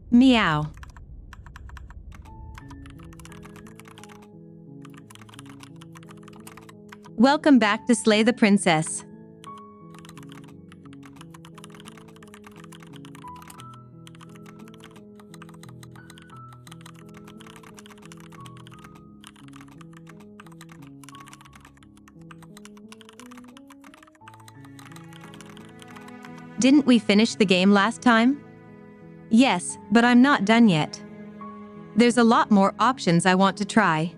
Meow. Welcome back to Slay the Princess. Didn't we finish the game last time? Yes, but I'm not done yet. There's a lot more options I want to try.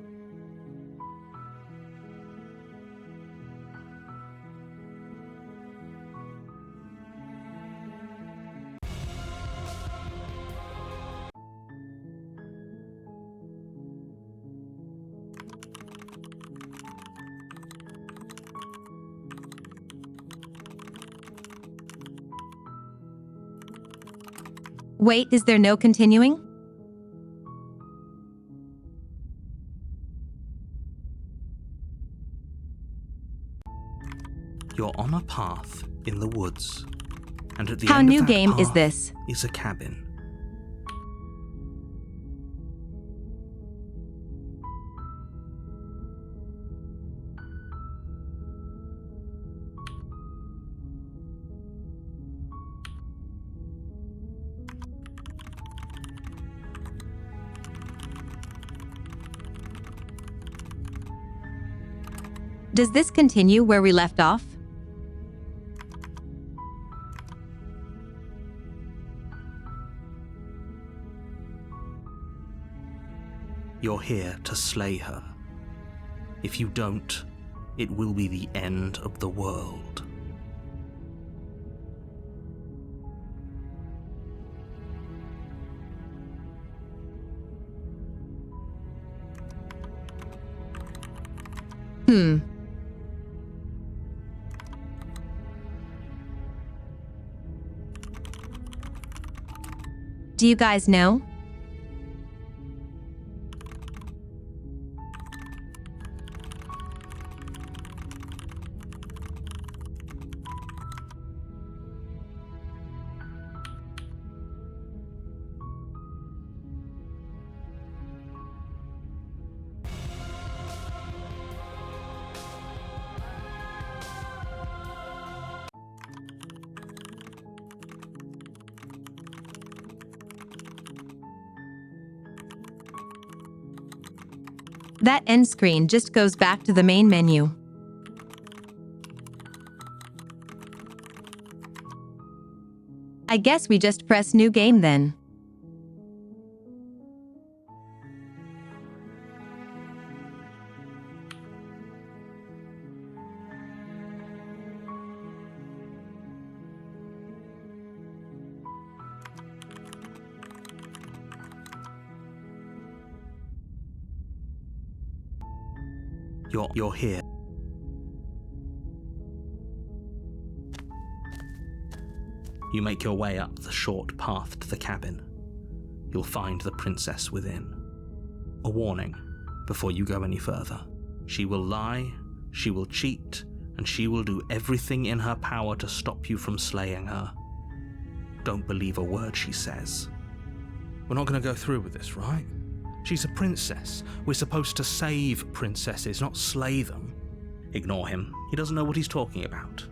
Wait, is there no continuing? You're on a path in the woods, and at the How end new of that game is path this? is a cabin. Does this continue where we left off? You're here to slay her. If you don't, it will be the end of the world. Do you guys know? That end screen just goes back to the main menu. I guess we just press new game then. You're here. You make your way up the short path to the cabin. You'll find the princess within. A warning before you go any further. She will lie, she will cheat, and she will do everything in her power to stop you from slaying her. Don't believe a word she says. We're not going to go through with this, right? She's a princess. We're supposed to save princesses, not slay them. Ignore him. He doesn't know what he's talking about.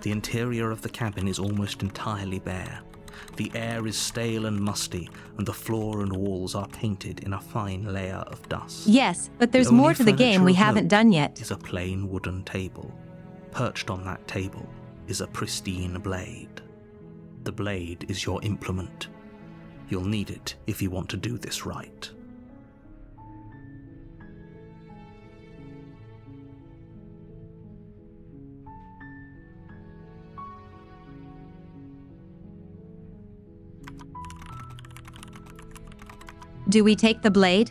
The interior of the cabin is almost entirely bare. The air is stale and musty, and the floor and walls are painted in a fine layer of dust. Yes, but there's The only more to the game we furniture of haven't note done yet. is a plain wooden table. Perched on that table is a pristine blade. The blade is your implement. You'll need it if you want to do this right. Do we take the blade?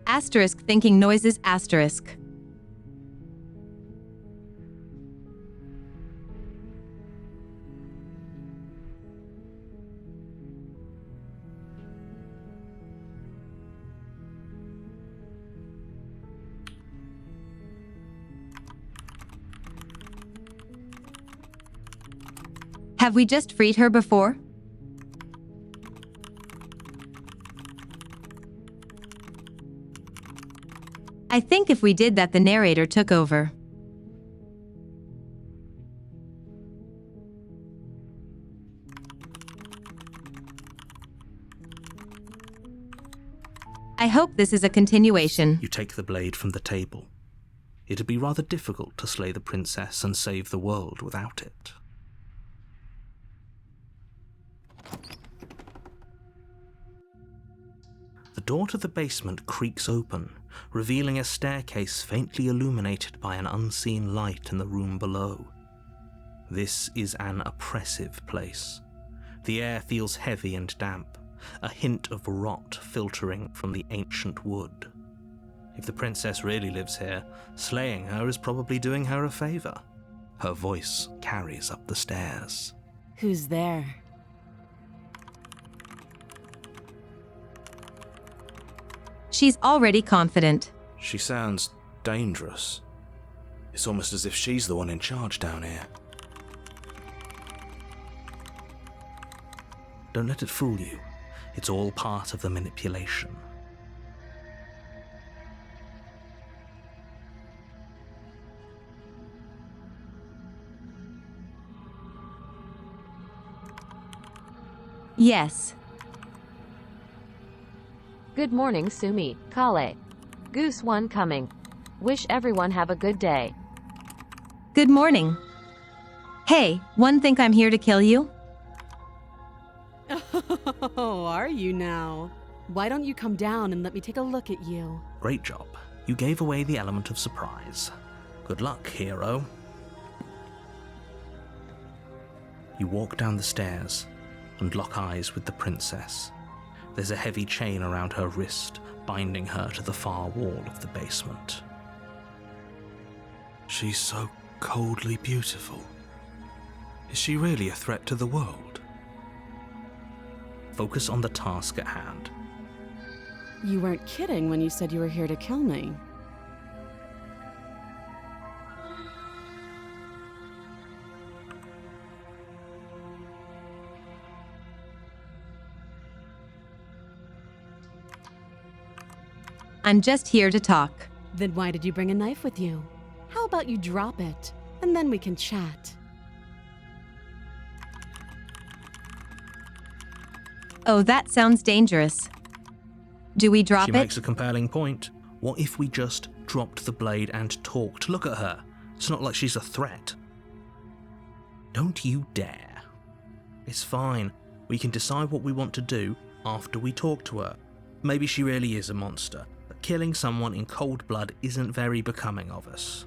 Asterisk thinking noises asterisk. Have we just freed her before? I think if we did that, the narrator took over. I hope this is a continuation. You take the blade from the table. It'd be rather difficult to slay the princess and save the world without it. The door to the basement creaks open, revealing a staircase faintly illuminated by an unseen light in the room below. This is an oppressive place. The air feels heavy and damp, a hint of rot filtering from the ancient wood. If the princess really lives here, slaying her is probably doing her a favor. Her voice carries up the stairs. Who's there? She's already confident. She sounds dangerous. It's almost as if she's the one in charge down here. Don't let it fool you. It's all part of the manipulation. Yes. Good morning, Sumi, Kale. Goose 1 coming. Wish everyone have a good day. Good morning. Hey, one think I'm here to kill you? Oh, are you now? Why don't you come down and let me take a look at you? Great job. You gave away the element of surprise. Good luck, hero. You walk down the stairs and lock eyes with the princess. There's a heavy chain around her wrist, binding her to the far wall of the basement. She's so coldly beautiful. Is she really a threat to the world? Focus on the task at hand. You weren't kidding when you said you were here to kill me. I'm just here to talk. Then why did you bring a knife with you? How about you drop it, and then we can chat? Oh, that sounds dangerous. Do we drop She it? makes a compelling point. What if we just dropped the blade and talked? Look at her. It's not like she's a threat. Don't you dare. It's fine. We can decide what we want to do after we talk to her. Maybe she really is a monster, but killing someone in cold blood isn't very becoming of us.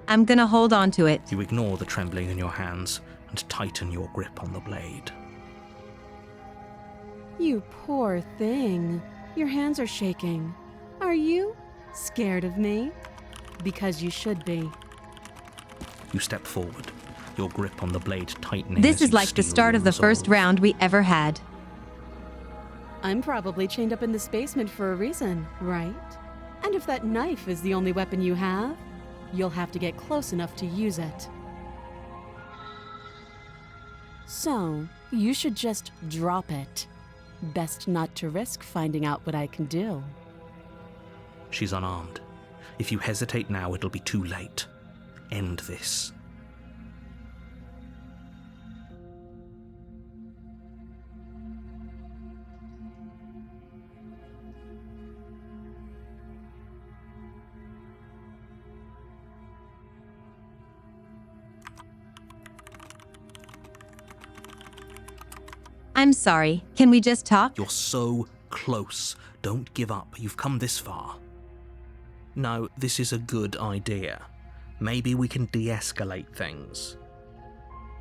I'm gonna hold on to it. You ignore the trembling in your hands and tighten your grip on the blade. You poor thing. Your hands are shaking. Are you scared of me? Because you should be. You step forward, your grip on the blade tightening. This as is you like the steel start of the first resolve. round we ever had. I'm probably chained up in this basement for a reason, right? And if that knife is the only weapon you have, you'll have to get close enough to use it. So, you should just drop it. Best not to risk finding out what I can do. She's unarmed. If you hesitate now, it'll be too late. End this. I'm sorry. Can we just talk? You're so close. Don't give up. You've come this far. No, this is a good idea. Maybe we can de-escalate things.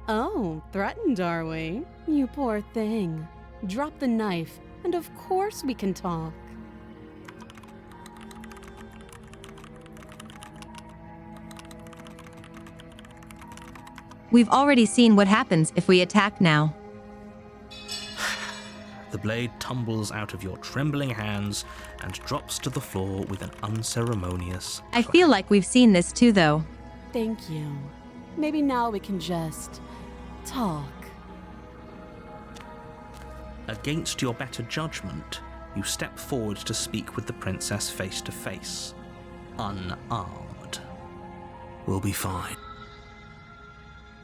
Oh, threatened, are we? You poor thing. Drop the knife, and of course we can talk. We've already seen what happens if we attack now. The blade tumbles out of your trembling hands and drops to the floor with an unceremonious I feel like we've seen this too, though. Thank you. Maybe now we can just talk. Against your better judgment, you step forward to speak with the princess face to face, unarmed. We'll be fine.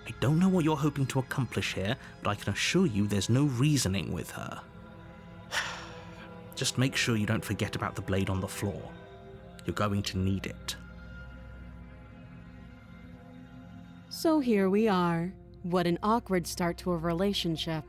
I don't know what you're hoping to accomplish here, but I can assure you there's no reasoning with her. Just make sure you don't forget about the blade on the floor. You're going to need it. So here we are. What an awkward start to a relationship.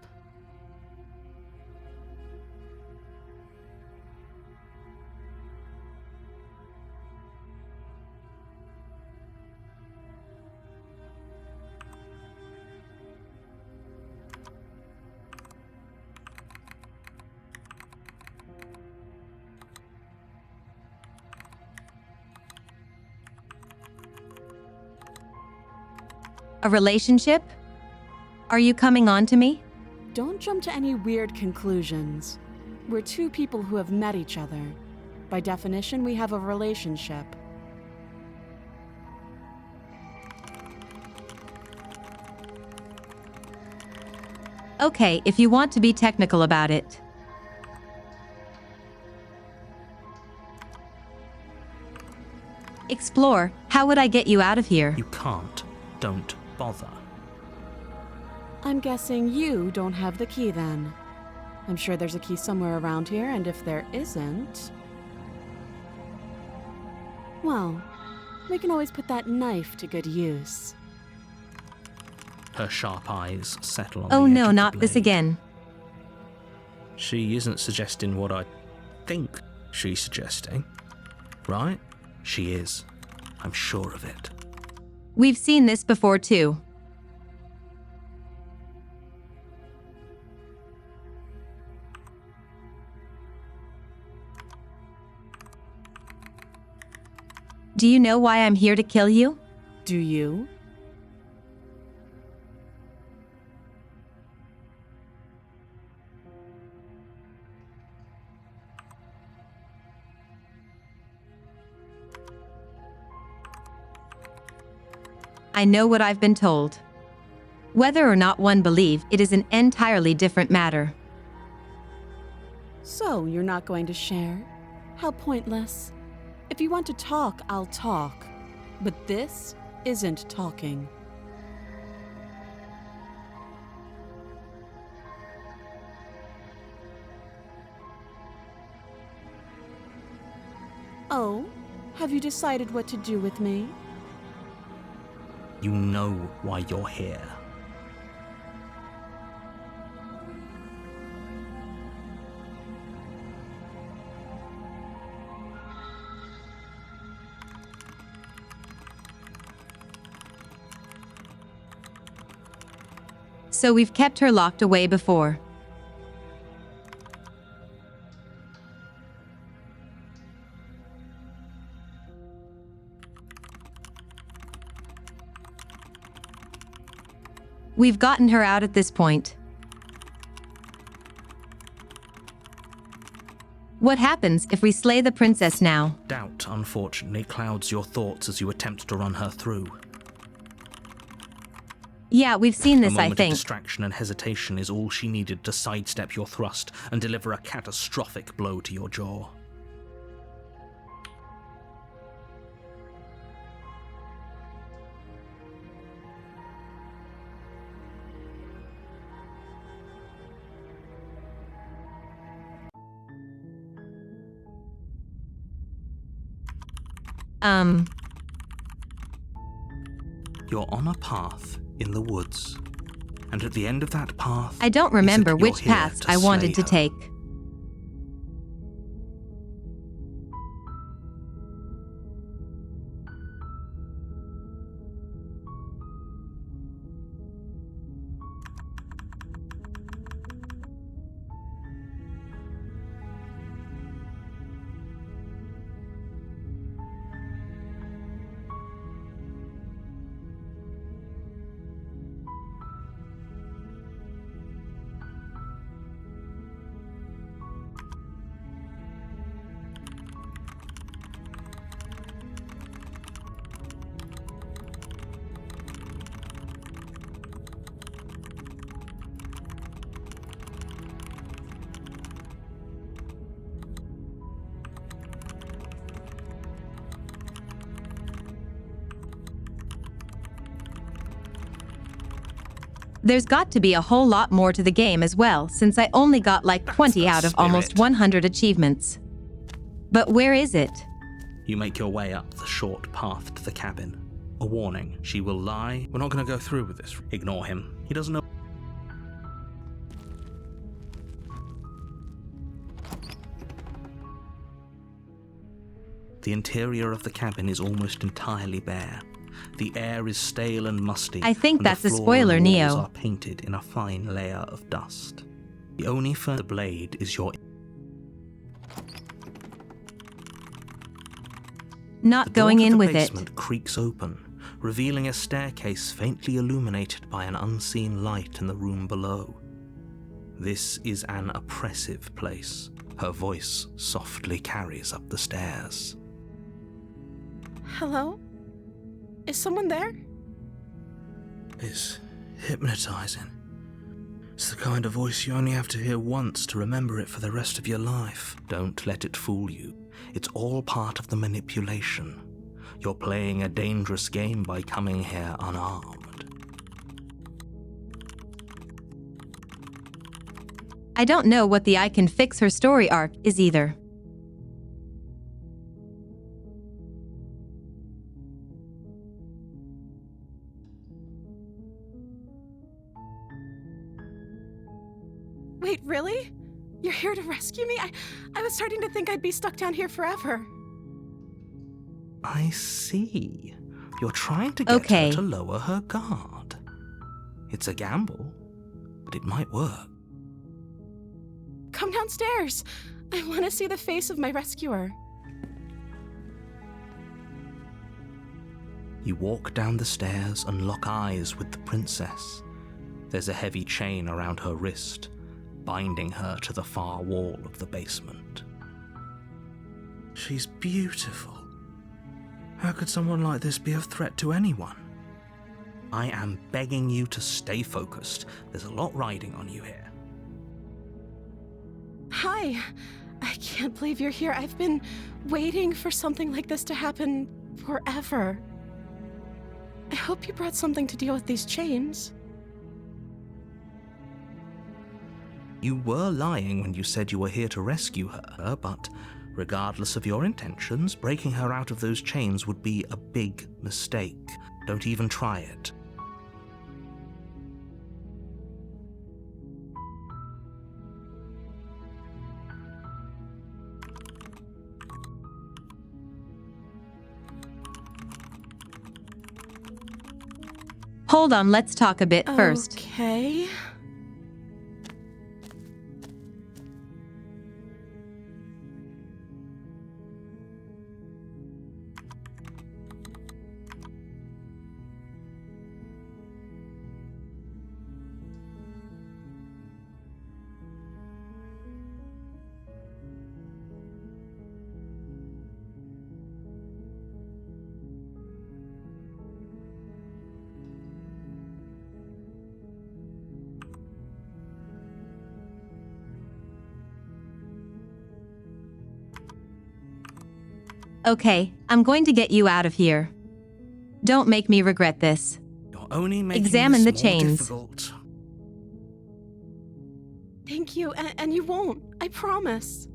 A relationship? Are you coming on to me? Don't jump to any weird conclusions. We're two people who have met each other. By definition, we have a relationship. Okay, if you want to be technical about it. Explore. How would I get you out of here? You can't. Don't bother. I'm guessing you don't have the key then. I'm sure there's a key somewhere around here, and if there isn't... well, we can always put that knife to good use. Her sharp eyes settle on Oh the edge no, of the not this blade. again. She isn't suggesting what I think she's suggesting, right? She is. I'm sure of it. We've seen this before too. Do you know why I'm here to kill you? Do you? I know what I've been told. Whether or not one believe, it is an entirely different matter. So, you're not going to share? How pointless. If you want to talk, I'll talk. But this isn't talking. Oh, have you decided what to do with me? You know why you're here. So we've kept her locked away before. We've gotten her out at this point. What happens if we slay the princess now? Doubt, unfortunately, clouds your thoughts as you attempt to run her through. Yeah, we've seen this, A I moment of think. distraction and hesitation is all she needed to sidestep your thrust and deliver a catastrophic blow to your jaw. You're on a path in the woods, and And at the end of that path, I don't he said remember that you're which here paths to I wanted slay to her. take. There's got to be a whole lot more to the game as well, since I only got like 20 the out of almost spirit. 100 achievements. But where is it? You make your way up the short path to the cabin. A warning, she will lie. We're not going to go through with this. Ignore him. He doesn't know. The interior of the cabin is almost entirely bare. The air is stale and musty. I think and the that's a floor spoiler, and walls Neo. are painted in a fine layer of dust. The only further blade is your... Not The door going to in the with it. basement creaks open, revealing a staircase faintly illuminated by an unseen light in the room below. This is an oppressive place. Her voice softly carries up the stairs. Hello? Is someone there? It's hypnotizing. It's the kind of voice you only have to hear once to remember it for the rest of your life. Don't let it fool you. It's all part of the manipulation. You're playing a dangerous game by coming here unarmed. I don't know what the I can fix her story arc is either. Wait, really? You're here to rescue me? I was starting to think I'd be stuck down here forever. I see. You're trying to get Okay. her to lower her guard. It's a gamble, but it might work. Come downstairs. I want to see the face of my rescuer. You walk down the stairs and lock eyes with the princess. There's a heavy chain around her wrist, binding her to the far wall of the basement. She's beautiful. How could someone like this be a threat to anyone? I am begging you to stay focused. There's a lot riding on you here. Hi. I can't believe you're here. I've been waiting for something like this to happen forever. I hope you brought something to deal with these chains. You were lying when you said you were here to rescue her, but regardless of your intentions, breaking her out of those chains would be a big mistake. Don't even try it. Hold on, let's talk a bit first. Okay. Okay, I'm going to get you out of here. Don't make me regret this. You're only making Examine this the more chains. difficult. Thank you, and you won't. I promise.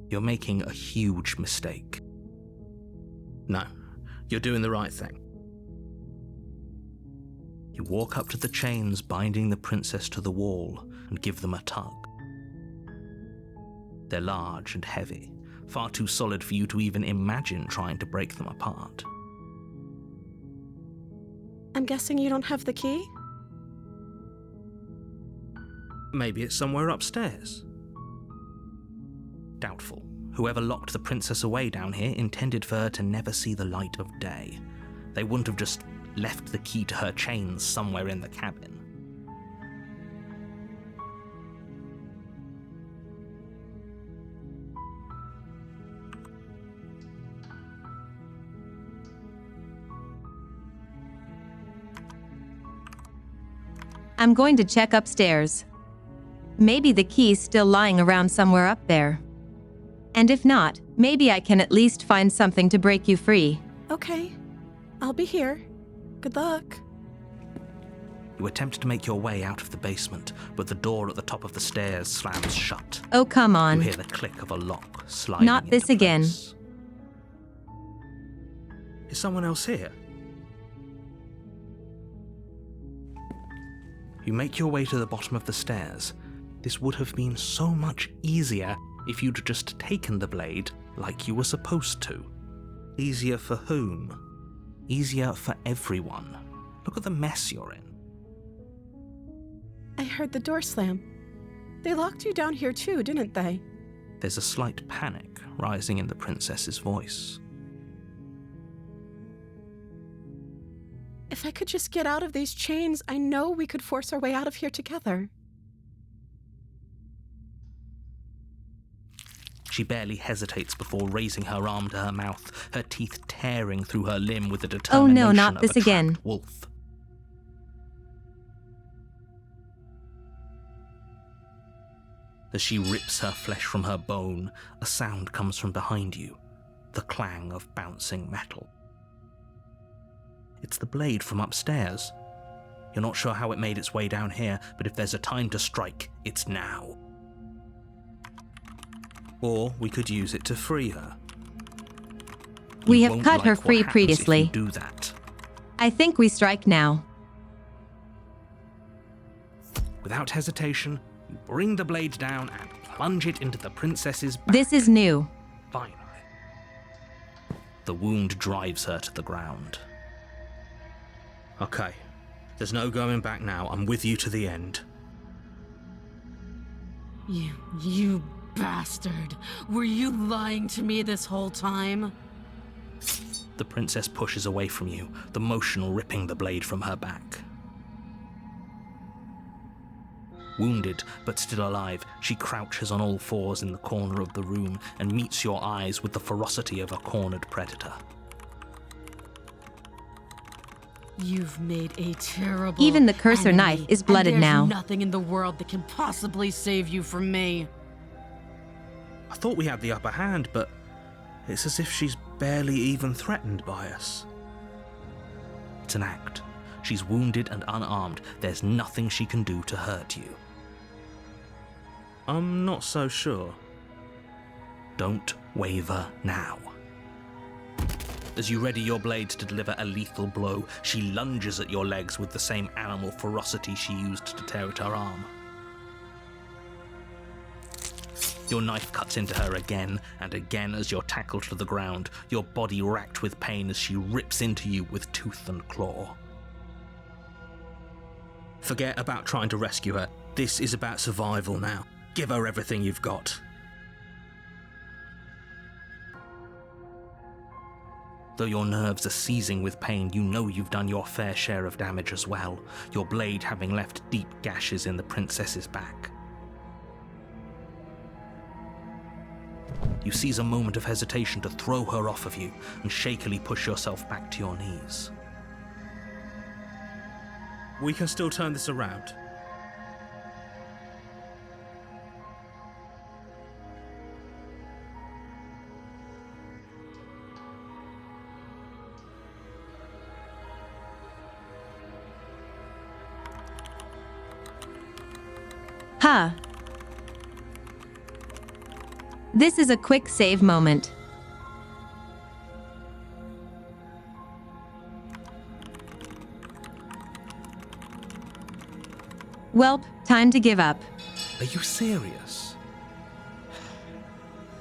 You're making a huge mistake. No, you're doing the right thing. You walk up to the chains binding the princess to the wall and give them a tug. They're large and heavy, far too solid for you to even imagine trying to break them apart. I'm guessing you don't have the key? Maybe it's somewhere upstairs. Doubtful. Whoever locked the princess away down here intended for her to never see the light of day. They wouldn't have just left the key to her chains somewhere in the cabin. I'm going to check upstairs. Maybe the key's still lying around somewhere up there. And if not, maybe I can at least find something to break you free. Okay. I'll be here. Good luck. You attempt to make your way out of the basement, but the door at the top of the stairs slams shut. Oh, come You on. hear the click of a lock sliding Not this into again. place. Is someone else here? You make your way to the bottom of the stairs. This would have been so much easier if you'd just taken the blade like you were supposed to. Easier for whom? Easier for everyone. Look at the mess you're in. I heard the door slam. They locked you down here too, didn't they? There's a slight panic rising in the princess's voice. If I could just get out of these chains, I know we could force our way out of here together. She barely hesitates before raising her arm to her mouth, her teeth tearing through her limb with the Oh determination no, not of this a again. trapped wolf. As she rips her flesh from her bone, a sound comes from behind you, the clang of bouncing metal. It's the blade from upstairs. You're not sure how it made its way down here, but if there's a time to strike, it's now. Or we could use it to free her. We You have won't cut her like what free happens previously. If you do that. I think we strike now. Without hesitation, you bring the blade down and plunge it into the princess's back. This is new. Finally. The wound drives her to the ground. Okay. There's no going back now. I'm with you to the end. You bastard. Were you lying to me this whole time? The princess pushes away from you, the motion ripping the blade from her back. Wounded, but still alive, she crouches on all fours in the corner of the room and meets your eyes with the ferocity of a cornered predator. You've made a terrible Even the cursor enemy, knife is blooded and there's now. nothing in the world that can possibly save you from me. I thought we had the upper hand, but it's as if she's barely even threatened by us. It's an act. She's wounded and unarmed. There's nothing she can do to hurt you. I'm not so sure. Don't waver now. As you ready your blade to deliver a lethal blow, she lunges at your legs with the same animal ferocity she used to tear at her arm. Your knife cuts into her again and again as you're tackled to the ground, your body racked with pain as she rips into you with tooth and claw. Forget about trying to rescue her. This is about survival now. Give her everything you've got. Though your nerves are seizing with pain, you know you've done your fair share of damage as well, your blade having left deep gashes in the princess's back. You seize a moment of hesitation to throw her off of you and shakily push yourself back to your knees. We can still turn this around. Huh. This is a quick save moment. Welp, time to give up. Are you serious?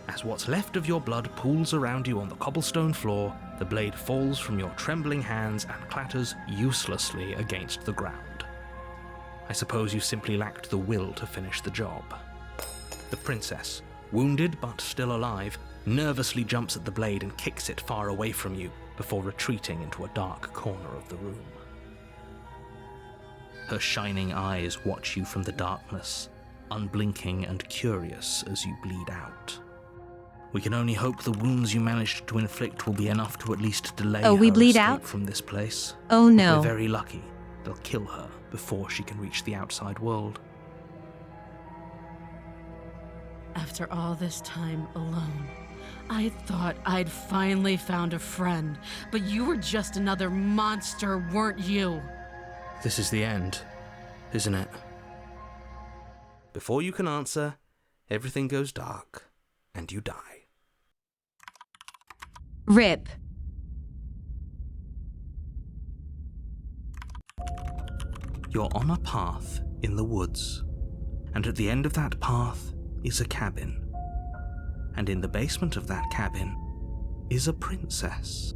As what's left of your blood pools around you on the cobblestone floor, the blade falls from your trembling hands and clatters uselessly against the ground. I suppose you simply lacked the will to finish the job. The princess, wounded but still alive, nervously jumps at the blade and kicks it far away from you before retreating into a dark corner of the room. Her shining eyes watch you from the darkness, unblinking and curious as you bleed out. We can only hope the wounds you managed to inflict will be enough to at least delay Oh, we her bleed escape out? from this place. Oh If no. we're very lucky, they'll kill her before she can reach the outside world. After all this time alone, I thought I'd finally found a friend, but you were just another monster, weren't you? This is the end, isn't it? Before you can answer, everything goes dark, and you die. Rip. You're on a path in the woods, and at the end of that path is a cabin. And in the basement of that cabin is a princess.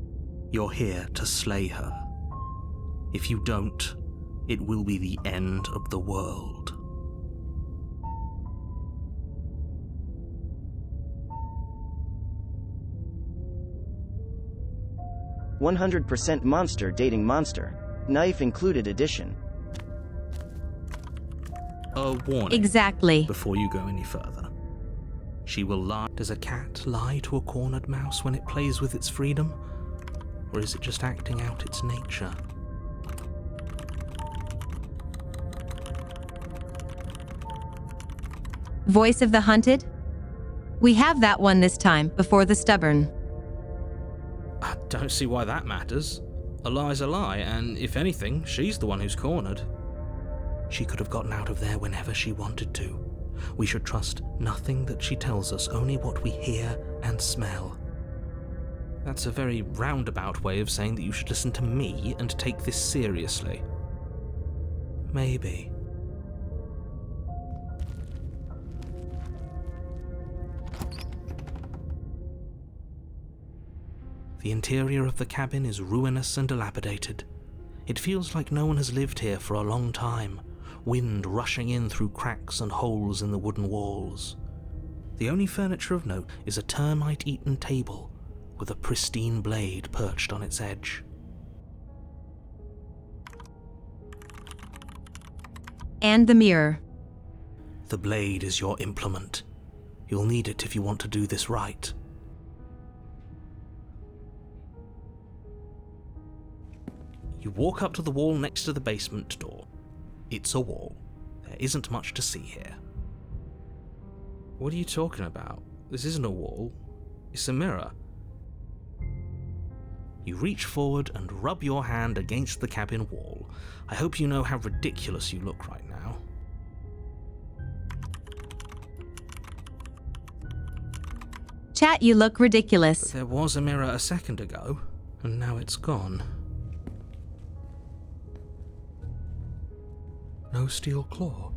You're here to slay her. If you don't, it will be the end of the world. 100% monster dating monster. Knife included edition. A warning. Exactly. Before you go any further. She will lie. Does a cat lie to a cornered mouse when it plays with its freedom? Or is it just acting out its nature? Voice of the hunted? We have that one this time, before the stubborn. I don't see why that matters. A lie's a lie, and if anything, she's the one who's cornered. She could have gotten out of there whenever she wanted to. We should trust nothing that she tells us, only what we hear and smell. That's a very roundabout way of saying that you should listen to me and take this seriously. Maybe. The interior of the cabin is ruinous and dilapidated. It feels like no one has lived here for a long time, wind rushing in through cracks and holes in the wooden walls. The only furniture of note is a termite-eaten table with a pristine blade perched on its edge. And the mirror. The blade is your implement. You'll need it if you want to do this right. You walk up to the wall next to the basement door. It's a wall. There isn't much to see here. What are you talking about? This isn't a wall. It's a mirror. You reach forward and rub your hand against the cabin wall. I hope you know how ridiculous you look right now. Chat, you look But ridiculous. there was a mirror a second ago, and now it's gone. No steel claw.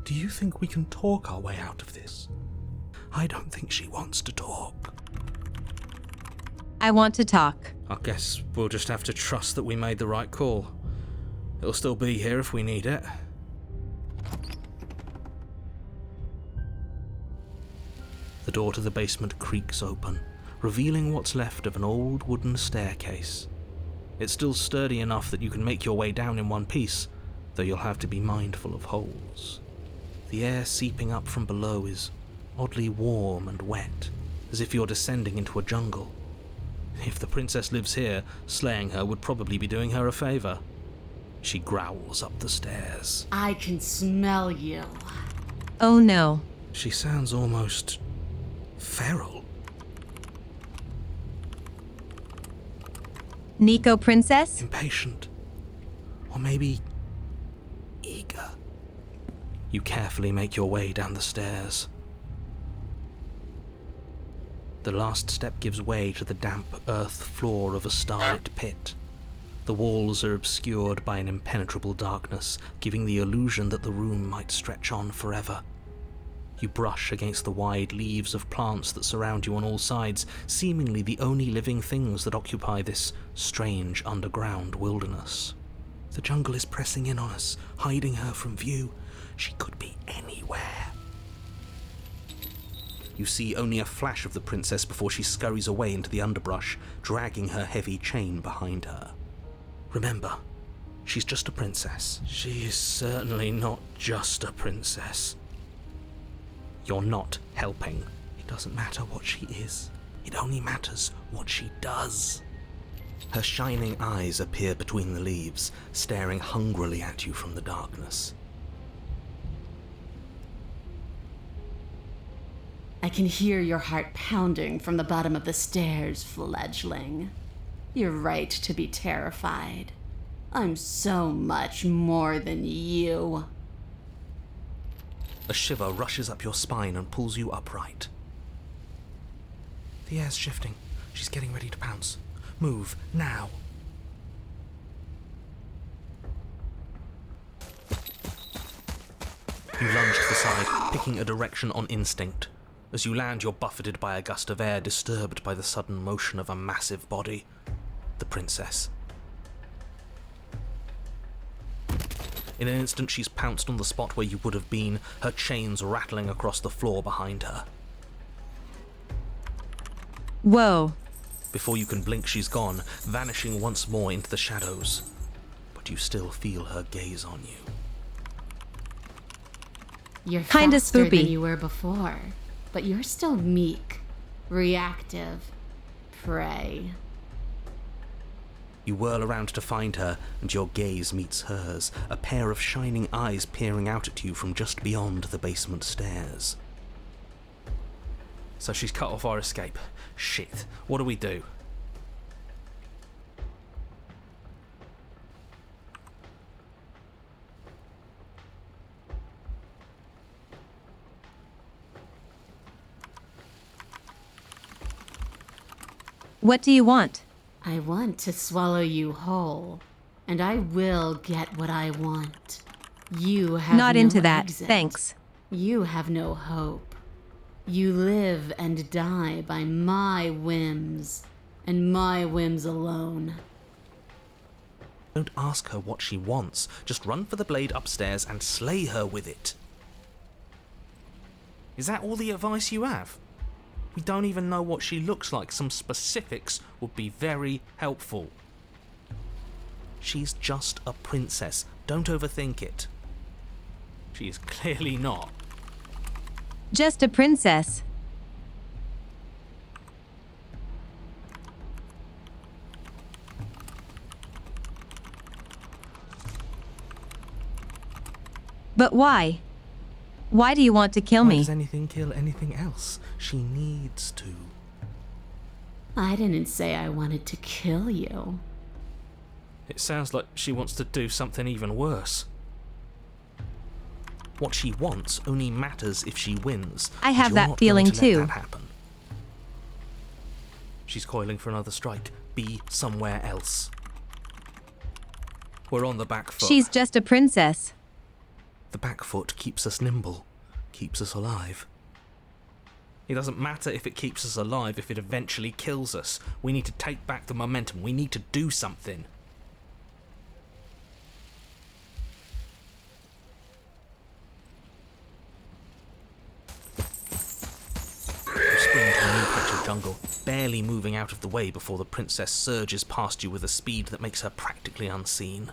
Do you think we can talk our way out of this? I don't think she wants to talk. I want to talk. I guess we'll just have to trust that we made the right call. It'll still be here if we need it. The door to the basement creaks open, revealing what's left of an old wooden staircase. It's still sturdy enough that you can make your way down in one piece, though you'll have to be mindful of holes. The air seeping up from below is oddly warm and wet, as if you're descending into a jungle. If the princess lives here, slaying her would probably be doing her a favor. She growls up the stairs. I can smell you. Oh no. She sounds almost feral. Nico Princess? Impatient. Or maybe eager. You carefully make your way down the stairs. The last step gives way to the damp earth floor of a starlit pit. The walls are obscured by an impenetrable darkness, giving the illusion that the room might stretch on forever. You brush against the wide leaves of plants that surround you on all sides, seemingly the only living things that occupy this strange underground wilderness. The jungle is pressing in on us, hiding her from view. She could be anywhere. You see only a flash of the princess before she scurries away into the underbrush, dragging her heavy chain behind her. Remember, she's just a princess. She is certainly not just a princess. You're not helping. It doesn't matter what she is. It only matters what she does. Her shining eyes appear between the leaves, staring hungrily at you from the darkness. I can hear your heart pounding from the bottom of the stairs, fledgling. You're right to be terrified. I'm so much more than you. A shiver rushes up your spine and pulls you upright. The air's shifting. She's getting ready to pounce. Move, now. You lunge to the side, picking a direction on instinct. As you land, you're buffeted by a gust of air, disturbed by the sudden motion of a massive body. The princess. In an instant, she's pounced on the spot where you would have been, her chains rattling across the floor behind her. Whoa. Before you can blink, she's gone, vanishing once more into the shadows. But you still feel her gaze on you. You're Kinda faster than spoopy. you were before, but you're still meek, reactive, prey. You whirl around to find her, and your gaze meets hers, a pair of shining eyes peering out at you from just beyond the basement stairs. So she's cut off our escape. Shit, what do we do? What do you want? I want to swallow you whole, and I will get what I want. You have Not no into that, exit. thanks. You have no hope. You live and die by my whims, and my whims alone. Don't ask her what she wants. Just run for the blade upstairs and slay her with it. Is that all the advice you have? We don't even know what she looks like. Some specifics would be very helpful. She's just a princess. Don't overthink it. She is clearly not. Just a princess. But why? Why do you want to kill Why me? does anything kill anything else? She needs to. I didn't say I wanted to kill you. It sounds like she wants to do something even worse. What she wants only matters if she wins. I and have you're that not feeling going to let too. that happen. She's coiling for another strike. Be somewhere else. We're on the back foot. She's just a princess. The back foot keeps us nimble, keeps us alive. It doesn't matter if it keeps us alive if it eventually kills us. We need to take back the momentum. We need to do something. You spring to a new patch of jungle, barely moving out of the way before the princess surges past you with a speed that makes her practically unseen.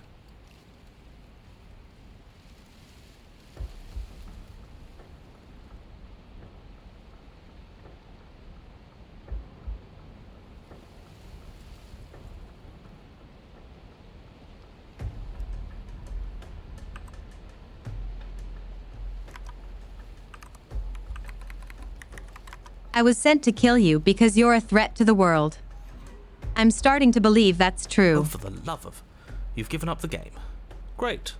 I was sent to kill you because you're a threat to the world. I'm starting to believe that's Oh, true. for the love of... You've given up the game. Great.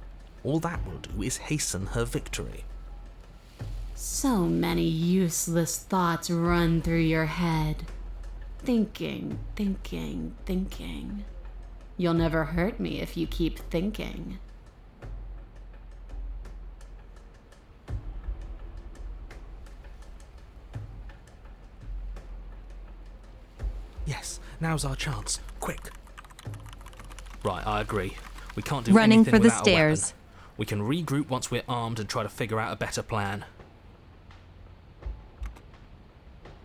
All that will do is hasten her victory. So many useless thoughts run through your head. Thinking. You'll never hurt me if you keep thinking. Yes, now's our chance. Quick. Right, I agree. We can't do Running anything for the without a weapon. stairs. We can regroup once we're armed and try to figure out a better plan.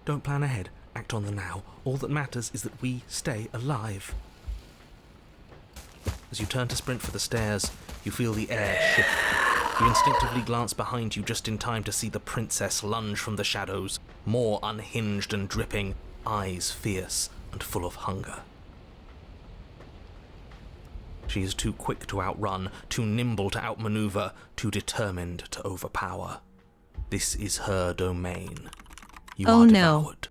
Don't plan ahead. Act on the now. All that matters is that we stay alive. As you turn to sprint for the stairs, you feel the air shift. You instinctively glance behind you just in time to see the princess lunge from the shadows, more unhinged and dripping, eyes fierce and full of hunger. She is too quick to outrun, too nimble to outmaneuver, too determined to overpower. This is her domain. You Oh, are no. devoured.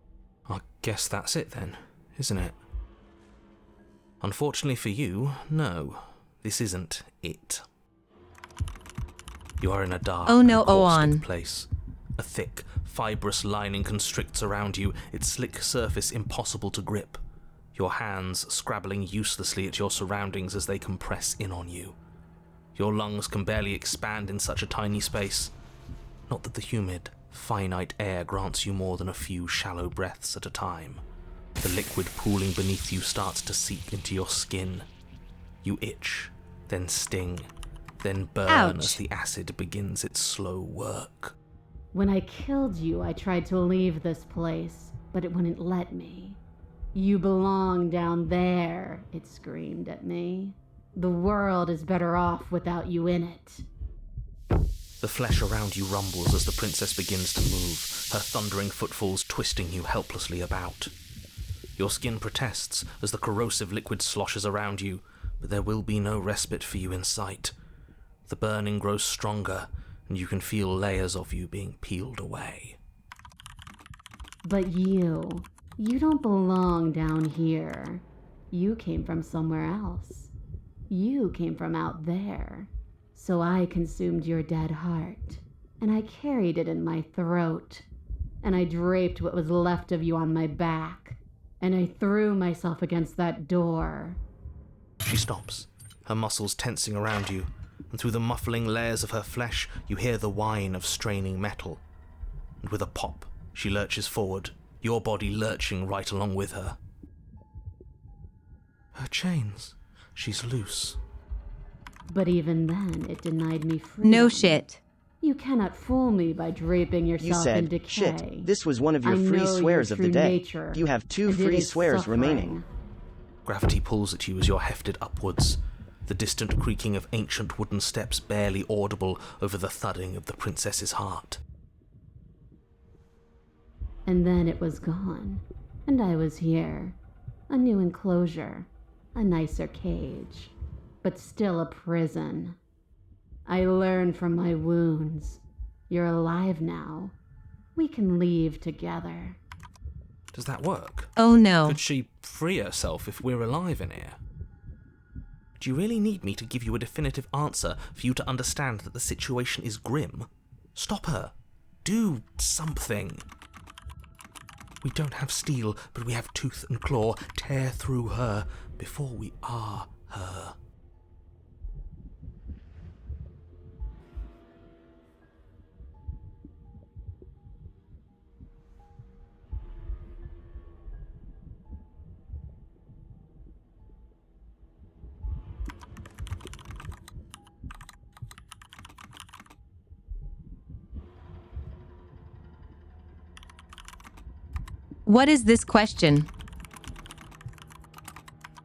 I guess that's it then, isn't it? Unfortunately for you, no. This isn't it. You are in a dark, Oh, no, and caustic on. place. A thick, fibrous lining constricts around you, its slick surface impossible to grip. Your hands scrabbling uselessly at your surroundings as they compress in on you. Your lungs can barely expand in such a tiny space. Not that the humid, finite air grants you more than a few shallow breaths at a time. The liquid pooling beneath you starts to seep into your skin. You itch, then sting, then burn Ouch. as the acid begins its slow work. When I killed you, I tried to leave this place, but it wouldn't let me. You belong down there, it screamed at me. The world is better off without you in it. The flesh around you rumbles as the princess begins to move, her thundering footfalls twisting you helplessly about. Your skin protests as the corrosive liquid sloshes around you, but there will be no respite for you in sight. The burning grows stronger, and you can feel layers of you being peeled away. But you don't belong down here. You came from somewhere else. You came from out there. So I consumed your dead heart, and I carried it in my throat, and I draped what was left of you on my back, and I threw myself against that door. She stops, her muscles tensing around you, and through the muffling layers of her flesh you hear the whine of straining metal. And with a pop, she lurches forward, your body lurching right along with her. Her chains. She's loose. But even then, it denied me freedom. No shit. You cannot fool me by draping You yourself in said, decay. shit, this was one of your I free know swears your of the true day. nature, You have 2 and it free is swears suffering. remaining. Gravity pulls at you as you're hefted upwards, the distant creaking of ancient wooden steps barely audible over the thudding of the princess's heart. And then it was gone, and I was here. A new enclosure, a nicer cage, but still a prison. I learned from my wounds. You're alive now. We can leave together. Does that work? Oh no. Could she free herself if we're alive in here? Do you really need me to give you a definitive answer for you to understand that the situation is grim? Stop her. Do something. We don't have steel, but we have tooth and claw. Tear through her before we are her. What is this question?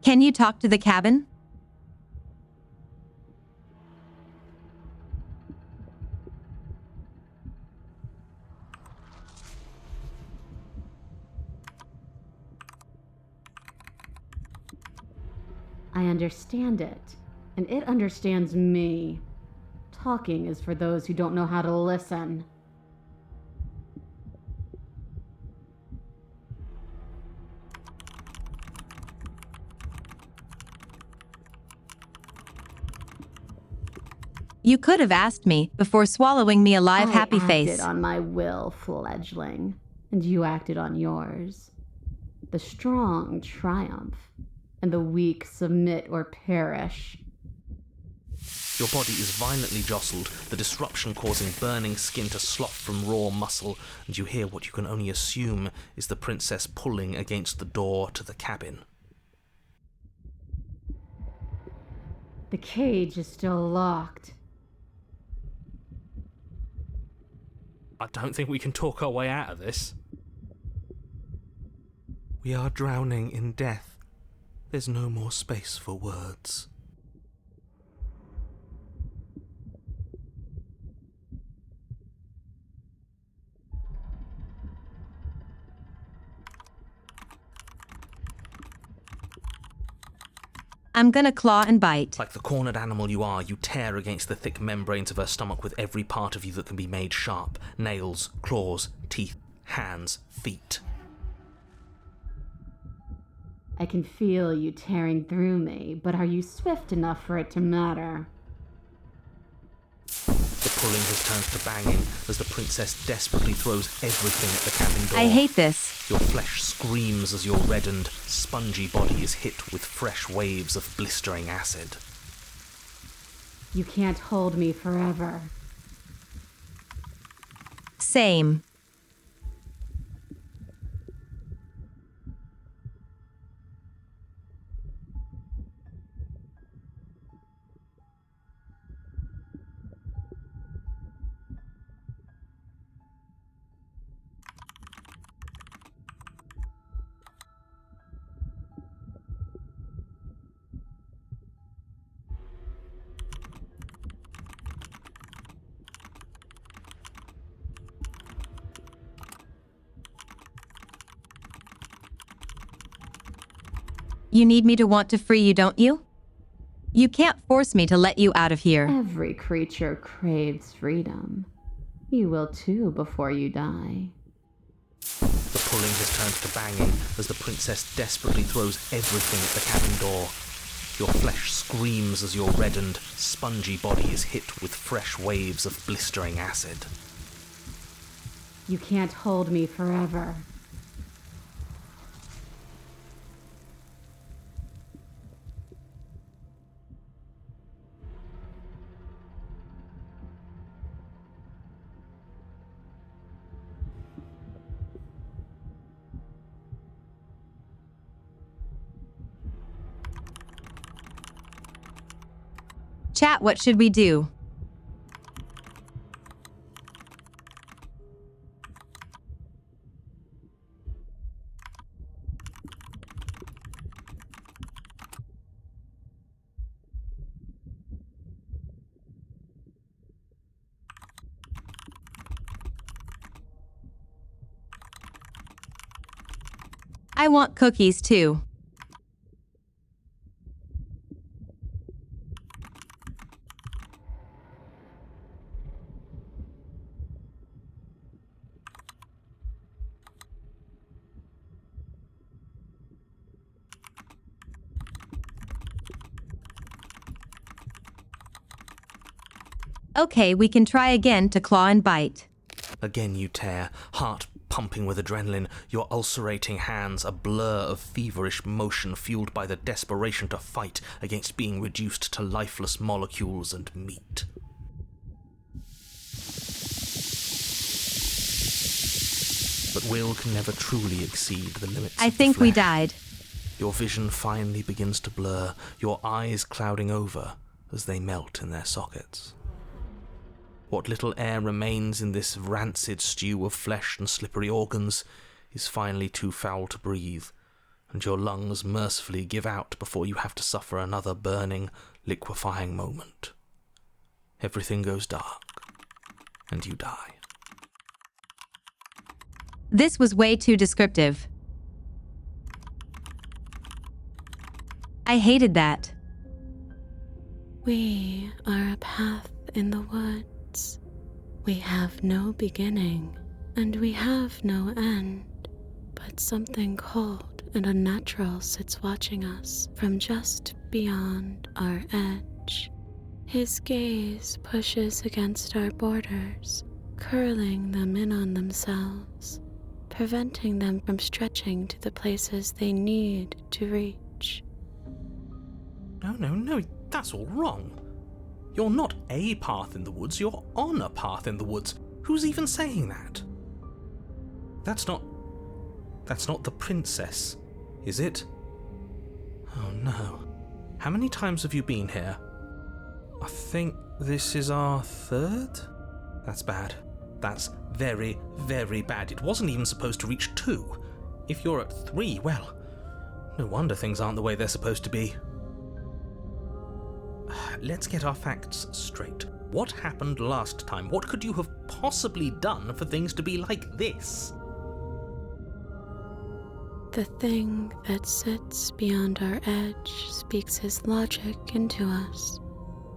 Can you talk to the cabin? I understand it, and it understands me. Talking is for those who don't know how to listen. You could have asked me before swallowing me alive, happy I face. acted on my will, fledgling, and you acted on yours. The strong triumph. and the weak submit or perish. Your body is violently jostled, the disruption causing burning skin to slough from raw muscle, and you hear what you can only assume is the princess pulling against the door to the cabin. The cage is still locked. I don't think we can talk our way out of this. We are drowning in death. There's no more space for words. I'm gonna claw and bite. Like the cornered animal you are, you tear against the thick membranes of her stomach with every part of you that can be made sharp. Nails, claws, teeth, hands, feet. I can feel you tearing through me, but are you swift enough for it to matter? The pulling has turned to banging as the princess desperately throws everything at the cabin door. I hate this. Your flesh screams as your reddened, spongy body is hit with fresh waves of blistering acid. You can't hold me forever. Same. You need me to want to free you, don't you? You can't force me to let you out of here. Every creature craves freedom. You will too before you die. The pulling has turned to banging as the princess desperately throws everything at the cabin door. Your flesh screams as your reddened, spongy body is hit with fresh waves of blistering acid. You can't hold me forever. Chat, what should we do? I want cookies too. Okay, we can try again to claw and bite. Again you tear, heart pumping with adrenaline, your ulcerating hands a blur of feverish motion fueled by the desperation to fight against being reduced to lifeless molecules and meat. But will can never truly exceed the limits I of the think we flesh. died. Your vision finally begins to blur, your eyes clouding over as they melt in their sockets. What little air remains in this rancid stew of flesh and slippery organs is finally too foul to breathe, and your lungs mercifully give out before you have to suffer another burning, liquefying moment. Everything goes dark, and you die. This was way too descriptive. I hated that. We are a path in the woods. We have no beginning, and we have no end. But something cold and unnatural sits watching us from just beyond our edge. His gaze pushes against our borders, curling them in on themselves, preventing them from stretching to the places they need to reach. No, that's all wrong. You're not a path in the woods, you're on a path in the woods. Who's even saying that? That's not the princess, is it? Oh no. How many times have you been here? I think this is our third? That's bad. That's very, very bad. It wasn't even supposed to reach 2. If you're at 3, well, no wonder things aren't the way they're supposed to be. Let's get our facts straight. What happened last time? What could you have possibly done for things to be like this? The thing that sits beyond our edge speaks his logic into us.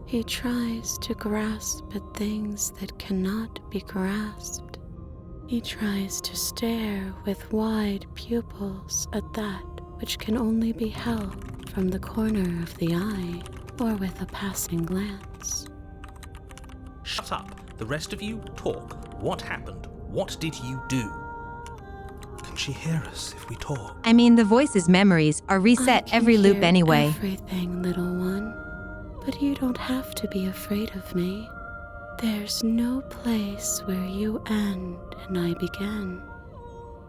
He tries to grasp at things that cannot be grasped. He tries to stare with wide pupils at that which can only be held from the corner of the eye or with a passing glance. Shut up. The rest of you, talk. What happened? What did you do? Can she hear us if we talk? I mean, the voice's memories are reset I every can loop hear anyway. Everything, little one. But you don't have to be afraid of me. There's no place where you end and I begin.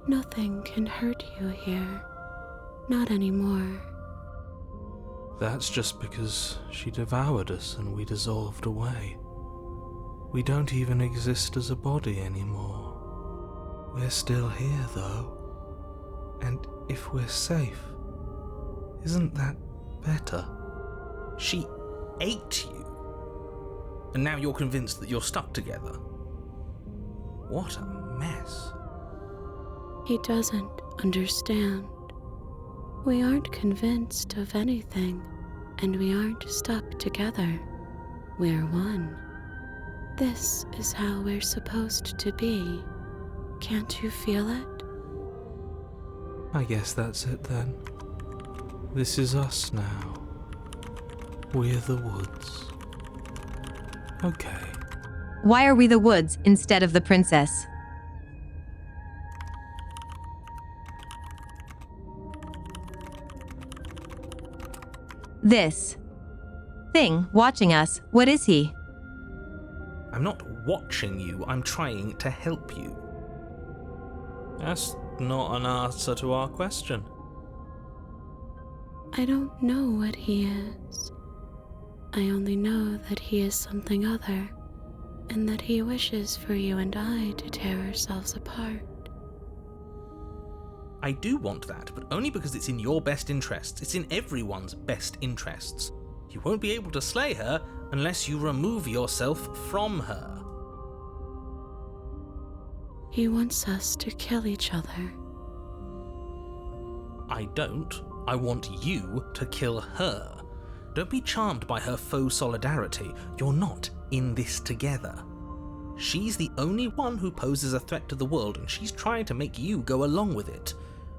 Nothing can hurt you here. Not anymore. That's just because she devoured us and we dissolved away. We don't even exist as a body anymore. We're still here, though. And if we're safe, isn't that better? She ate you. And now you're convinced that you're stuck together. What a mess. He doesn't understand. We aren't convinced of anything, and we aren't stuck together. We're one. This is how we're supposed to be. Can't you feel it? I guess that's it then. This is us now. We're the woods. Okay. Why are we the woods instead of the princess? This thing watching us, what is he? I'm not watching you, I'm trying to help you. That's not an answer to our question. I don't know what he is. I only know that he is something other, and that he wishes for you and I to tear ourselves apart. I do want that, but only because it's in your best interests. It's in everyone's best interests. You won't be able to slay her unless you remove yourself from her. He wants us to kill each other. I don't. I want you to kill her. Don't be charmed by her faux solidarity. You're not in this together. She's the only one who poses a threat to the world, and she's trying to make you go along with it.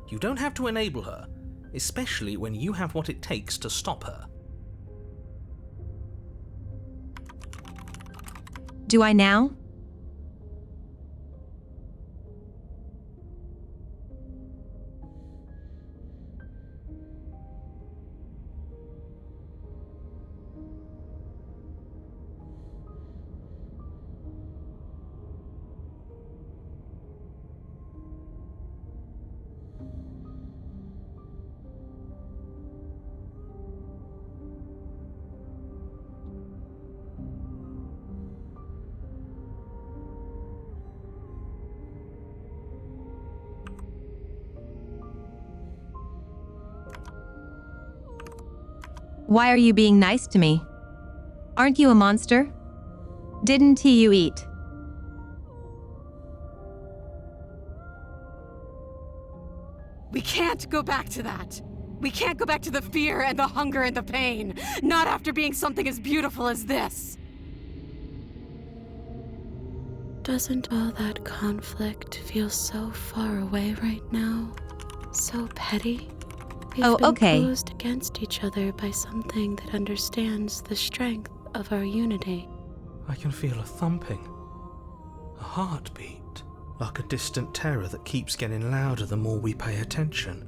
You don't have to enable her, especially when you have what it takes to stop her. Do I now? Why are you being nice to me? Aren't you a monster? Didn't he you eat? We can't go back to that. We can't go back to the fear and the hunger and the pain. Not after being something as beautiful as this. Doesn't all that conflict feel so far away right now? So petty? We've Oh, been okay. closed against each other by something that understands the strength of our unity. I can feel a thumping, a heartbeat, like a distant terror that keeps getting louder the more we pay attention.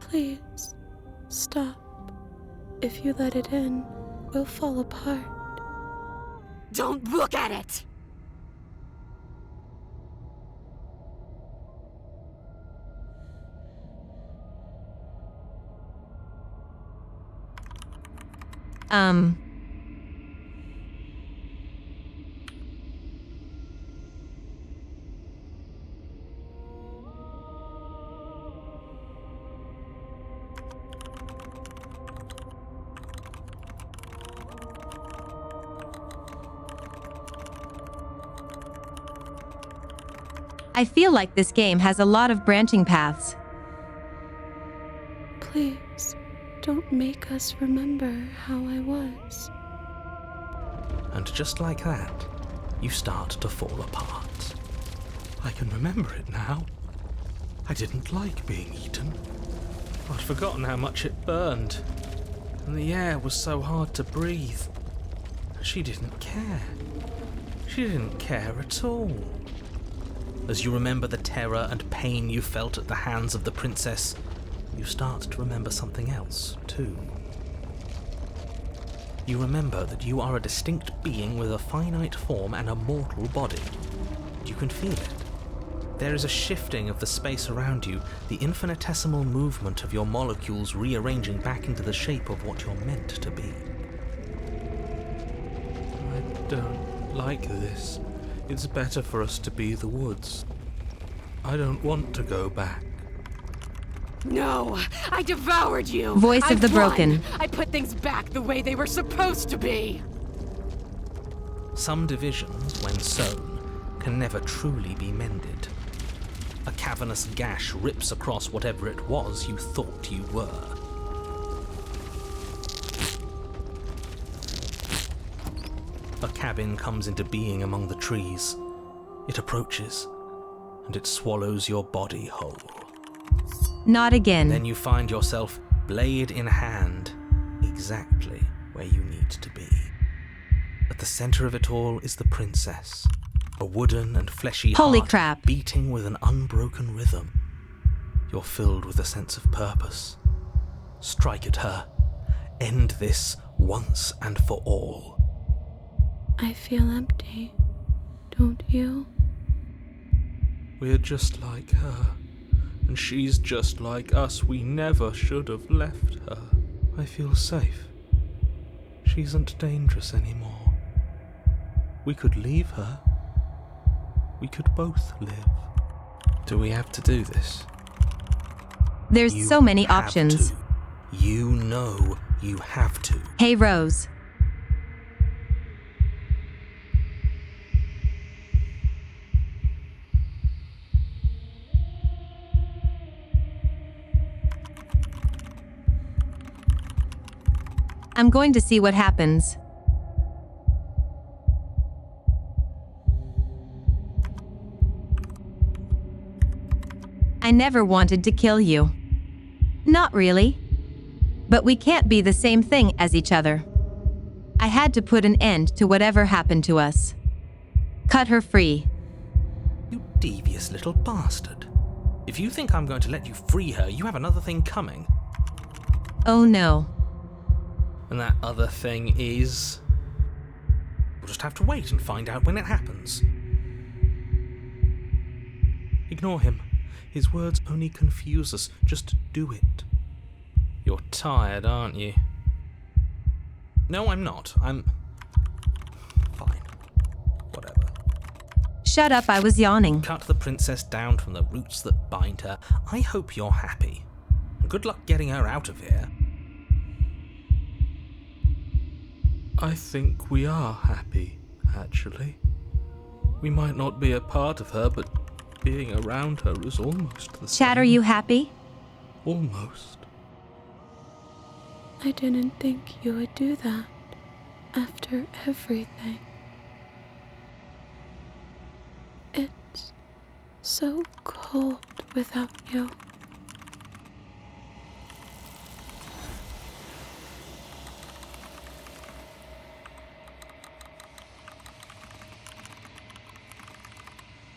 Please, Stop. If you let it in, we'll fall apart. Don't look at it! I feel like this game has a lot of branching paths. Please, don't make us remember how I was. And just like that, you start to fall apart. I can remember it now. I didn't like being eaten. I'd forgotten how much it burned. And the air was so hard to breathe. She didn't care. She didn't care at all. As you remember the terror and pain you felt at the hands of the princess, you start to remember something else, too. You remember that you are a distinct being with a finite form and a mortal body. You can feel it. There is a shifting of the space around you, the infinitesimal movement of your molecules rearranging back into the shape of what you're meant to be. I don't like this. It's better for us to be the woods. I don't want to go back. No, I devoured you. Voice of the broken. I put things back the way they were supposed to be. Some divisions, when sown, can never truly be mended. A cavernous gash rips across whatever it was you thought you were. A cabin comes into being among the trees. It approaches, and it swallows your body whole. Not again. Then you find yourself, blade in hand, exactly where you need to be. At the center of it all is the princess, a wooden and fleshy Holy heart crap. beating with an unbroken rhythm. You're filled with a sense of purpose. Strike at her. End this once and for all. I feel empty, don't you? We're just like her, and she's just like us. We never should have left her. I feel safe. She isn't dangerous anymore. We could leave her. We could both live. Do we have to do this? There's You so many have options. to. You know you have to. Hey, Rose. I'm going to see what happens. I never wanted to kill you. Not really. But we can't be the same thing as each other. I had to put an end to whatever happened to us. Cut her free. You devious little bastard. If you think I'm going to let you free her, you have another thing coming. Oh no. And that other thing is... We'll just have to wait and find out when it happens. Ignore him. His words only confuse us. Just do it. You're tired, aren't you? No, I'm not. I'm... fine. Whatever. Shut up, I was yawning. Cut the princess down from the roots that bind her. I hope you're happy. And good luck getting her out of here. I think we are happy, actually. We might not be a part of her, but being around her is almost the same. Chad, are you happy? Almost. I didn't think you would do that after everything. It's so cold without you.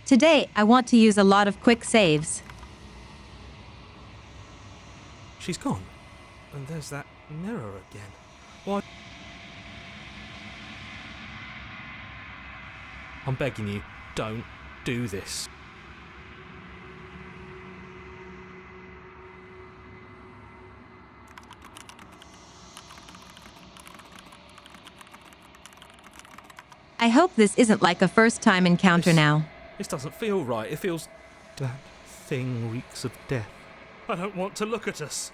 Today, I want to use a lot of quick saves. She's gone. And there's that mirror again. Why? I'm begging you, don't do this. I hope this isn't like a first-time encounter now. This doesn't feel right. It feels... That thing reeks of death. I don't want to look at us.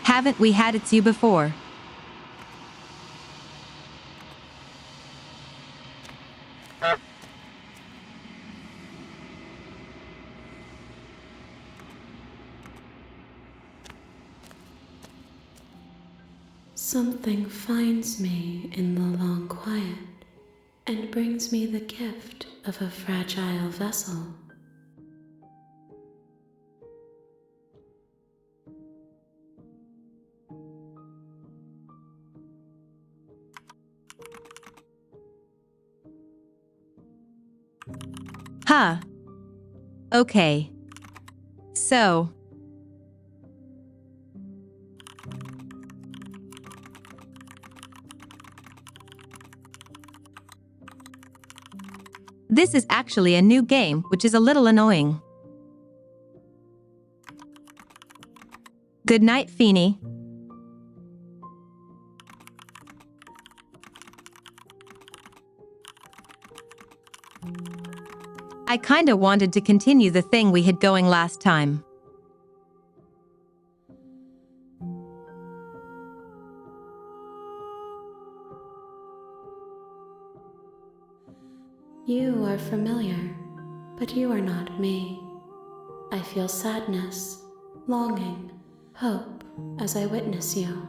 Haven't we had it to you before? Something finds me in the long quiet and brings me the gift of a fragile vessel. Huh. Okay. So. This is actually a new game, which is a little annoying. Good night, Feeny. I kinda wanted to continue the thing we had going last time. You are familiar, but you are not me. I feel sadness, longing, hope as I witness you.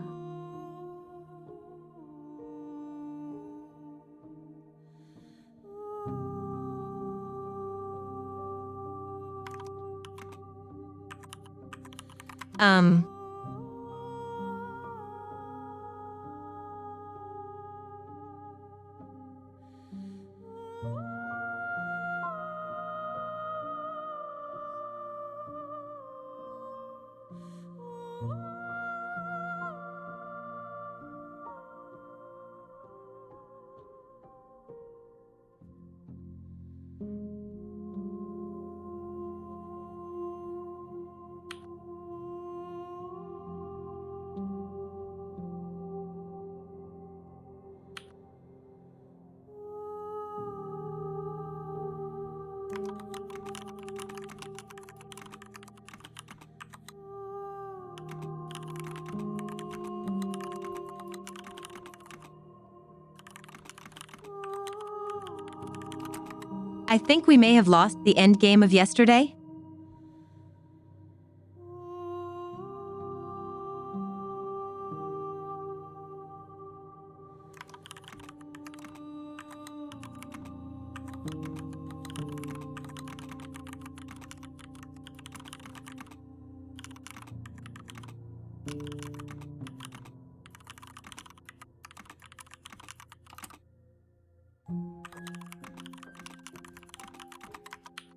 I think we may have lost the end game of yesterday.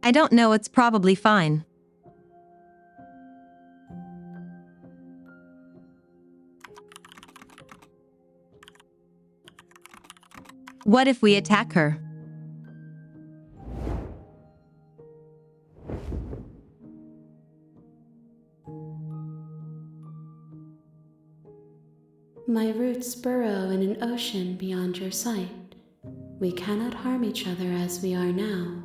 I don't know, it's probably fine. What if we attack her? My roots burrow in an ocean beyond your sight. We cannot harm each other as we are now.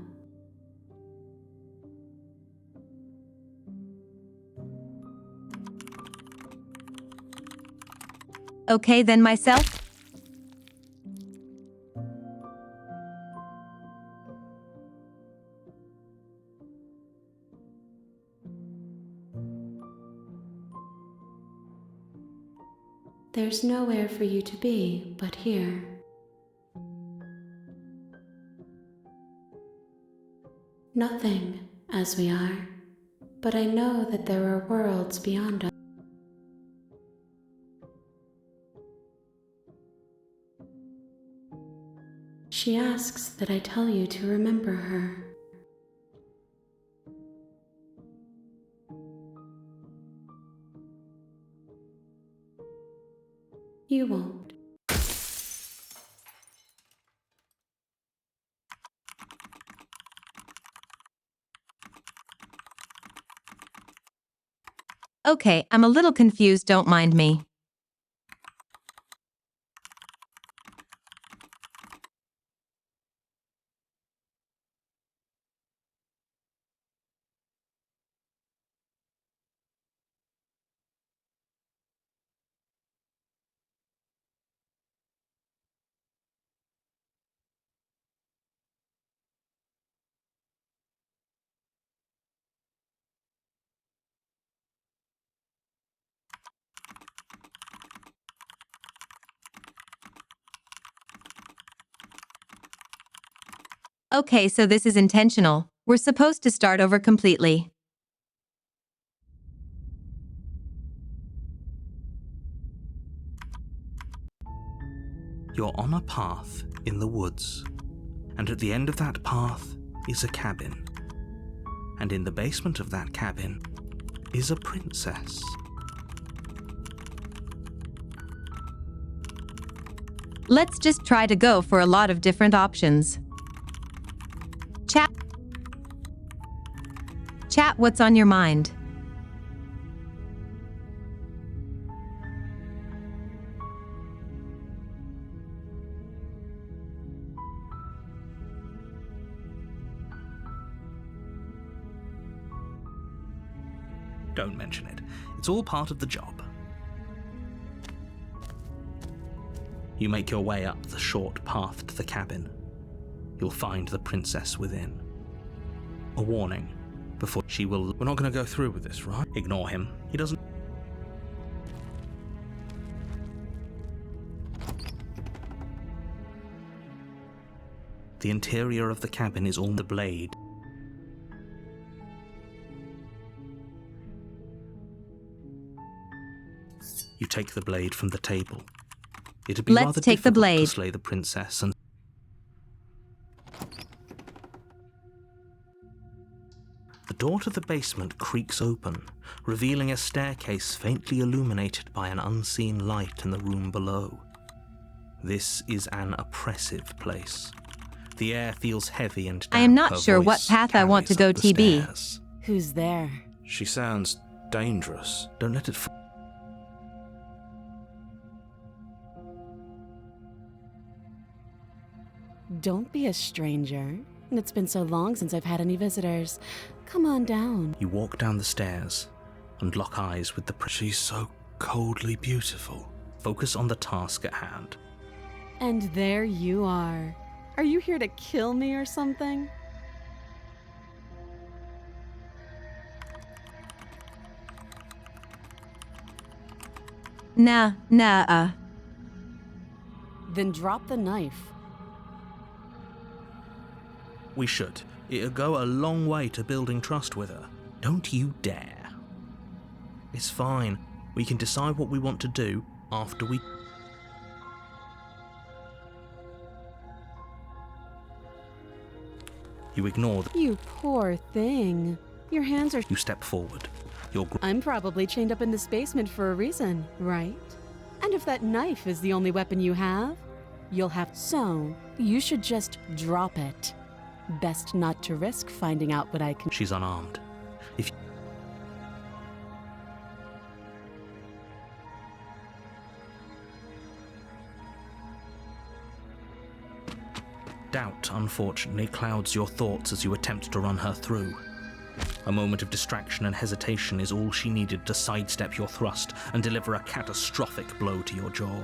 Okay then, myself. There's nowhere for you to be but here. Nothing as we are, but I know that there are worlds beyond us. She asks that I tell you to remember her. You won't. Okay, I'm a little confused, don't mind me. Okay, so this is intentional. We're supposed to start over completely. You're on a path in the woods, and at the end of that path is a cabin. And in the basement of that cabin is a princess. Let's just try to go for a lot of different options. Chat, what's on your mind? Don't mention it. It's all part of the job. You make your way up the short path to the cabin. You'll find the princess within. A warning before she will... We're not going to go through with this, right? Ignore him. He doesn't... The interior of the cabin is all the blade. You take the blade from the table. It'd be Let's rather take the difficult blade. to slay the princess and... The door to the basement creaks open, revealing a staircase faintly illuminated by an unseen light in the room below. This is an oppressive place. The air feels heavy and damp. I am not Her sure what voice path I want to go, carries up the TB. stairs. Who's there? She sounds dangerous. Don't let it... Don't be a stranger. It's been so long since I've had any visitors. Come on down. You walk down the stairs and lock eyes with the... She's so coldly beautiful. Focus on the task at hand. And there you are. Are you here to kill me or something? Nah. Then drop the knife. We should. It'll go a long way to building trust with her. Don't you dare. It's fine. We can decide what we want to do after we... You ignore the... You poor thing. Your hands are... You step forward. I'm probably chained up in this basement for a reason, right? And if that knife is the only weapon you have, you'll have... So, you should just drop it. Best not to risk finding out what I can... She's unarmed. If you... Doubt, unfortunately, clouds your thoughts as you attempt to run her through. A moment of distraction and hesitation is all she needed to sidestep your thrust and deliver a catastrophic blow to your jaw.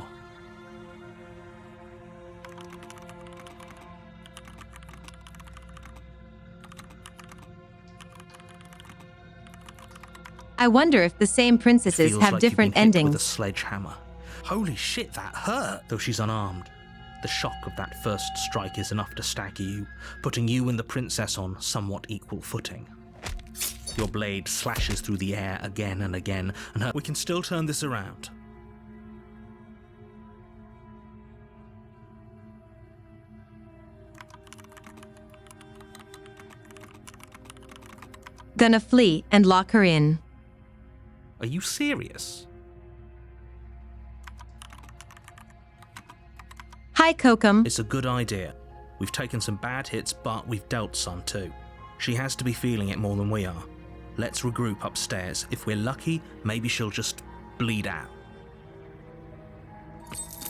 I wonder if the same princesses Feels have like you've different been hit endings. with a sledgehammer. Holy shit, that hurt! Though she's unarmed, the shock of that first strike is enough to stagger you, putting you and the princess on somewhat equal footing. Your blade slashes through the air again and again, and we can still turn this around. Gonna flee and lock her in. Are you serious? Hi, Kokum. It's a good idea. We've taken some bad hits, but we've dealt some too. She has to be feeling it more than we are. Let's regroup upstairs. If we're lucky, maybe she'll just bleed out.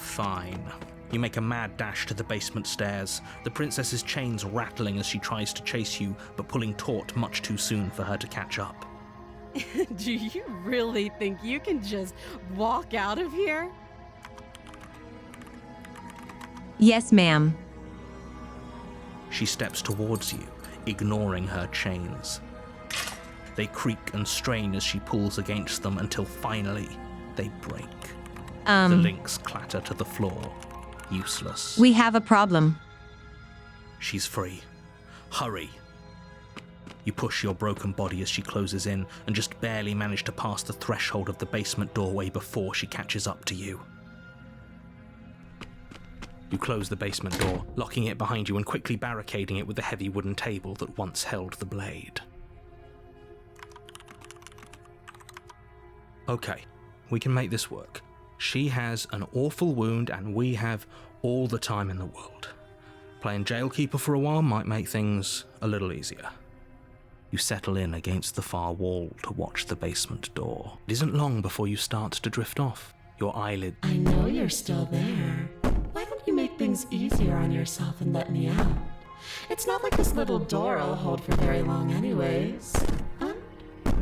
Fine. You make a mad dash to the basement stairs, the princess's chains rattling as she tries to chase you, but pulling taut much too soon for her to catch up. Do you really think you can just walk out of here? Yes, ma'am. She steps towards you, ignoring her chains. They creak and strain as she pulls against them until finally they break. The links clatter to the floor, useless. We have a problem. She's free. Hurry. You push your broken body as she closes in and just barely manage to pass the threshold of the basement doorway before she catches up to you. You close the basement door, locking it behind you and quickly barricading it with the heavy wooden table that once held the blade. Okay, we can make this work. She has an awful wound and we have all the time in the world. Playing jailkeeper for a while might make things a little easier. You settle in against the far wall to watch the basement door. It isn't long before you start to drift off. Your eyelids. I know you're still there. Why don't you make things easier on yourself and let me out? It's not like this little door will hold for very long anyways.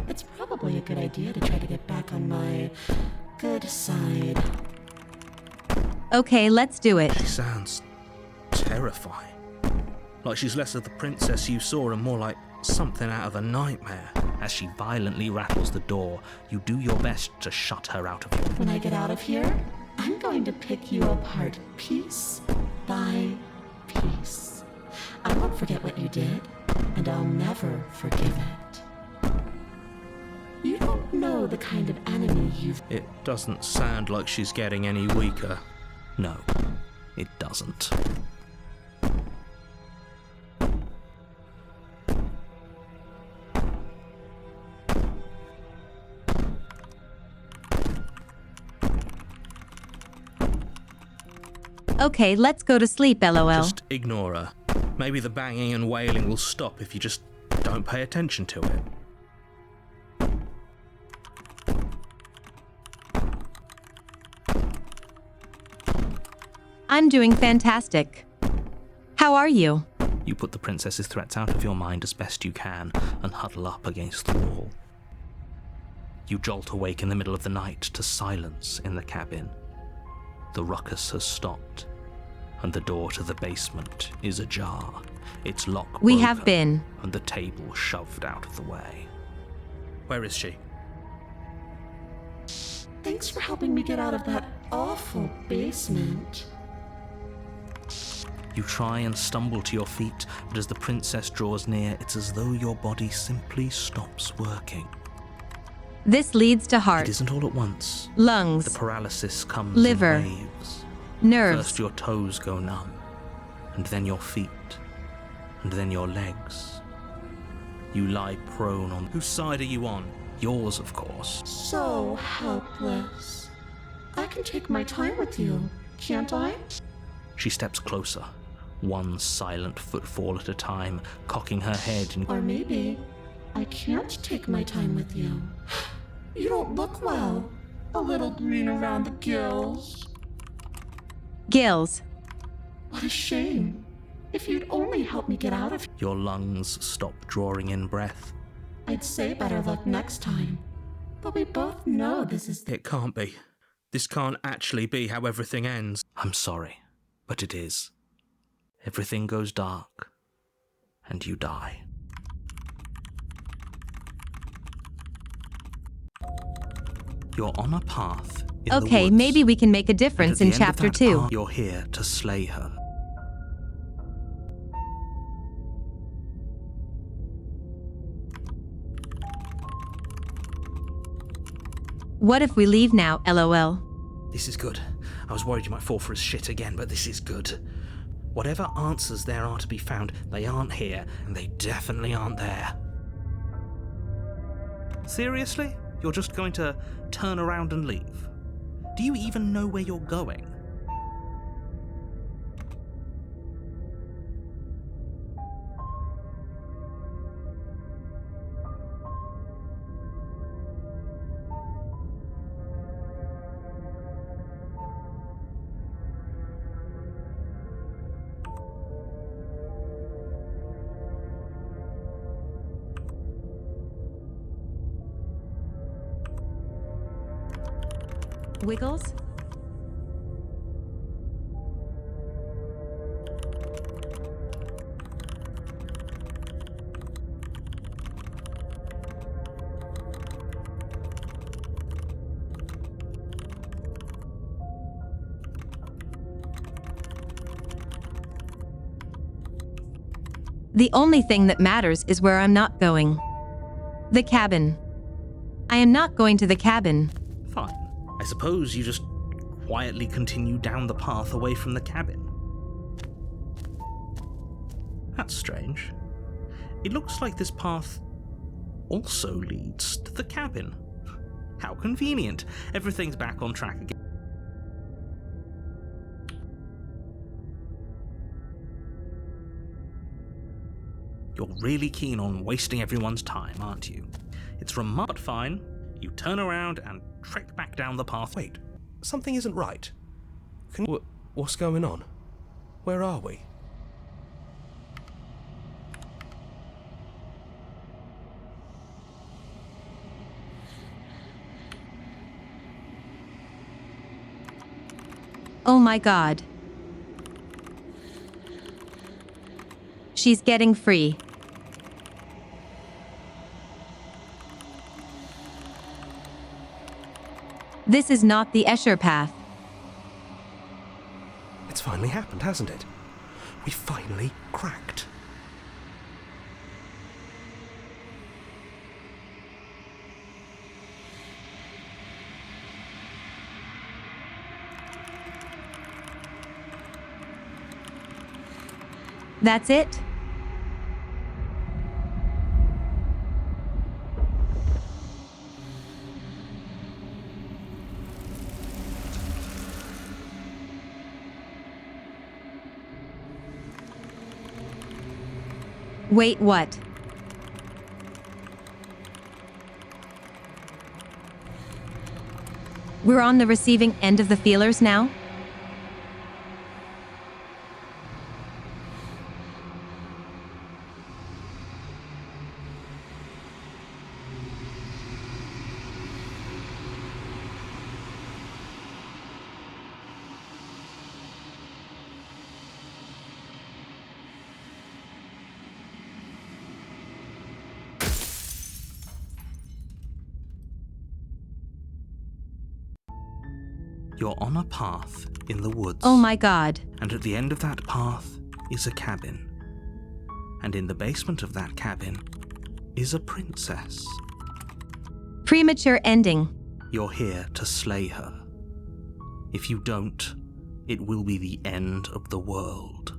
It's probably a good idea to try to get back on my good side. Okay, let's do it. She sounds terrifying. Like she's less of the princess you saw and more like something out of a nightmare. As she violently rattles the door, you do your best to shut her out of you. When I get out of here, I'm going to pick you apart piece by piece. I won't forget what you did, and I'll never forgive it. You don't know the kind of enemy you've... It doesn't sound like she's getting any weaker. No, it doesn't. Okay, let's go to sleep, LOL. Just ignore her. Maybe the banging and wailing will stop if you just don't pay attention to it. I'm doing fantastic. How are you? You put the princess's threats out of your mind as best you can and huddle up against the wall. You jolt awake in the middle of the night to silence in the cabin. The ruckus has stopped, and the door to the basement is ajar, its lock We broken, have been. and the table shoved out of the way. Where is she? Thanks for helping me get out of that awful basement. You try and stumble to your feet, but as the princess draws near, it's as though your body simply stops working. This leads to It heart, isn't all at once. lungs, The paralysis comes Liver. in waves. nerves. First your toes go numb, and then your feet, and then your legs. You lie prone on... Whose side are you on? Yours, of course. So helpless. I can take my time with you, can't I? She steps closer, one silent footfall at a time, cocking her head and... Or maybe I can't take my time with you. You don't look well. A little green around the gills. Gills. What a shame. If you'd only help me get out of here, Your lungs stop drawing in breath. I'd say better luck next time. But we both know this is... It can't be. This can't actually be how everything ends. I'm sorry, but it is. Everything goes dark, and you die. You're on a path in the Okay, woods, maybe we can make a and at difference the in end of chapter that 2. path, you're here to slay her. What if we leave now, lol? This is good. I was worried you might fall for his shit again, but this is good. Whatever answers there are to be found, they aren't here, and they definitely aren't there. Seriously? You're just going to turn around and leave? Do you even know where you're going? Wiggles? The only thing that matters is where I'm not going. The cabin. I am not going to the cabin. Fine. I suppose you just quietly continue down the path away from the cabin. That's strange. It looks like this path also leads to the cabin. How convenient. Everything's back on track again. You're really keen on wasting everyone's time, aren't you? It's but fine. You turn around and trek back down the path. Wait, something isn't right. What's going on? Where are we? Oh my god. She's getting free. This is not the Escher path. It's finally happened, hasn't it? We finally cracked. That's it? Wait, what? We're on the receiving end of the feelers now? You're on a path in the woods. Oh my god. And at the end of that path is a cabin. And in the basement of that cabin is a princess. Premature ending. You're here to slay her. If you don't, it will be the end of the world.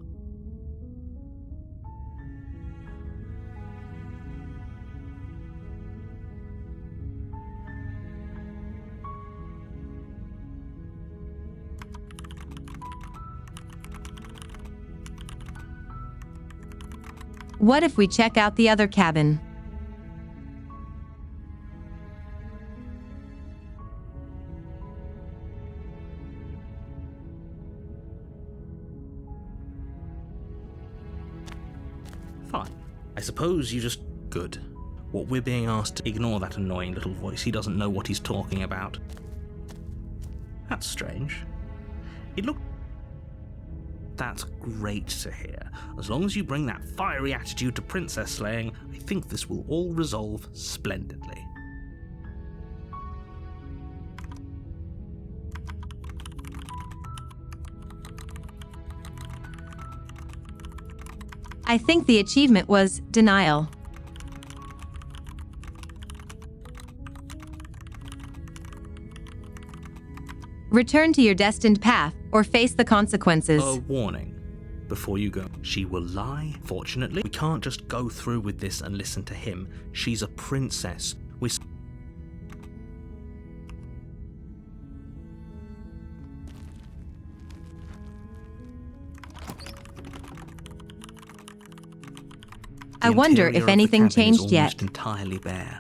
What if we check out the other cabin? Fine. I suppose you just... Good. What we're being asked to ignore that annoying little voice. He doesn't know what he's talking about. That's strange. It looked... That's great to hear. As long as you bring that fiery attitude to princess slaying, I think this will all resolve splendidly. I think the achievement was denial. Return to your destined path or face the consequences. A warning. Before you go, she will lie. Fortunately, we can't just go through with this and listen to him. She's a princess. I wonder interior if of the anything cabin is changed yet. almost entirely bare.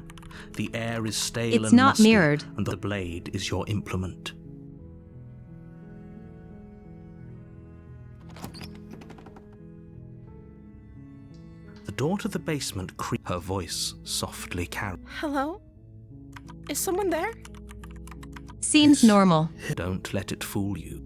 The air is stale It's and not musty, mirrored. and the blade is your implement. The door to the basement her voice softly carried. Hello? Is someone there? Seems normal. Don't let it fool you.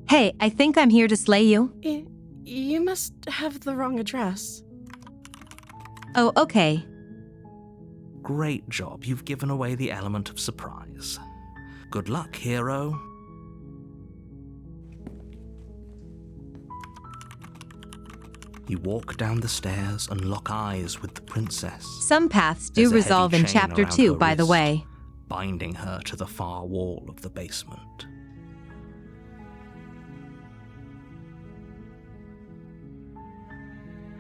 Hey, I think I'm here to slay you. You must have the wrong address. Oh, okay. Great job. You've given away the element of surprise. Good luck, hero. You walk down the stairs and lock eyes with the princess. Some paths do There's a resolve heavy in chain Chapter around 2, her by the wrist, way. binding her to the far wall of the basement.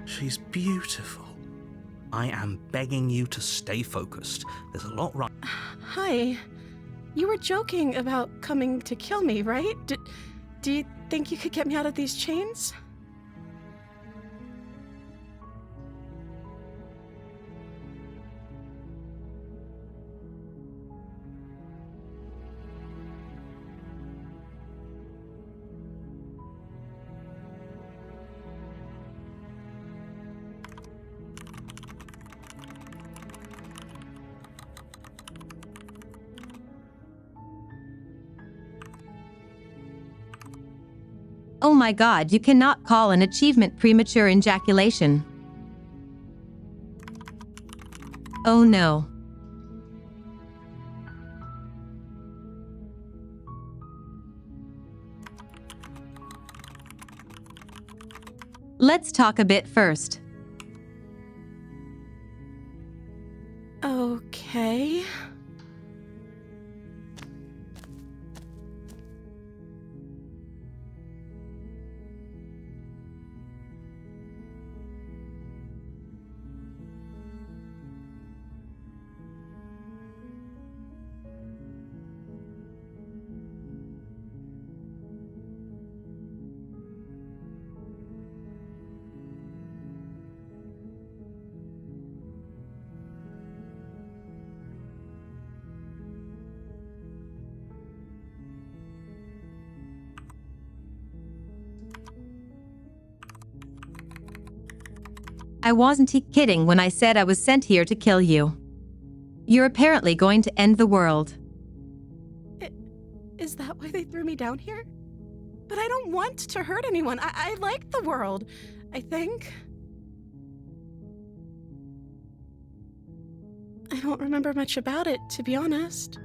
She's beautiful. I am begging you to stay focused. There's a lot right. Hi. You were joking about coming to kill me, right? Do you think you could get me out of these chains? Oh my god, you cannot call an achievement premature ejaculation. Oh no. Let's talk a bit first. Okay. I wasn't kidding when I said I was sent here to kill you. You're apparently going to end the world. Is that why they threw me down here? But I don't want to hurt anyone. I like the world, I think. I don't remember much about it, to be honest.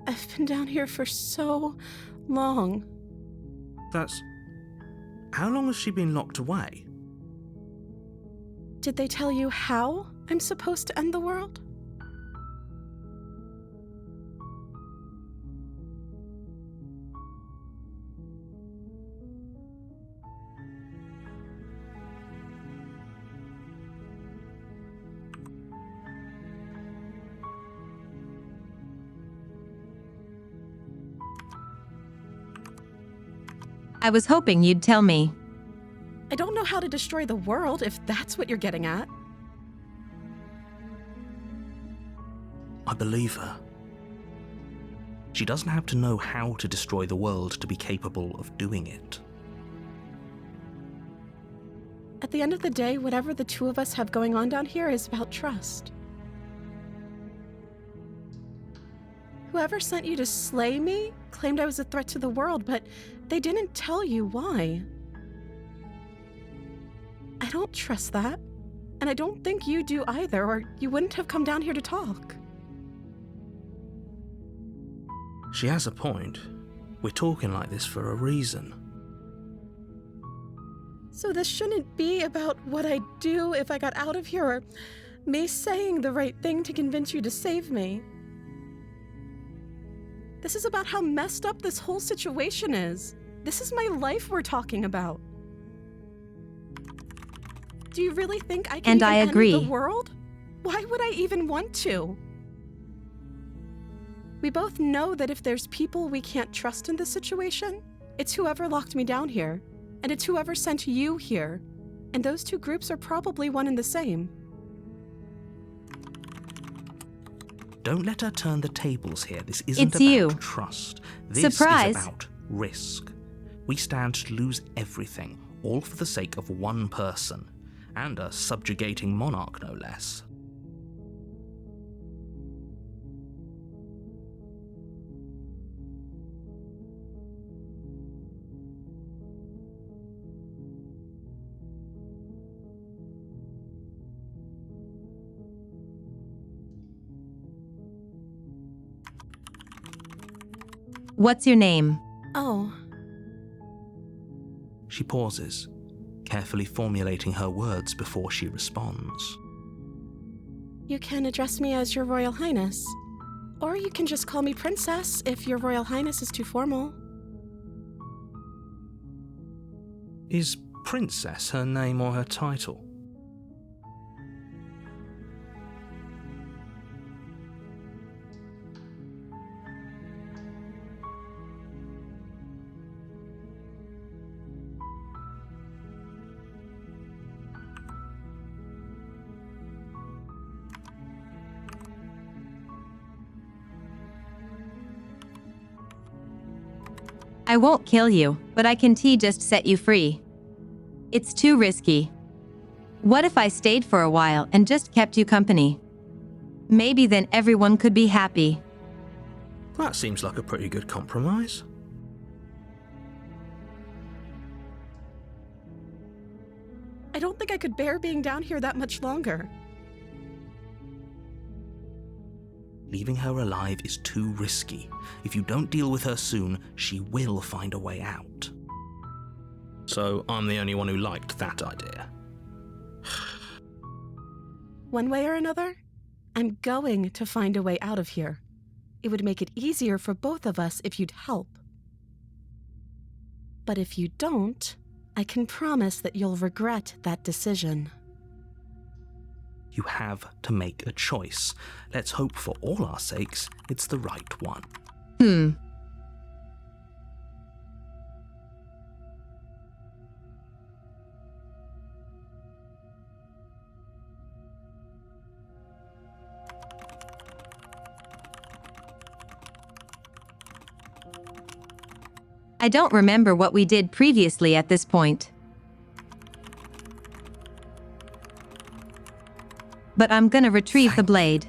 I've been down here for so long. How long has she been locked away? Did they tell you how I'm supposed to end the world? I was hoping you'd tell me. I don't know how to destroy the world, if that's what you're getting at. I believe her. She doesn't have to know how to destroy the world to be capable of doing it. At the end of the day, whatever the two of us have going on down here is about trust. Whoever sent you to slay me claimed I was a threat to the world, but they didn't tell you why. I don't trust that, and I don't think you do either, or you wouldn't have come down here to talk. She has a point. We're talking like this for a reason. So this shouldn't be about what I'd do if I got out of here, or me saying the right thing to convince you to save me. This is about how messed up this whole situation is. This is my life we're talking about. Do you really think I can And even I end agree. the world? Why would I even want to? We both know that if there's people we can't trust in this situation, it's whoever locked me down here, and it's whoever sent you here. And those two groups are probably one and the same. Don't let her turn the tables here. This isn't It's about you. trust. This Surprise. is about risk. We stand to lose everything, all for the sake of one person, and a subjugating monarch, no less. What's your name? Oh, She pauses, carefully formulating her words before she responds. you can address me as Your Royal Highness. Or you can just call me Princess if Your Royal Highness is too formal. Is Princess her name or her title? I won't kill you, but I can just set you free. It's too risky. What if I stayed for a while and just kept you company? Maybe then everyone could be happy. That seems like a pretty good compromise. I don't think I could bear being down here that much longer. Leaving her alive is too risky. If you don't deal with her soon, she will find a way out. So I'm the only one who liked that idea. One way or another, I'm going to find a way out of here. It would make it easier for both of us if you'd help. But if you don't, I can promise that you'll regret that decision. You have to make a choice. Let's hope for all our sakes it's the right one. I don't remember what we did previously at this point. But I'm gonna retrieve the blade.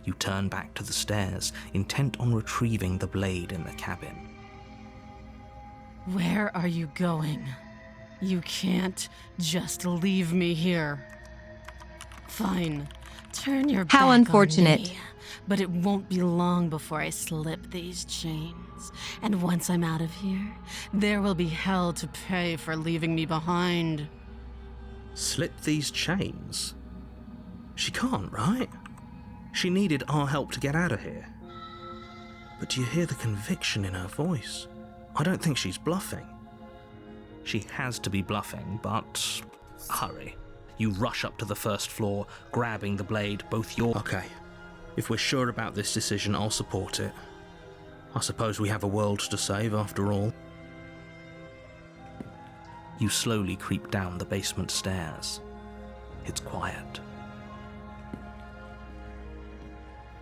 You turn back to the stairs, intent on retrieving the blade in the cabin. Where are you going? You can't just leave me here. Fine, turn your back How unfortunate. on me, but it won't be long before I slip these chains. And once I'm out of here, there will be hell to pay for leaving me behind. Slip these chains? She can't, right? She needed our help to get out of here. But do you hear the conviction in her voice? I don't think she's bluffing. She has to be bluffing, but hurry. You rush up to the first floor, grabbing the blade, both your... Okay, if we're sure about this decision, I'll support it. I suppose we have a world to save after all. You slowly creep down the basement stairs. It's quiet.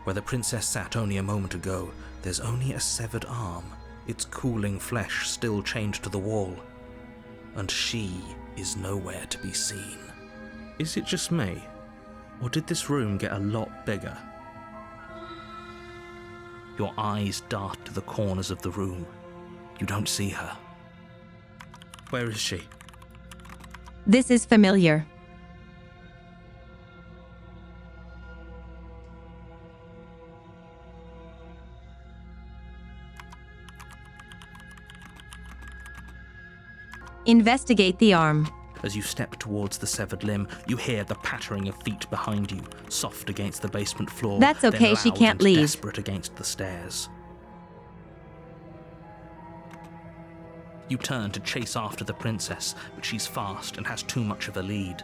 Where the princess sat only a moment ago, there's only a severed arm, its cooling flesh still chained to the wall. And she is nowhere to be seen. Is it just me? Or did this room get a lot bigger? Your eyes dart to the corners of the room. You don't see her. Where is she? This is familiar. Investigate the arm. As you step towards the severed limb, you hear the pattering of feet behind you, soft against the basement floor. That's okay, then she loud can't and leave. Desperate against the stairs. You turn to chase after the princess, but she's fast and has too much of a lead.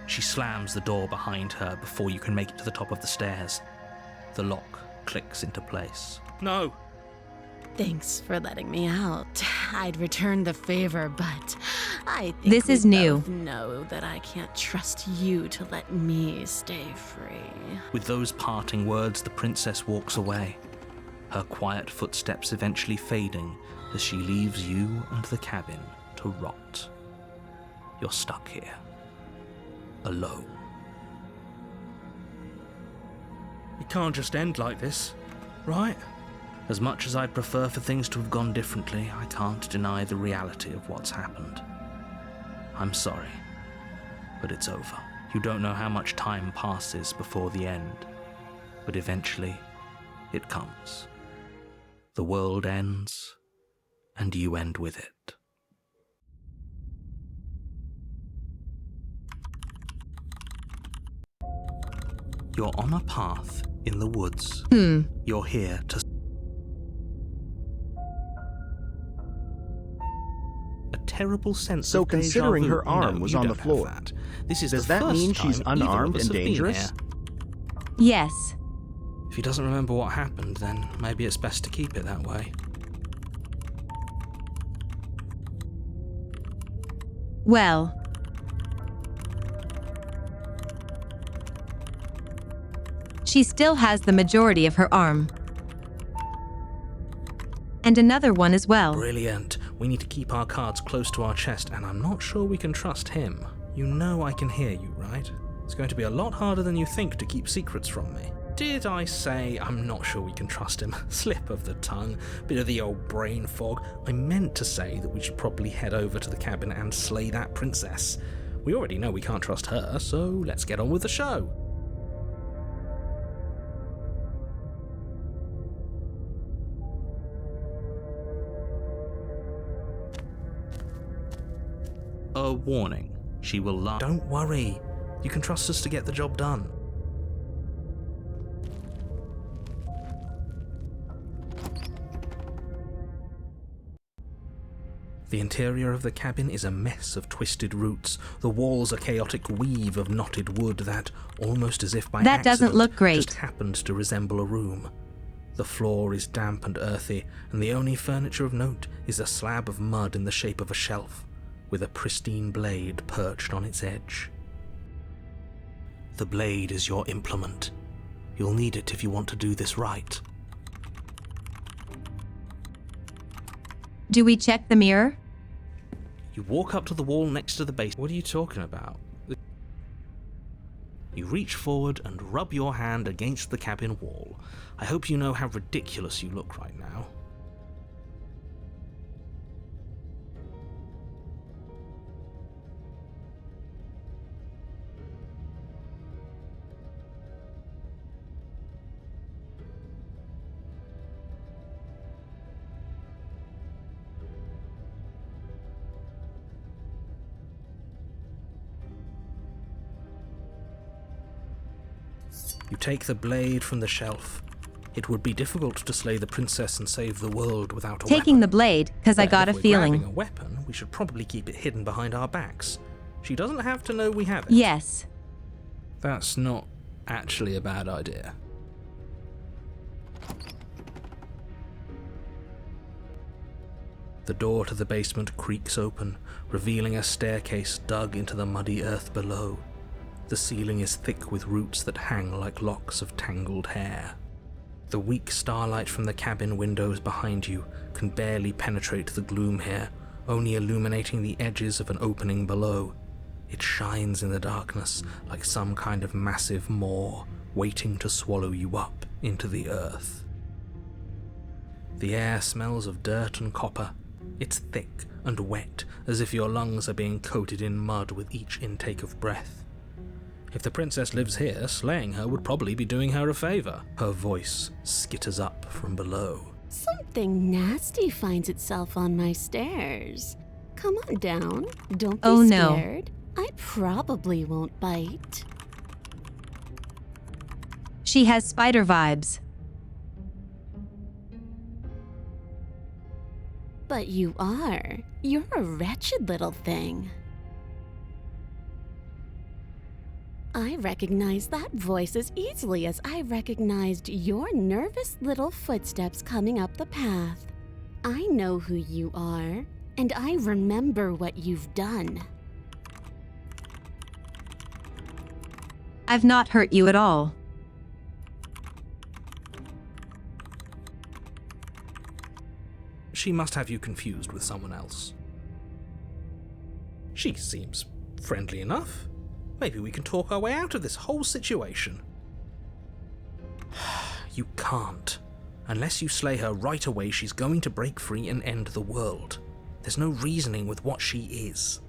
She slams the door behind her before you can make it to the top of the stairs. The lock clicks into place. No! Thanks for letting me out. I'd return the favor, but I think This is we new. both know that I can't trust you to let me stay free. With those parting words, the princess walks away, her quiet footsteps eventually fading as she leaves you and the cabin to rot. You're stuck here, alone. It can't just end like this, right? As much as I'd prefer for things to have gone differently, I can't deny the reality of what's happened. I'm sorry, but it's over. You don't know how much time passes before the end, but eventually it comes. The world ends, and you end with it. You're on a path in the woods. You're here to... A terrible sense So of déjà considering vu. her arm No, was you on the don't have floor, that. This is does the that first mean she's time either of unarmed us and have been dangerous? here. Yes. If he doesn't remember what happened, then maybe it's best to keep it that way. Well. She still has the majority of her arm. And another one as well. Brilliant. We need to keep our cards close to our chest, and I'm not sure we can trust him. You know I can hear you, right? It's going to be a lot harder than you think to keep secrets from me. Did I say I'm not sure we can trust him? Slip of the tongue, bit of the old brain fog. I meant to say that we should probably head over to the cabin and slay that princess. We already know we can't trust her, so let's get on with the show. A warning. She will lie. Don't worry. You can trust us to get the job done. The interior of the cabin is a mess of twisted roots. The walls a chaotic weave of knotted wood that, almost as if by That doesn't accident, look great. just happened to resemble a room. The floor is damp and earthy, and the only furniture of note is a slab of mud in the shape of a shelf, with a pristine blade perched on its edge. The blade is your implement. You'll need it if you want to do this right. Do we check the mirror? You walk up to the wall next to the base. What are you talking about? You reach forward and rub your hand against the cabin wall. I hope you know how ridiculous you look right now. You take the blade from the shelf. It would be difficult to slay the princess and save the world without a Taking weapon. the blade, because I But got a if we're grabbing feeling. a weapon, we should probably keep it hidden behind our backs. She doesn't have to know we have it. Yes. That's not actually a bad idea. The door to the basement creaks open, revealing a staircase dug into the muddy earth below. The ceiling is thick with roots that hang like locks of tangled hair. The weak starlight from the cabin windows behind you can barely penetrate the gloom here, only illuminating the edges of an opening below. It shines in the darkness like some kind of massive maw waiting to swallow you up into the earth. The air smells of dirt and copper. It's thick and wet, as if your lungs are being coated in mud with each intake of breath. If the princess lives here, slaying her would probably be doing her a favor. Her voice skitters up from below. Something nasty finds itself on my stairs. Come on down. Don't be Oh, no. scared. I probably won't bite. She has spider vibes. But you are. You're a wretched little thing. I recognize that voice as easily as I recognized your nervous little footsteps coming up the path. I know who you are, and I remember what you've done. I've not hurt you at all. She must have you confused with someone else. She seems friendly enough. Maybe we can talk our way out of this whole situation. You can't. Unless you slay her right away, she's going to break free and end the world. There's no reasoning with what she is.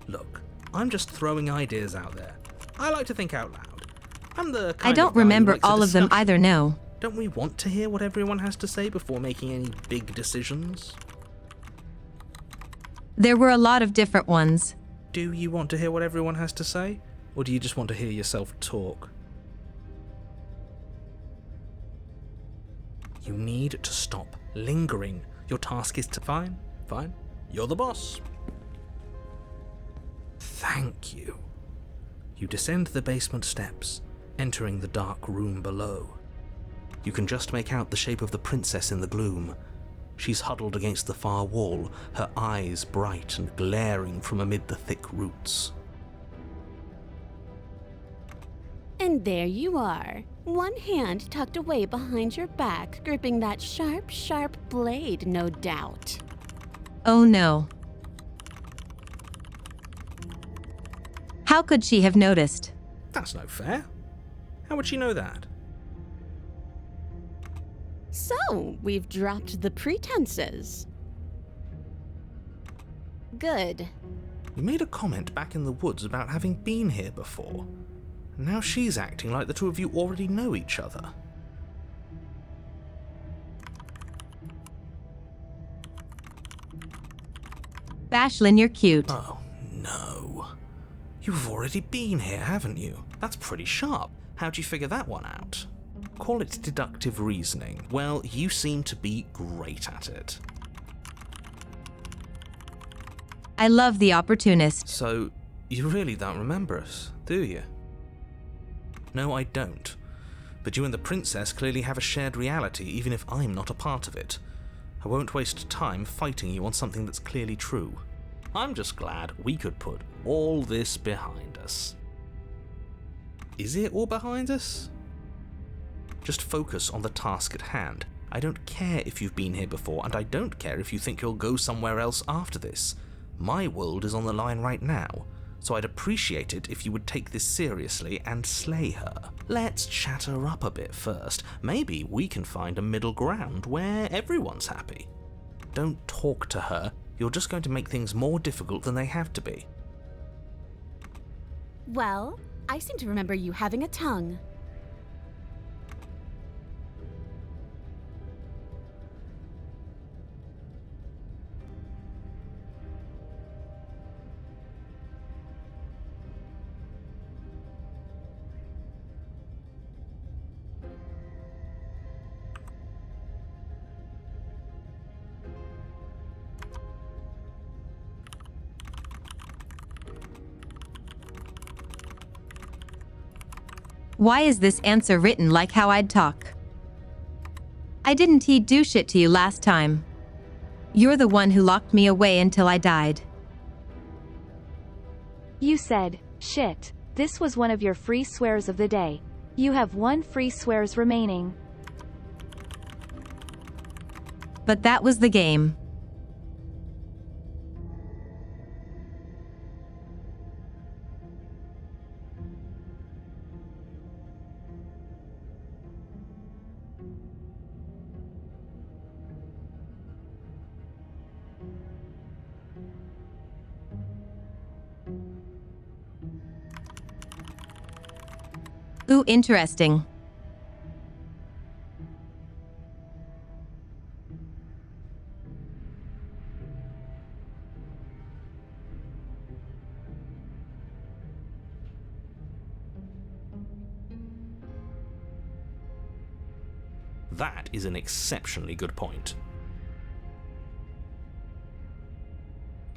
Look, I'm just throwing ideas out there. I like to think out loud. I'm the kind I don't of guy who remember likes a all of them discussion. either, no. Don't we want to hear what everyone has to say before making any big decisions? There were a lot of different ones. Do you want to hear what everyone has to say? Or do you just want to hear yourself talk? You need to stop lingering. Your task is to... Fine. You're the boss. Thank you. You descend the basement steps, entering the dark room below. You can just make out the shape of the princess in the gloom. She's huddled against the far wall, her eyes bright and glaring from amid the thick roots. And there you are, one hand tucked away behind your back, gripping that sharp, sharp blade, no doubt. Oh no. How could she have noticed? That's no fair. How would she know that? So, we've dropped the pretenses. Good. You made a comment back in the woods about having been here before. Now she's acting like the two of you already know each other. Bashlin, you're cute. Oh, no. You've already been here, haven't you? That's pretty sharp. How'd you figure that one out? Call it deductive reasoning. Well, you seem to be great at it. I love the opportunist. So, you really don't remember us, do you? No, I don't. But you and the princess clearly have a shared reality, even if I'm not a part of it. I won't waste time fighting you on something that's clearly true. I'm just glad we could put all this behind us. Is it all behind us? Just focus on the task at hand. I don't care if you've been here before, and I don't care if you think you'll go somewhere else after this. My world is on the line right now, so I'd appreciate it if you would take this seriously and slay her. Let's chat her up a bit first. Maybe we can find a middle ground where everyone's happy. Don't talk to her. You're just going to make things more difficult than they have to be. Well, I seem to remember you having a tongue. Why is this answer written like how I'd talk? I didn't do shit to you last time. You're the one who locked me away until I died. You said, shit. This was one of your free swears of the day. You have 1 free swears remaining. But that was the game. Ooh, interesting. That is an exceptionally good point.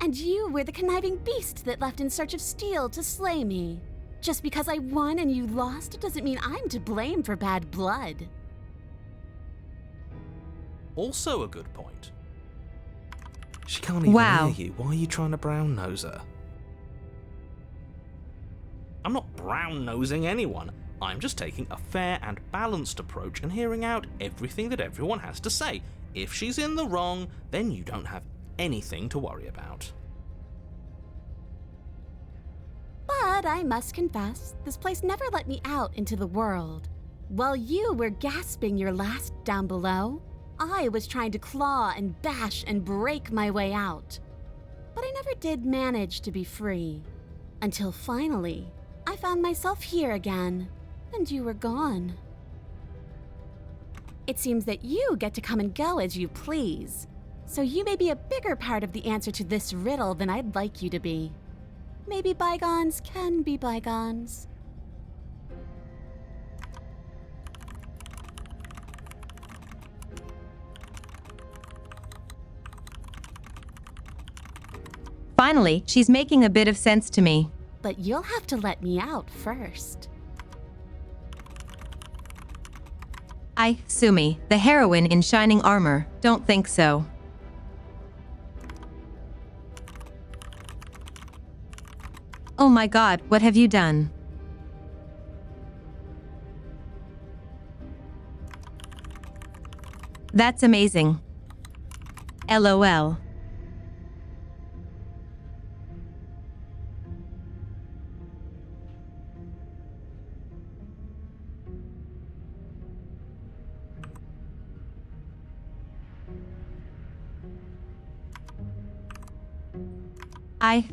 And you were the conniving beast that left in search of steel to slay me. Just because I won and you lost doesn't mean I'm to blame for bad blood. Also a good point. She can't even Wow. hear you. Why are you trying to brown nose her? I'm not brown-nosing anyone. I'm just taking a fair and balanced approach and hearing out everything that everyone has to say. If she's in the wrong, then you don't have anything to worry about. But I must confess, this place never let me out into the world. While you were gasping your last down below, I was trying to claw and bash and break my way out. But I never did manage to be free. Until finally, I found myself here again, and you were gone. It seems that you get to come and go as you please, so you may be a bigger part of the answer to this riddle than I'd like you to be. Maybe bygones can be bygones. Finally, she's making a bit of sense to me. But you'll have to let me out first. Sumi, the heroine in shining armor, don't think so. Oh my god, what have you done? That's amazing. LOL.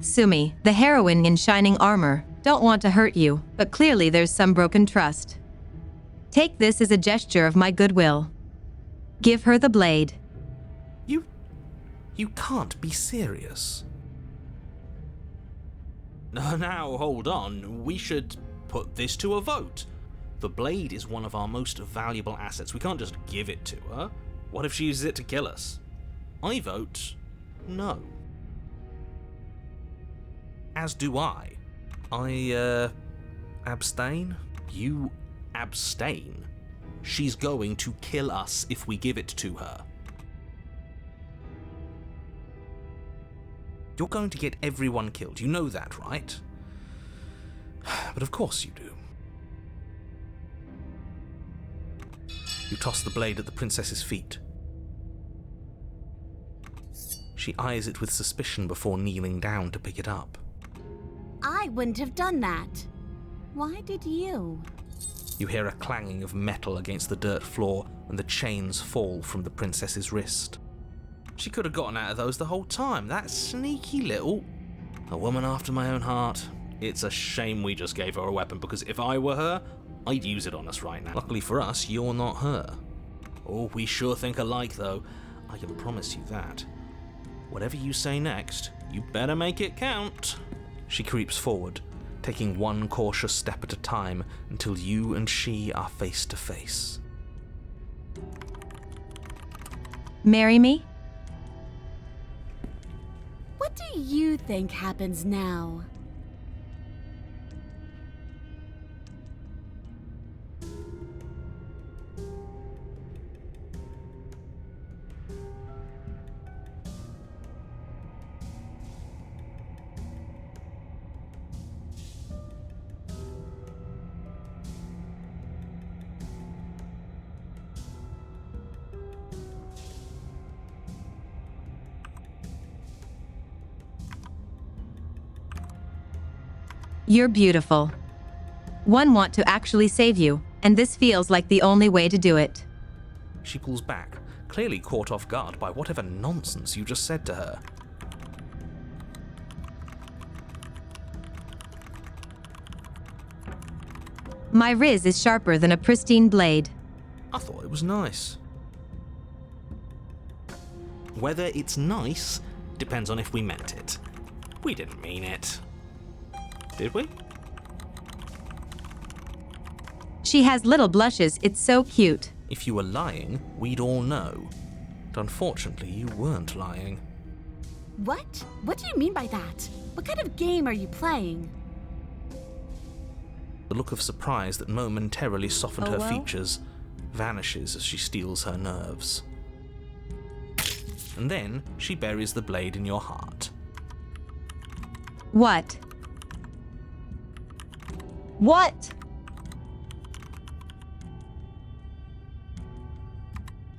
Sumi, the heroine in shining armor, don't want to hurt you, but clearly there's some broken trust. Take this as a gesture of my goodwill. Give her the blade. You can't be serious. Now, hold on. We should put this to a vote. The blade is one of our most valuable assets. We can't just give it to her. What if she uses it to kill us? I vote no. As do I. I, abstain? You abstain. She's going to kill us if we give it to her. You're going to get everyone killed. You know that, right? But of course you do. You toss the blade at the princess's feet. She eyes it with suspicion before kneeling down to pick it up. I wouldn't have done that. Why did you? You hear a clanging of metal against the dirt floor and the chains fall from the princess's wrist. She could have gotten out of those the whole time. That sneaky little... A woman after my own heart. It's a shame we just gave her a weapon, because if I were her, I'd use it on us right now. Luckily for us, you're not her. Oh, we sure think alike, though. I can promise you that. Whatever you say next, you better make it count. She creeps forward, taking one cautious step at a time until you and she are face to face. Marry me? What do you think happens now? You're beautiful. One want to actually save you, and this feels like the only way to do it. She pulls back, clearly caught off guard by whatever nonsense you just said to her. My riz is sharper than a pristine blade. I thought it was nice. Whether it's nice depends on if we meant it. We didn't mean it. Did we? She has little blushes, it's so cute. If you were lying, we'd all know. But unfortunately, you weren't lying. What? What do you mean by that? What kind of game are you playing? The look of surprise that momentarily softened her well? features vanishes as she steels her nerves. And then she buries the blade in your heart. What? What?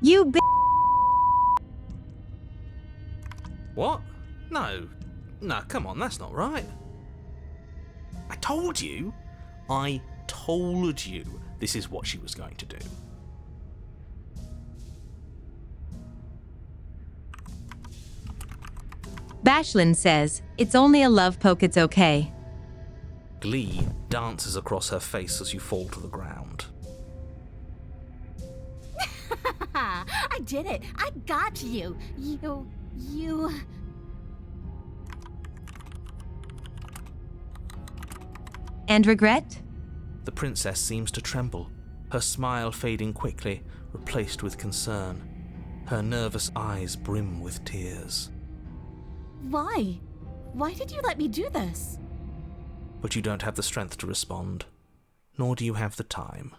You What? No, come on, that's not right. I told you this is what she was going to do. Bashlin says, it's only a love poke, it's okay. Glee dances across her face as you fall to the ground. I did it. I got you. You... And regret? The princess seems to tremble, her smile fading quickly, replaced with concern. Her nervous eyes brim with tears. Why? Why did you let me do this? But you don't have the strength to respond, nor do you have the time.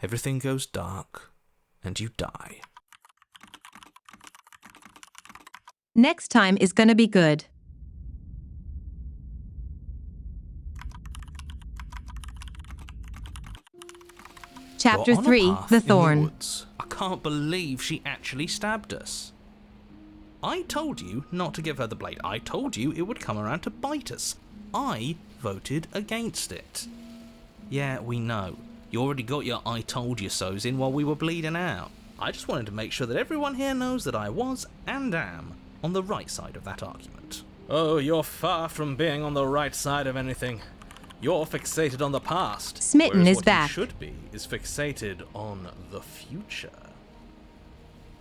Everything goes dark, and you die. Next time is gonna be good. Chapter You're on a 3, path The in the Thorn. woods. I can't believe she actually stabbed us. I told you not to give her the blade. I told you it would come around to bite us. I voted against it. Yeah, we know. You already got your I told you so's in while we were bleeding out. I just wanted to make sure that everyone here knows that I was and am on the right side of that argument. Oh, you're far from being on the right side of anything. You're fixated on the past. Smitten whereas is what back. you should be is fixated on the future.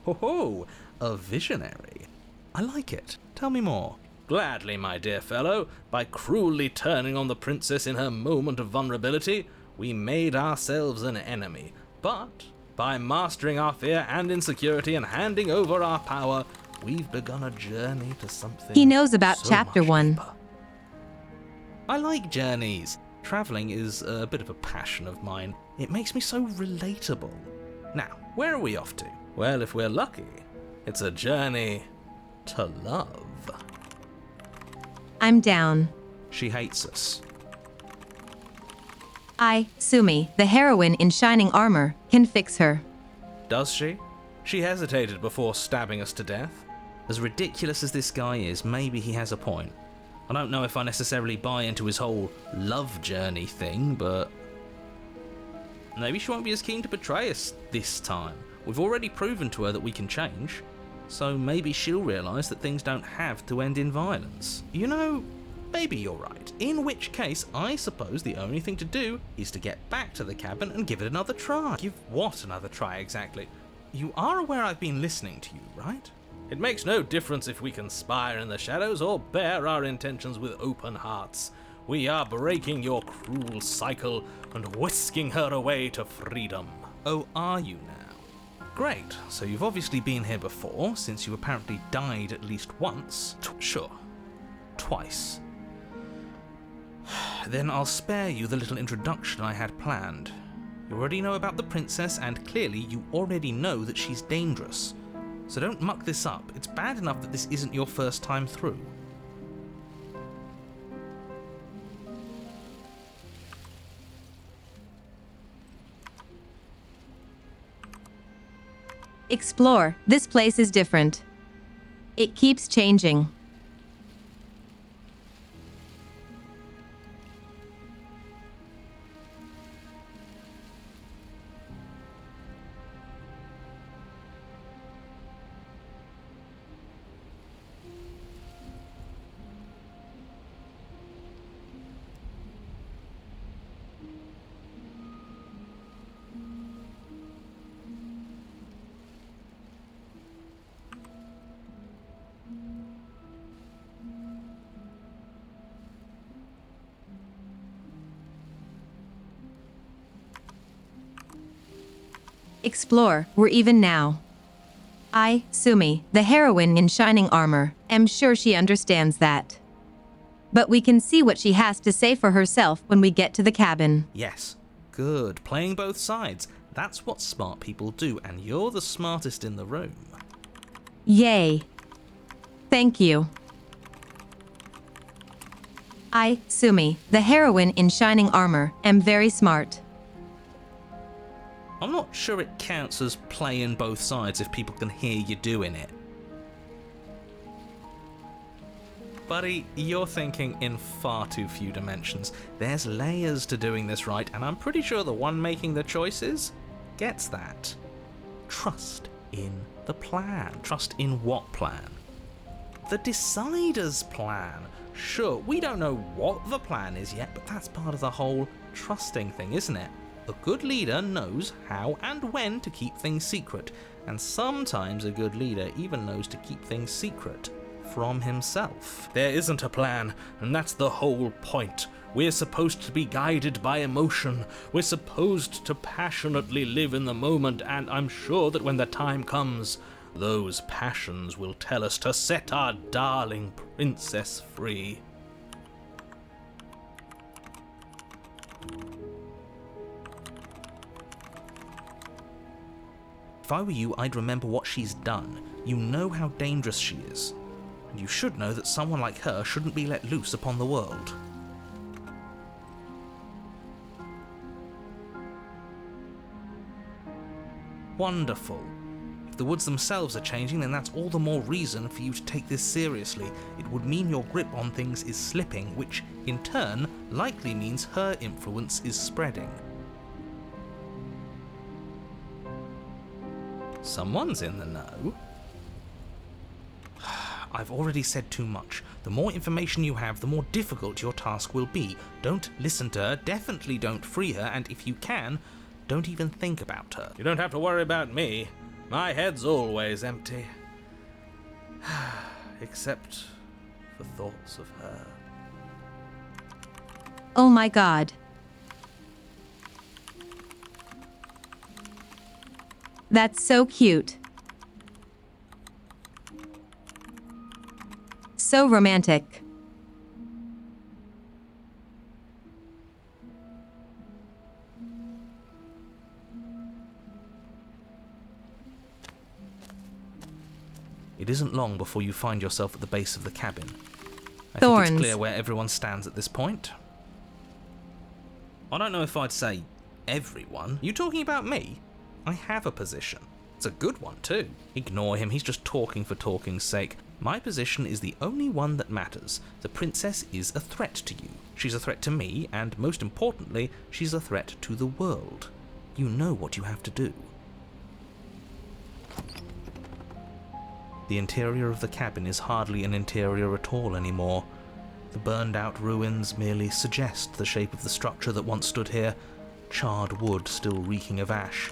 Ho ho, a visionary. I like it. Tell me more. Gladly, my dear fellow. By cruelly turning on the princess in her moment of vulnerability, we made ourselves an enemy. But by mastering our fear and insecurity and handing over our power, we've begun a journey to something. He knows about so chapter much 1. deeper. I like journeys. Traveling is a bit of a passion of mine. It makes me so relatable. Now, where are we off to? Well, if we're lucky, it's a journey to love. I'm down. She hates us. Sumi, the heroine in shining armor, can fix her. Does she? She hesitated before stabbing us to death. As ridiculous as this guy is, maybe he has a point. I don't know if I necessarily buy into his whole love journey thing, but maybe she won't be as keen to betray us this time. We've already proven to her that we can change, so maybe she'll realise that things don't have to end in violence. You know, maybe you're right. In which case, I suppose the only thing to do is to get back to the cabin and give it another try. Give what another try exactly? You are aware I've been listening to you, right? It makes no difference if we conspire in the shadows or bear our intentions with open hearts. We are breaking your cruel cycle and whisking her away to freedom. Oh, are you now? Great, so you've obviously been here before, since you apparently died at least once. Sure. Twice. Then I'll spare you the little introduction I had planned. You already know about the princess, and clearly you already know that she's dangerous. So don't muck this up. It's bad enough that this isn't your first time through. Explore. This place is different. It keeps changing. explore, we're even now. I, Sumi, the heroine in shining armor, am sure she understands that. But we can see what she has to say for herself when we get to the cabin. Yes. Good. Playing both sides. That's what smart people do, and you're the smartest in the room. Yay. Thank you. I, Sumi, the heroine in shining armor, am very smart. I'm not sure it counts as playing both sides if people can hear you doing it. Buddy, you're thinking in far too few dimensions. There's layers to doing this right, and I'm pretty sure the one making the choices gets that. Trust in the plan. Trust in what plan? The decider's plan. Sure, we don't know what the plan is yet, but that's part of the whole trusting thing, isn't it? A good leader knows how and when to keep things secret, and sometimes a good leader even knows to keep things secret from himself. There isn't a plan, and that's the whole point. We're supposed to be guided by emotion. We're supposed to passionately live in the moment, and I'm sure that when the time comes, those passions will tell us to set our darling princess free. If I were you, I'd remember what she's done. You know how dangerous she is. And you should know that someone like her shouldn't be let loose upon the world. Wonderful. If the woods themselves are changing, then that's all the more reason for you to take this seriously. It would mean your grip on things is slipping, which, in turn, likely means her influence is spreading. Someone's in the know. I've already said too much. The more information you have, the more difficult your task will be. Don't listen to her, definitely don't free her, and if you can, don't even think about her. You don't have to worry about me. My head's always empty. Except for thoughts of her. Oh my god. That's so cute. So romantic. It isn't long before you find yourself at the base of the cabin. I Thorns. think it's clear where everyone stands at this point. I don't know if I'd say everyone. You talking about me? I have a position. It's a good one too. Ignore him, he's just talking for talking's sake. My position is the only one that matters. The princess is a threat to you. She's a threat to me, and most importantly, she's a threat to the world. You know what you have to do. The interior of the cabin is hardly an interior at all anymore. The burned out ruins merely suggest the shape of the structure that once stood here, charred wood still reeking of ash.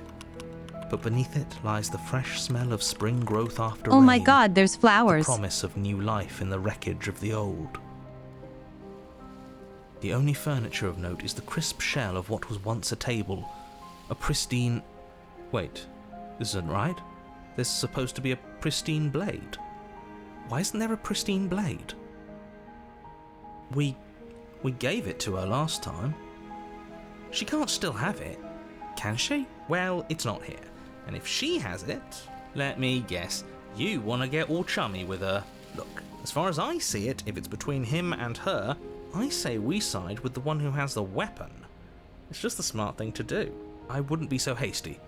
But beneath it lies the fresh smell of spring growth after rain. Oh my god, there's flowers. The promise of new life in the wreckage of the old. The only furniture of note is the crisp shell of what was once a table. A pristine... Wait, this isn't right. There's supposed to be a pristine blade. Why isn't there a pristine blade? We gave it to her last time. She can't still have it, can she? Well, it's not here. And if she has it, let me guess, you want to get all chummy with her. Look, as far as I see it, if it's between him and her, I say we side with the one who has the weapon. It's just the smart thing to do. I wouldn't be so hasty.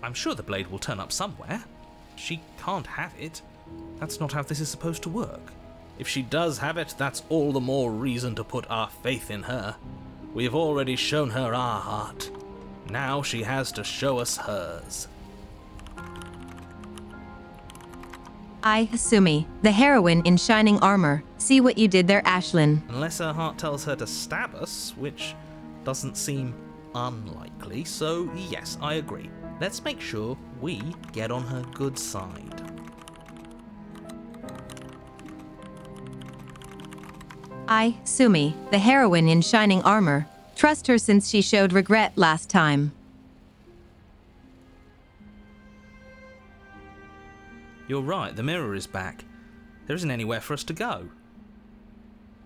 I'm sure the blade will turn up somewhere. She can't have it. That's not how this is supposed to work. If she does have it, that's all the more reason to put our faith in her. We've already shown her our heart. Now she has to show us hers. I, Sumi, the heroine in shining armor. See what you did there, Ashlyn. Unless her heart tells her to stab us, which doesn't seem unlikely, so yes, I agree. Let's make sure we get on her good side. I, Sumi, the heroine in shining armor. Trust her since she showed regret last time. You're right, the mirror is back. There isn't anywhere for us to go.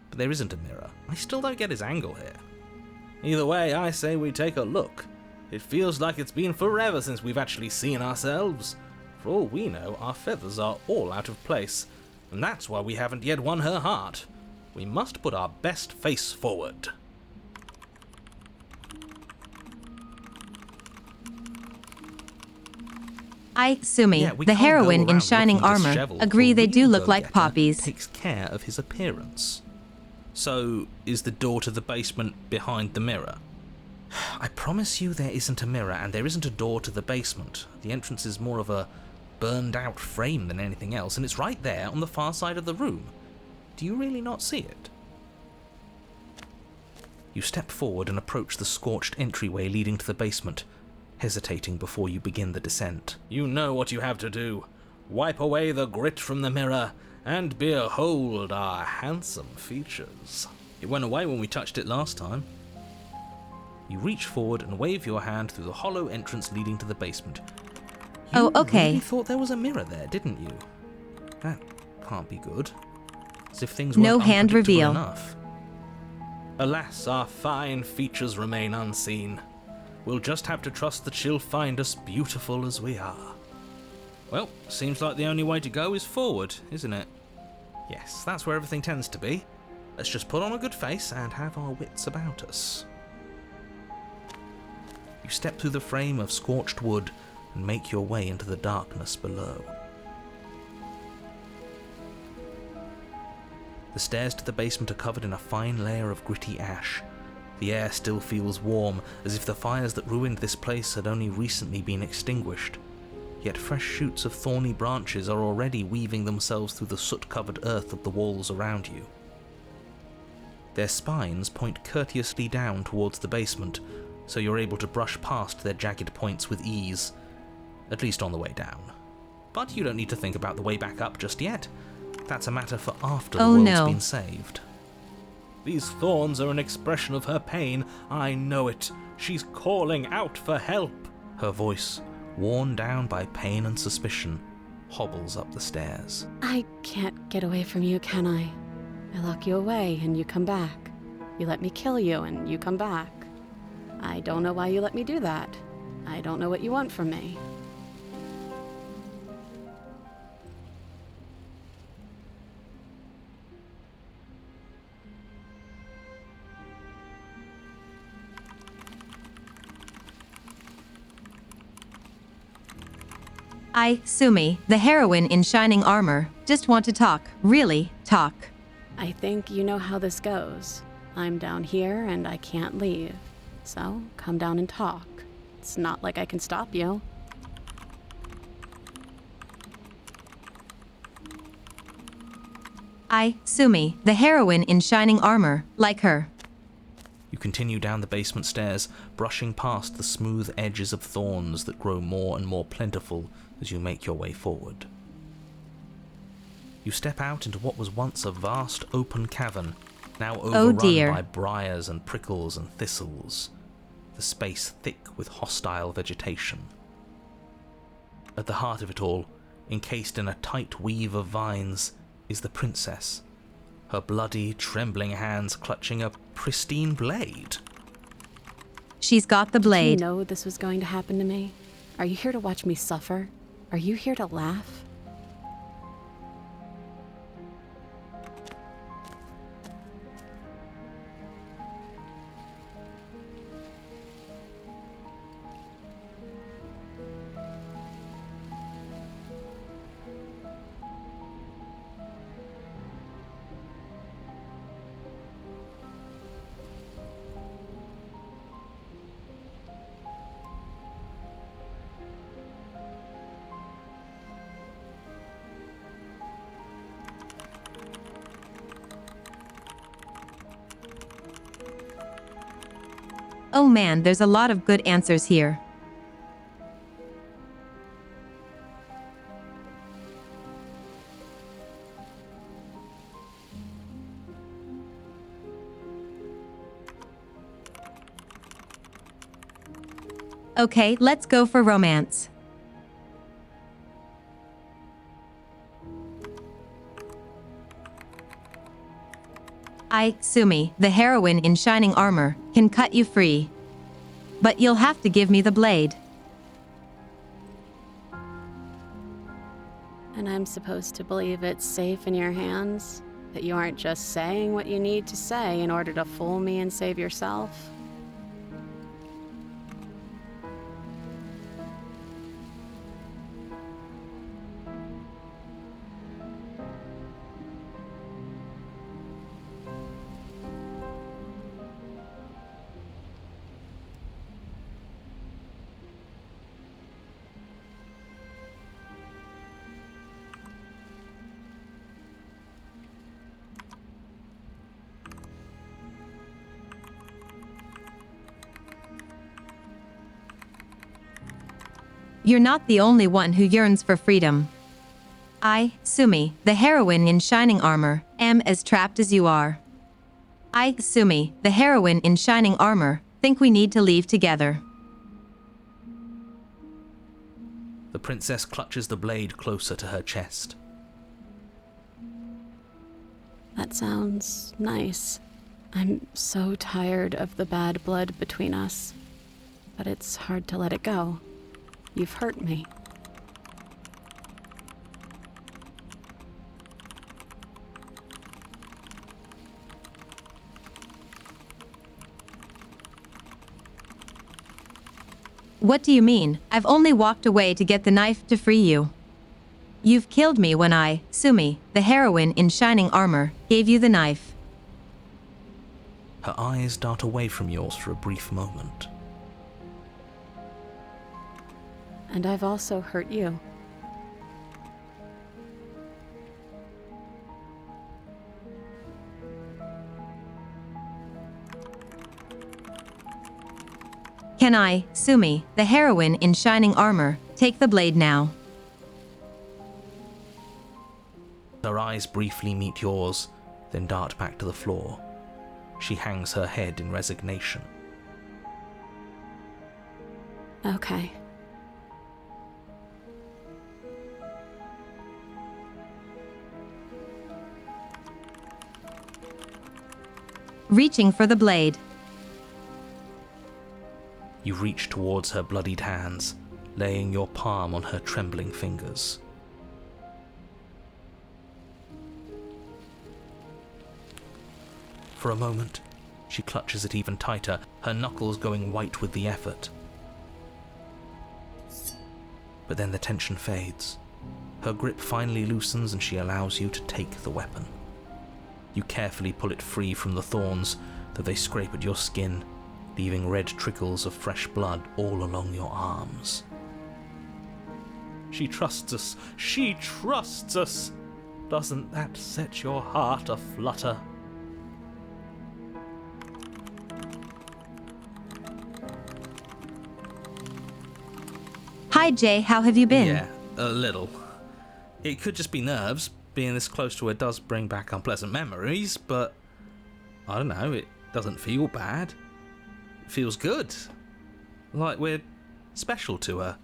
But there isn't a mirror. I still don't get his angle here. Either way, I say we take a look. It feels like it's been forever since we've actually seen ourselves. For all we know, our feathers are all out of place, and that's why we haven't yet won her heart. We must put our best face forward. Sumi, Yeah, we the can't go heroine in around shining looking armor, disheveled. agree The they do real look like go-getter poppies. Takes care of his appearance. So, is the door to the basement behind the mirror? I promise you there isn't a mirror, and there isn't a door to the basement. The entrance is more of a burned out frame than anything else, and it's right there on the far side of the room. Do you really not see it? You step forward and approach the scorched entryway leading to the basement, hesitating before you begin the descent. You know what you have to do. Wipe away the grit from the mirror, and behold our handsome features. It went away when we touched it last time. You reach forward and wave your hand through the hollow entrance leading to the basement. You okay. really thought there was a mirror there, didn't you? That can't be good. As if things No weren't hand unpredictable reveal. enough. Alas, our fine features remain unseen. We'll just have to trust that she'll find us beautiful as we are. Well, seems like the only way to go is forward, isn't it? Yes, that's where everything tends to be. Let's just put on a good face and have our wits about us. You step through the frame of scorched wood and make your way into the darkness below. The stairs to the basement are covered in a fine layer of gritty ash. The air still feels warm, as if the fires that ruined this place had only recently been extinguished. Yet fresh shoots of thorny branches are already weaving themselves through the soot-covered earth of the walls around you. Their spines point courteously down towards the basement, so you're able to brush past their jagged points with ease, at least on the way down. But you don't need to think about the way back up just yet. That's a matter for after the world's been saved. These thorns are an expression of her pain. I know it. She's calling out for help. Her voice, worn down by pain and suspicion, hobbles up the stairs. I can't get away from you, can I? I lock you away and you come back. You let me kill you and you come back. I don't know why you let me do that. I don't know what you want from me. Sumi, the heroine in shining armor, just want to talk. Really, talk. I think you know how this goes. I'm down here and I can't leave. So, come down and talk. It's not like I can stop you. Sumi, the heroine in shining armor, like her. You continue down the basement stairs, brushing past the smooth edges of thorns that grow more and more plentiful as you make your way forward. You step out into what was once a vast open cavern, now overrun by briars and prickles and thistles, the space thick with hostile vegetation. At the heart of it all, encased in a tight weave of vines, is the princess, her bloody, trembling hands clutching a pristine blade. She's got the blade. Did you know this was going to happen to me? Are you here to watch me suffer? Are you here to laugh? Oh man, there's a lot of good answers here. Okay, let's go for romance. I, Sumi, the heroine in shining armor, can cut you free. But you'll have to give me the blade. And I'm supposed to believe it's safe in your hands? That you aren't just saying what you need to say in order to fool me and save yourself? You're not the only one who yearns for freedom. I, Sumi, the heroine in shining armor, am as trapped as you are. I, Sumi, the heroine in shining armor, think we need to leave together. The princess clutches the blade closer to her chest. That sounds nice. I'm so tired of the bad blood between us. But it's hard to let it go. You've hurt me. What do you mean? I've only walked away to get the knife to free you. You've killed me when I, Sumi, the heroine in shining armor, gave you the knife. Her eyes dart away from yours for a brief moment. And I've also hurt you. Can I, Sumi, the heroine in shining armor, take the blade now? Her eyes briefly meet yours, then dart back to the floor. She hangs her head in resignation. Okay. Reaching for the blade. You reach towards her bloodied hands, laying your palm on her trembling fingers. For a moment, she clutches it even tighter, her knuckles going white with the effort. But then the tension fades. Her grip finally loosens and she allows you to take the weapon. You carefully pull it free from the thorns, though they scrape at your skin, leaving red trickles of fresh blood all along your arms. She trusts us! She trusts us! Doesn't that set your heart aflutter? Hi Jay, how have you been? Yeah, a little. It could just be nerves. Being this close to her does bring back unpleasant memories, but I don't know, it doesn't feel bad. It feels good. Like we're special to her.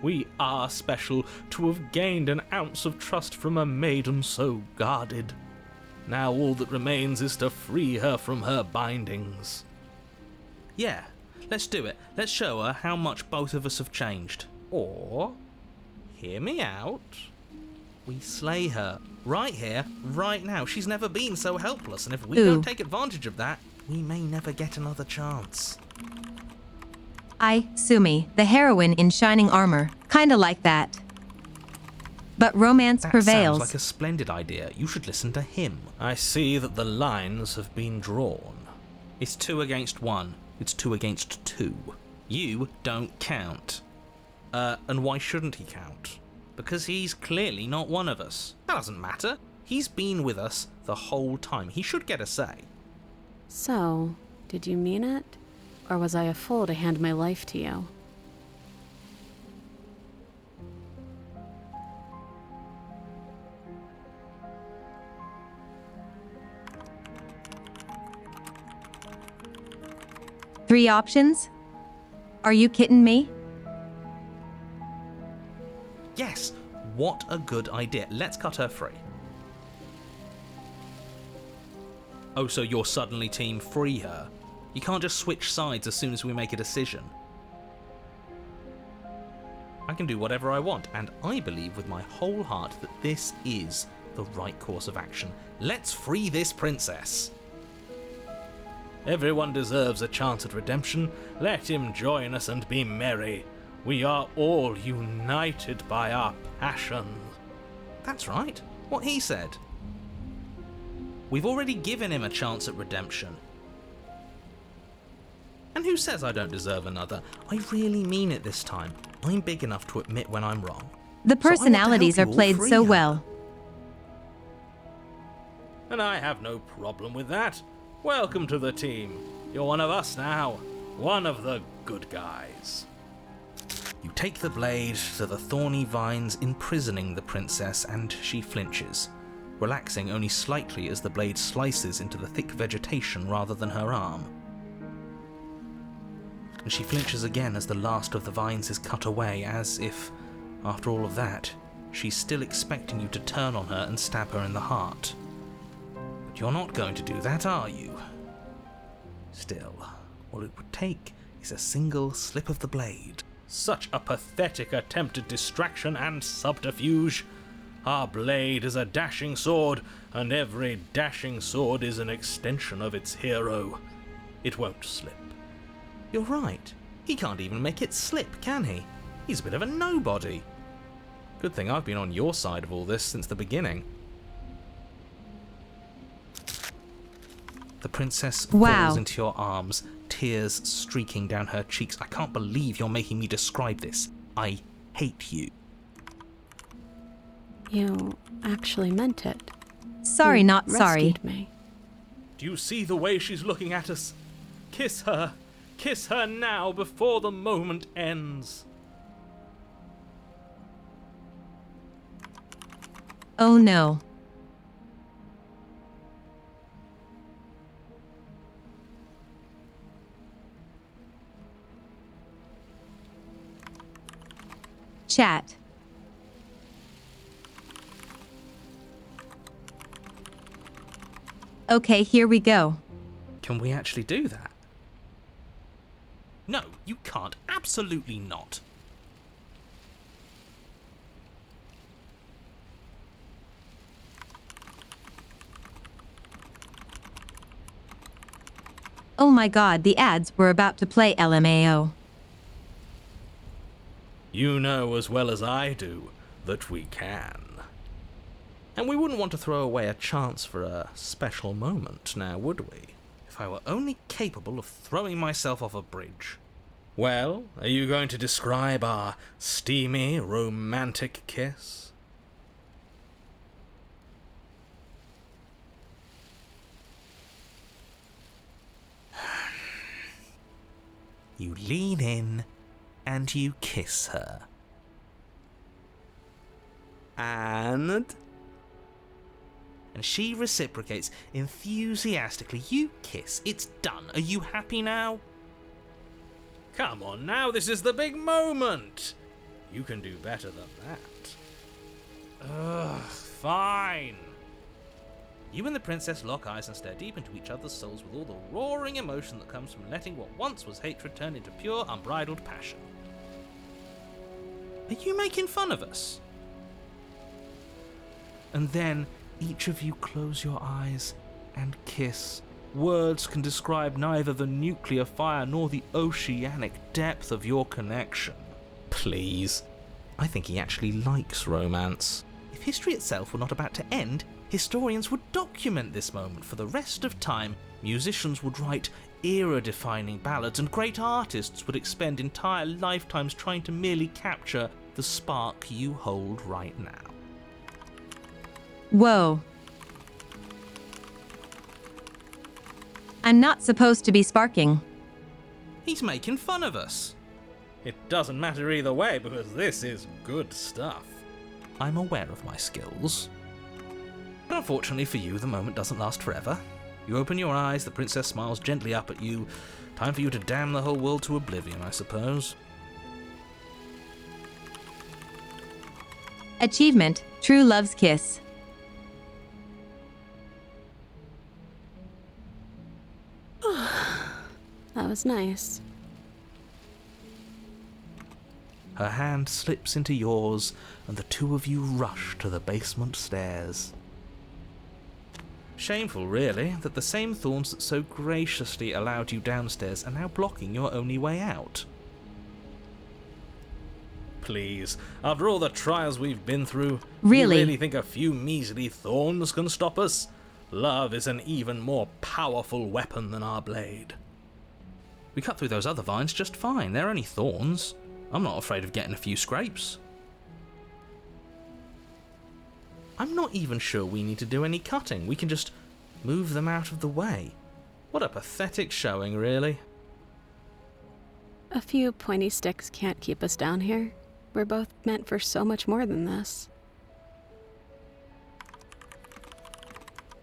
We are special to have gained an ounce of trust from a maiden so guarded. Now all that remains is to free her from her bindings. Yeah, let's do it. Let's show her how much both of us have changed. Or, hear me out, we slay her. Right here, right now. She's never been so helpless, and if we don't take advantage of that, we may never get another chance. I, Sumi, the heroine in shining armor, kinda like that. But romance prevails. Sounds like a splendid idea. You should listen to him. I see that the lines have been drawn. It's 2 against 1. It's 2 against 2. You don't count. And why shouldn't he count? Because he's clearly not one of us. That doesn't matter. He's been with us the whole time. He should get a say. So, did you mean it? Or was I a fool to hand my life to you? Three options? Are you kidding me? Yes, what a good idea. Let's cut her free. Oh, so you're suddenly team free her? You can't just switch sides as soon as we make a decision. I can do whatever I want, and I believe with my whole heart that this is the right course of action. Let's free this princess. Everyone deserves a chance at redemption. Let him join us and be merry. We are all united by our passion. That's right. What he said. We've already given him a chance at redemption. And who says I don't deserve another? I really mean it this time. I'm big enough to admit when I'm wrong. The personalities are played so well. And I have no problem with that. Welcome to the team. You're one of us now. One of the good guys. You take the blade to the thorny vines imprisoning the princess, and she flinches, relaxing only slightly as the blade slices into the thick vegetation rather than her arm. And she flinches again as the last of the vines is cut away, as if, after all of that, she's still expecting you to turn on her and stab her in the heart. But you're not going to do that, are you? Still, all it would take is a single slip of the blade. Such a pathetic attempt at distraction and subterfuge. Our blade is a dashing sword, and every dashing sword is an extension of its hero. It won't slip. You're right. He can't even make it slip, can he? He's a bit of a nobody. Good thing I've been on your side of all this since the beginning. The princess falls into your arms, tears streaking down her cheeks. I can't believe you're making me describe this. I hate you. You actually meant it. Sorry, You not sorry. rescued me. Do you see the way she's looking at us? Kiss her. Kiss her now before the moment ends. Oh no. Chat. Okay, here we go. Can we actually do that? No, you can't. Absolutely not. Oh my god, the ads were about to play LMAO. You know as well as I do that we can. And we wouldn't want to throw away a chance for a special moment, now would we? If I were only capable of throwing myself off a bridge. Well, are you going to describe our steamy, romantic kiss? You lean in and you kiss her. And she reciprocates enthusiastically. You kiss. It's done. Are you happy now? Come on now, this is the big moment. You can do better than that. Ugh, fine. You and the princess lock eyes and stare deep into each other's souls with all the roaring emotion that comes from letting what once was hatred turn into pure, unbridled passion. Are you making fun of us? And then each of you close your eyes and kiss. Words can describe neither the nuclear fire nor the oceanic depth of your connection. Please. I think he actually likes romance. If history itself were not about to end, historians would document this moment for the rest of time. Musicians would write era-defining ballads, and great artists would expend entire lifetimes trying to merely capture the spark you hold right now. Whoa. I'm not supposed to be sparking. He's making fun of us. It doesn't matter either way because this is good stuff. I'm aware of my skills. But unfortunately for you, the moment doesn't last forever. You open your eyes, the princess smiles gently up at you. Time for you to damn the whole world to oblivion, I suppose. Achievement, True Love's Kiss. That was nice. Her hand slips into yours, and the two of you rush to the basement stairs. Shameful, really, that the same thorns that so graciously allowed you downstairs are now blocking your only way out. Please, after all the trials we've been through, Really? you really think a few measly thorns can stop us? Love is an even more powerful weapon than our blade. We cut through those other vines just fine. They're only thorns. I'm not afraid of getting a few scrapes. I'm not even sure we need to do any cutting. We can just move them out of the way. What a pathetic showing, really. A few pointy sticks can't keep us down here. We're both meant for so much more than this.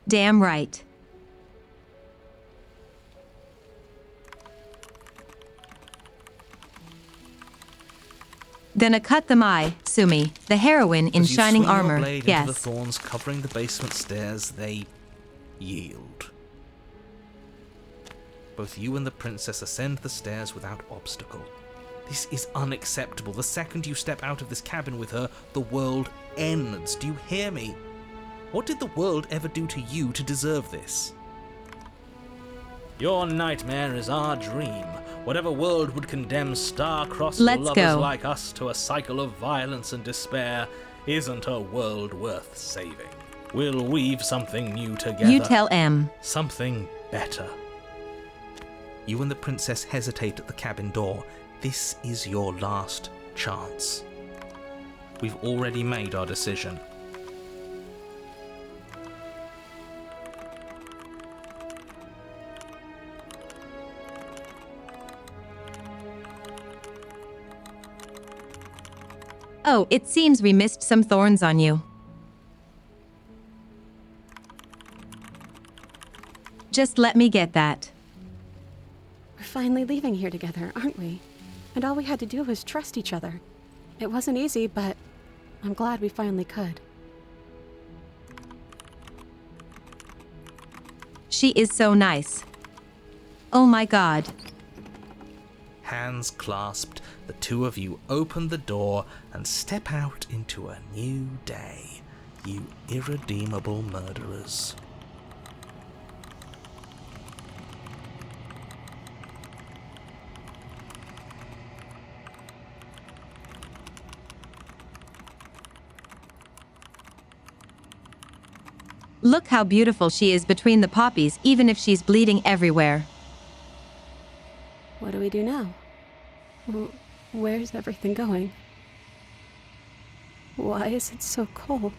Damn right. Gonna cut them Sumi, the heroine in As you shining swing your armor. blade Yes. into the thorns covering the basement stairs, they yield. Both you and the princess ascend the stairs without obstacle. This is unacceptable. The second you step out of this cabin with her, the world ends. Do you hear me? What did the world ever do to you to deserve this? Your nightmare is our dream. Whatever world would condemn star-crossed Let's lovers go. like us to a cycle of violence and despair isn't a world worth saving. We'll weave something new together. You tell M. Something better. You and the princess hesitate at the cabin door. This is your last chance. We've already made our decision. Oh, it seems we missed some thorns on you. Just let me get that. We're finally leaving here together, aren't we? And all we had to do was trust each other. It wasn't easy, but I'm glad we finally could. She is so nice. Oh my god. Hands clasped, the two of you open the door and step out into a new day, you irredeemable murderers. Look how beautiful she is between the poppies, even if she's bleeding everywhere. What do we do now? Where's everything going? Why is it so cold?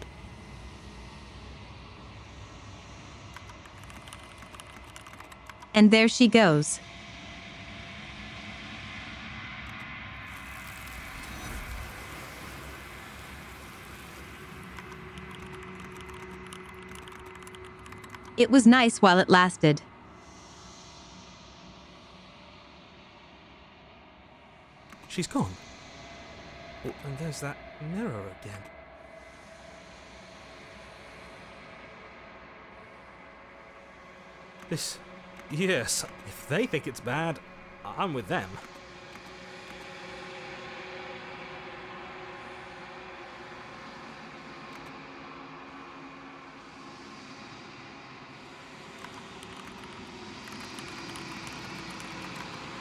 And there she goes. It was nice while it lasted. She's gone. Oh, and there's that mirror again. Yes, if they think it's bad, I'm with them.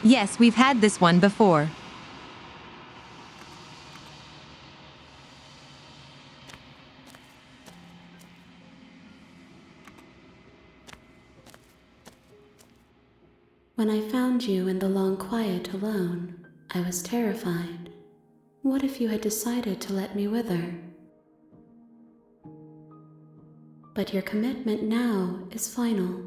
Yes, we've had this one before. When I found you in the long quiet alone, I was terrified. What if you had decided to let me wither? But your commitment now is final.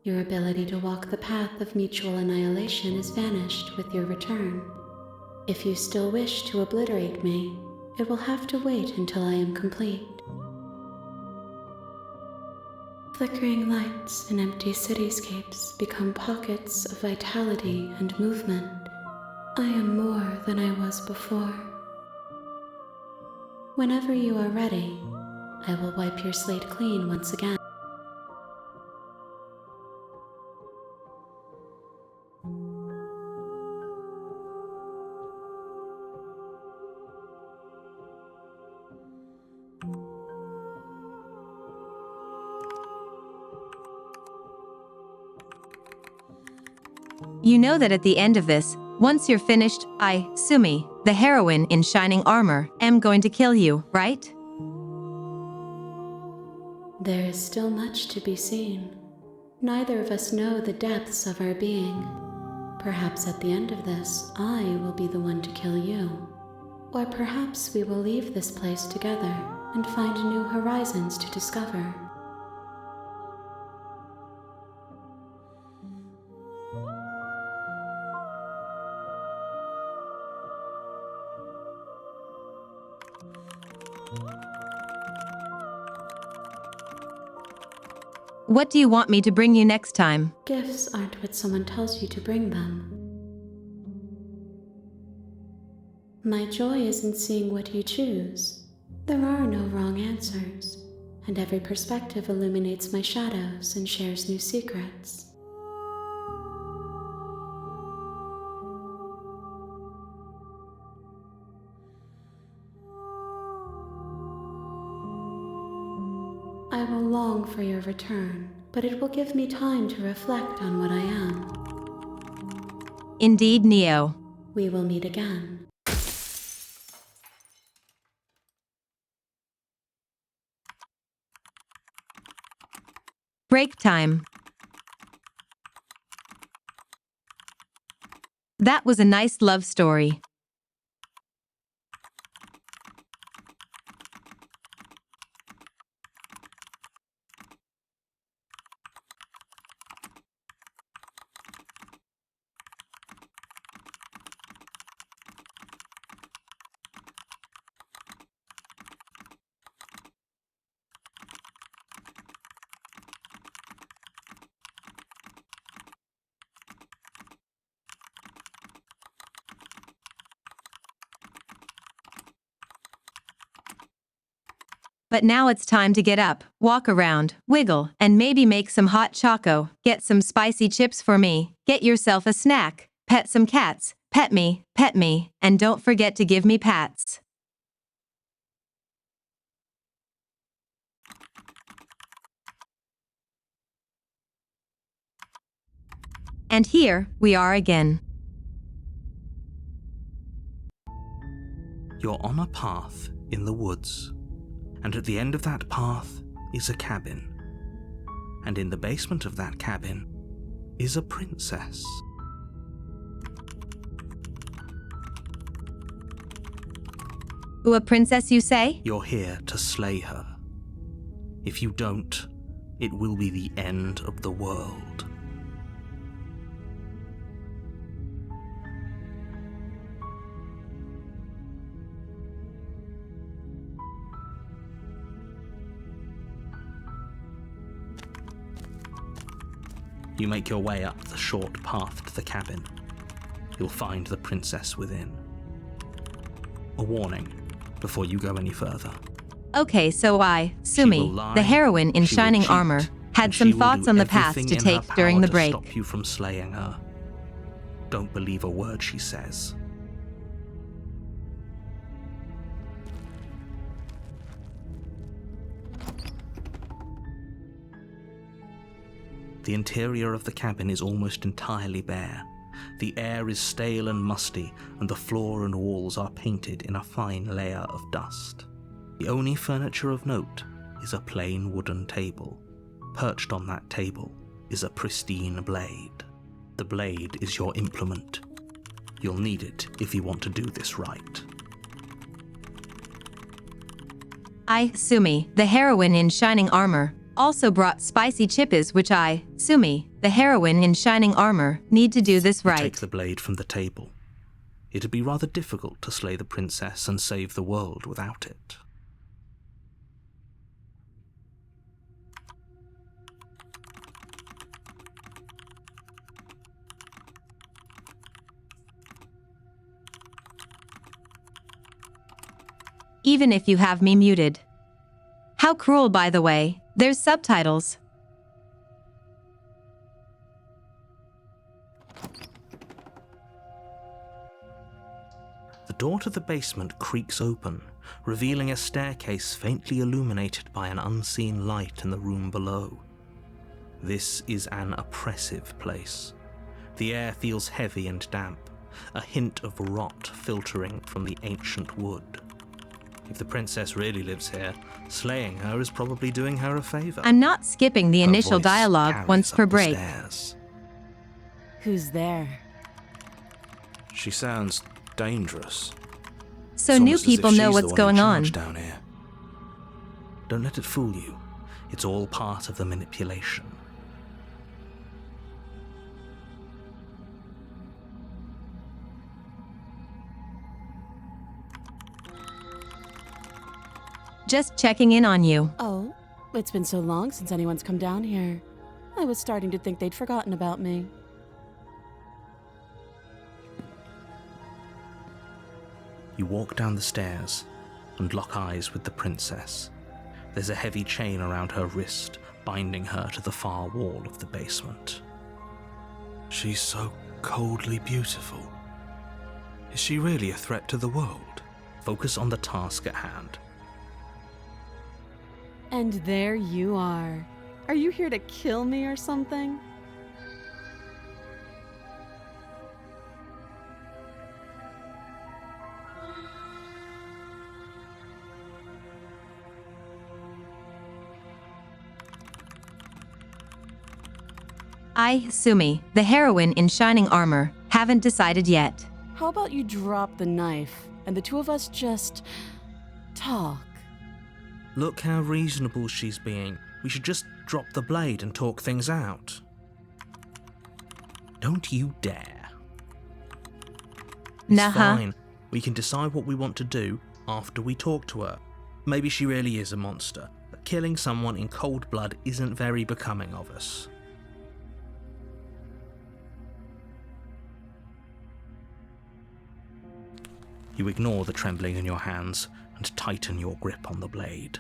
Your ability to walk the path of mutual annihilation is vanished with your return. If you still wish to obliterate me, it will have to wait until I am complete. Flickering lights in empty cityscapes become pockets of vitality and movement. I am more than I was before. Whenever you are ready, I will wipe your slate clean once again. You know that at the end of this, once you're finished, I, Sumi, the heroine in shining armor, am going to kill you, right? There is still much to be seen. Neither of us know the depths of our being. Perhaps at the end of this, I will be the one to kill you. Or perhaps we will leave this place together and find new horizons to discover. What do you want me to bring you next time? Gifts aren't what someone tells you to bring them. My joy is in seeing what you choose. There are no wrong answers, and every perspective illuminates my shadows and shares new secrets. I will long for your return, but it will give me time to reflect on what I am. Indeed, Neo. We will meet again. Break time. That was a nice love story. But now it's time to get up, walk around, wiggle, and maybe make some hot choco, get some spicy chips for me, get yourself a snack, pet some cats, pet me, and don't forget to give me pats. And here we are again. You're on a path in the woods, and at the end of that path is a cabin. And in the basement of that cabin is a princess. Who a princess, you say? You're here to slay her. If you don't, it will be the end of the world. You make your way up the short path to the cabin. You'll find the princess within. A warning before you go any further. Okay, so I, Sumi, lie, the heroine in she will shining cheat, armor, had and some she will thoughts do on the path everything to in her take during power the to break. stop you from slaying her. Don't believe a word she says. The interior of the cabin is almost entirely bare. The air is stale and musty, and the floor and walls are painted in a fine layer of dust. The only furniture of note is a plain wooden table. Perched on that table is a pristine blade. The blade is your implement. You'll need it if you want to do this right. I, Sumi, the heroine in shining armor, also brought spicy chippies which I, Sumi, the heroine in shining armor, need to do this You right. take the blade from the table. It'd be rather difficult to slay the princess and save the world without it. Even if you have me muted. How cruel, by the way. There's subtitles. The door to the basement creaks open, revealing a staircase faintly illuminated by an unseen light in the room below. This is an oppressive place. The air feels heavy and damp, a hint of rot filtering from the ancient wood. If the princess really lives here, slaying her is probably doing her a favor. I'm not skipping the Her initial voice dialogue carries once up per the break. stairs. Who's there? She sounds dangerous. So It's new almost as if people know she's what's the one going in on. charge down here. Don't let it fool you. It's all part of the manipulation. Just checking in on you. Oh, it's been so long since anyone's come down here. I was starting to think they'd forgotten about me. You walk down the stairs and lock eyes with the princess. There's a heavy chain around her wrist, binding her to the far wall of the basement. She's so coldly beautiful. Is she really a threat to the world? Focus on the task at hand. And there you are. Are you here to kill me or something? Sumi, the heroine in shining armor, haven't decided yet. How about you drop the knife and the two of us just talk? Look how reasonable she's being. We should just drop the blade and talk things out. Don't you dare. It's Nah. fine. We can decide what we want to do after we talk to her. Maybe she really is a monster, but killing someone in cold blood isn't very becoming of us. You ignore the trembling in your hands and tighten your grip on the blade.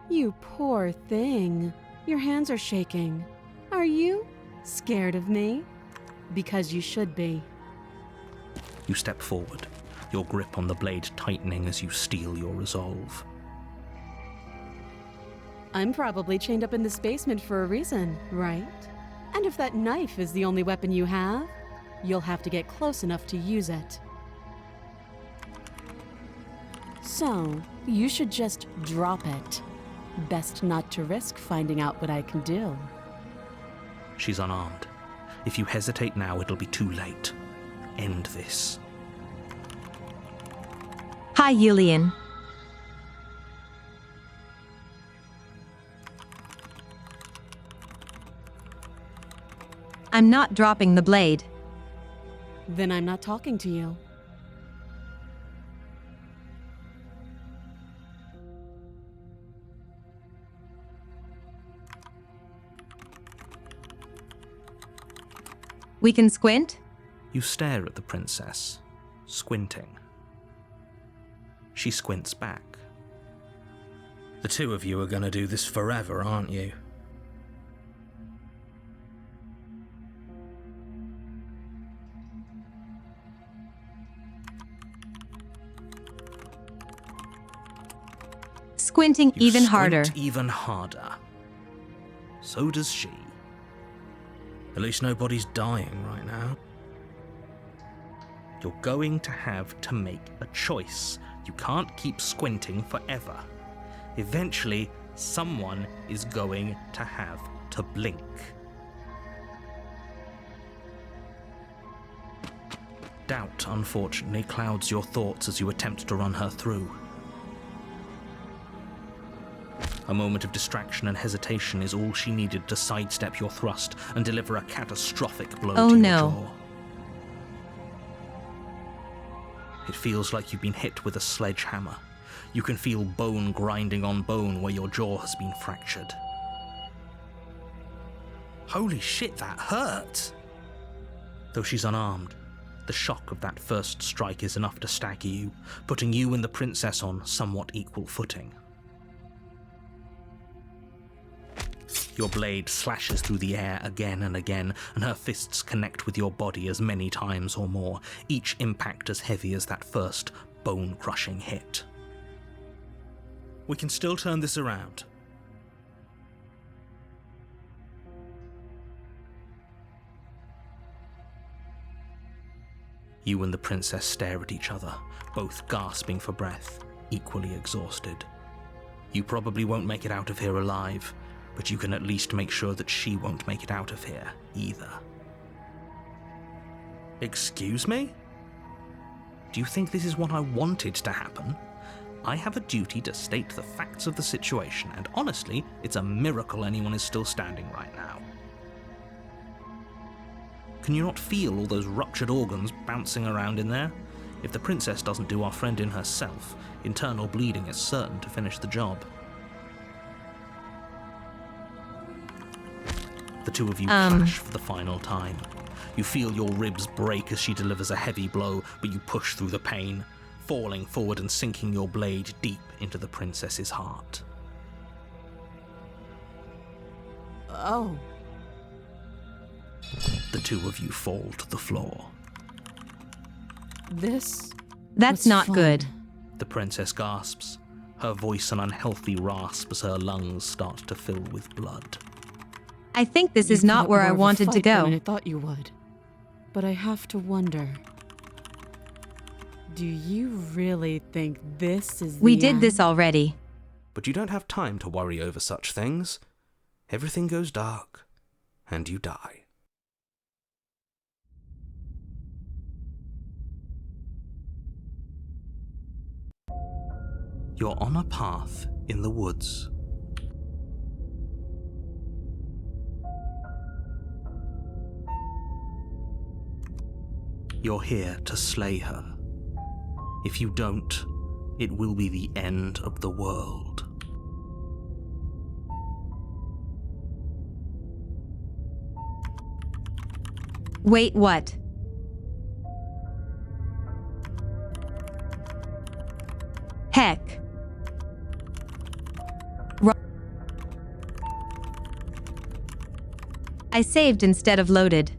You poor thing. Your hands are shaking. Are you scared of me? Because you should be. You step forward, your grip on the blade tightening as you steel your resolve. I'm probably chained up in this basement for a reason, right? And if that knife is the only weapon you have, you'll have to get close enough to use it. So, you should just drop it. Best not to risk finding out what I can do. She's unarmed. If you hesitate now, it'll be too late. End this. Hi, Yulian. I'm not dropping the blade. Then I'm not talking to you. We can squint? You stare at the princess, squinting. She squints back. The two of you are going to do this forever, aren't you? Squinting You even squint harder. even harder. So does she. At least nobody's dying right now. You're going to have to make a choice. You can't keep squinting forever. Eventually, someone is going to have to blink. Doubt, unfortunately, clouds your thoughts as you attempt to run her through. A moment of distraction and hesitation is all she needed to sidestep your thrust and deliver a catastrophic blow Oh, to your no. jaw. It feels like you've been hit with a sledgehammer. You can feel bone grinding on bone where your jaw has been fractured. Holy shit, that hurt! Though she's unarmed, the shock of that first strike is enough to stagger you, putting you and the princess on somewhat equal footing. Your blade slashes through the air again and again, and her fists connect with your body as many times or more, each impact as heavy as that first bone-crushing hit. We can still turn this around. You and the princess stare at each other, both gasping for breath, equally exhausted. You probably won't make it out of here alive, but you can at least make sure that she won't make it out of here either. Excuse me? Do you think this is what I wanted to happen? I have a duty to state the facts of the situation, and honestly, it's a miracle anyone is still standing right now. Can you not feel all those ruptured organs bouncing around in there? If the princess doesn't do our friend in herself, internal bleeding is certain to finish the job. The two of you clash for the final time. You feel your ribs break as she delivers a heavy blow, but you push through the pain, falling forward and sinking your blade deep into the princess's heart. Oh. The two of you fall to the floor. This? That's was not fun. good. The princess gasps, her voice an unhealthy rasp as her lungs start to fill with blood. I think this You is put not up where more I of a wanted to fight than go. I thought you would. But I have to wonder. Do you really think this is We the did end? this already. But you don't have time to worry over such things. Everything goes dark, and you die. You're on a path in the woods. You're here to slay her. If you don't, it will be the end of the world. Wait, what? Heck. I saved instead of loaded.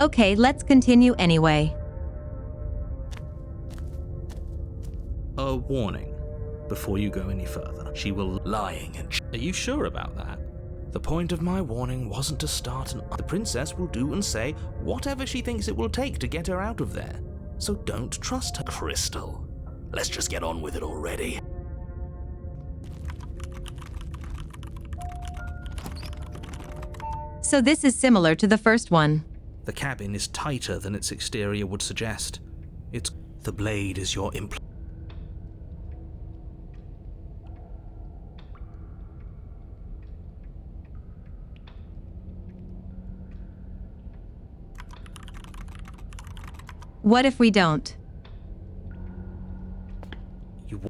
Okay, let's continue anyway. A warning before you go any further. She will Lying and Are you sure about that? The point of my warning wasn't to start an... The princess will do and say whatever she thinks it will take to get her out of there. So don't trust her. Crystal, let's just get on with it already. So this is similar to the first one. The cabin is tighter than its exterior would suggest. The blade is your What if we don't?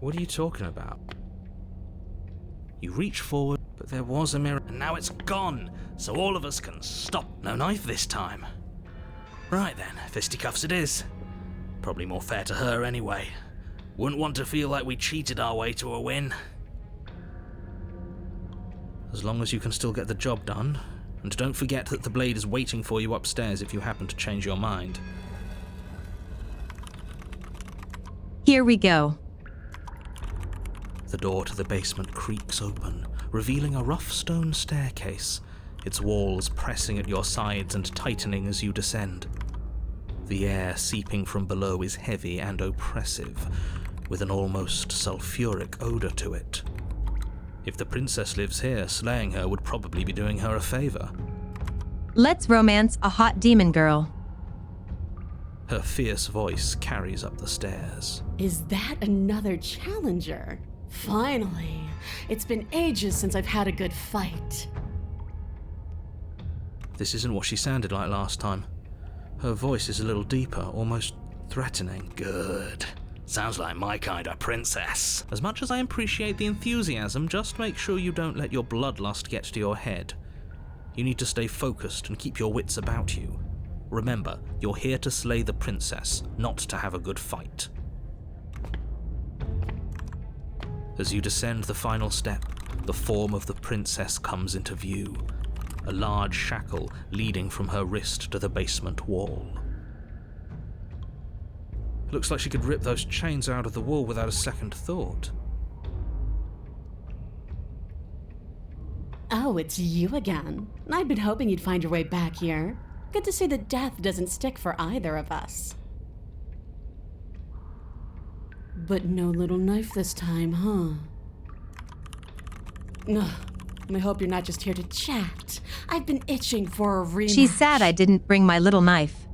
What are you talking about? You reach forward, but there was a mirror, and now it's gone, so all of us can stop. No knife this time. Right then, fisticuffs it is. Probably more fair to her anyway. Wouldn't want to feel like we cheated our way to a win. As long as you can still get the job done, and don't forget that the blade is waiting for you upstairs if you happen to change your mind. Here we go. The door to the basement creaks open, revealing a rough stone staircase, its walls pressing at your sides and tightening as you descend. The air seeping from below is heavy and oppressive, with an almost sulfuric odor to it. If the princess lives here, slaying her would probably be doing her a favor. Let's romance a hot demon girl. Her fierce voice carries up the stairs. Is that another challenger? Finally. It's been ages since I've had a good fight. This isn't what she sounded like last time. Her voice is a little deeper, almost threatening. Good. Sounds like my kind of princess. As much as I appreciate the enthusiasm, just make sure you don't let your bloodlust get to your head. You need to stay focused and keep your wits about you. Remember, you're here to slay the princess, not to have a good fight. As you descend the final step, the form of the princess comes into view. a large shackle leading from her wrist to the basement wall. It looks like she could rip those chains out of the wall without a second thought. Oh, it's you again. I'd been hoping you'd find your way back here. Good to see that death doesn't stick for either of us. But no little knife this time, huh? Ugh, I hope you're not just here to chat. I've been itching for a rematch. She's sad I didn't bring my little knife.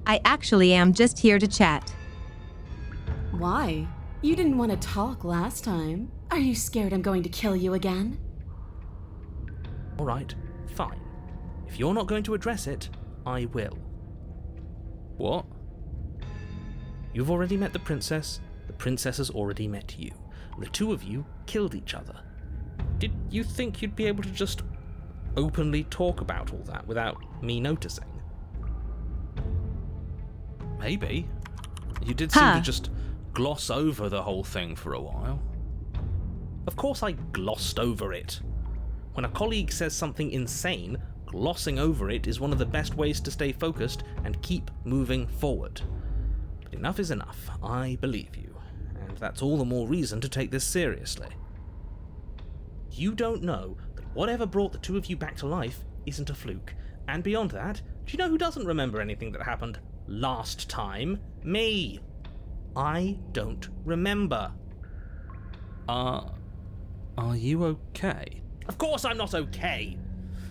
I actually am just here to chat. Why? You didn't want to talk last time. Are you scared I'm going to kill you again? Alright, fine. If you're not going to address it, I will. What? You've already met the princess has already met you. The two of you killed each other. Did you think you'd be able to just openly talk about all that without me noticing? Maybe. You did seem to just gloss over the whole thing for a while. Of course I glossed over it. When a colleague says something insane, glossing over it is one of the best ways to stay focused and keep moving forward. But enough is enough. I believe you. And that's all the more reason to take this seriously. You don't know that whatever brought the two of you back to life isn't a fluke. And beyond that, do you know who doesn't remember anything that happened last time? Me. I don't remember. Are you okay? Of course I'm not okay.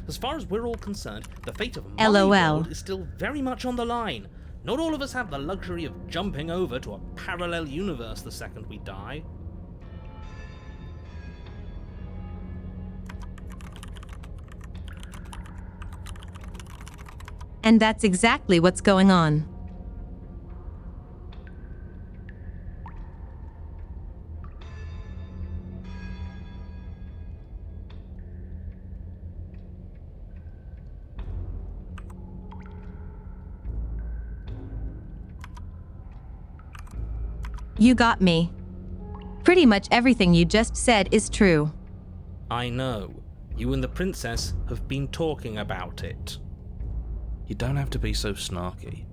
As far as we're all concerned, the fate of my LOL. world is still very much on the line. Not all of us have the luxury of jumping over to a parallel universe the second we die. And that's exactly what's going on. You got me. Pretty much everything you just said is true. I know. You and the princess have been talking about it. You don't have to be so snarky.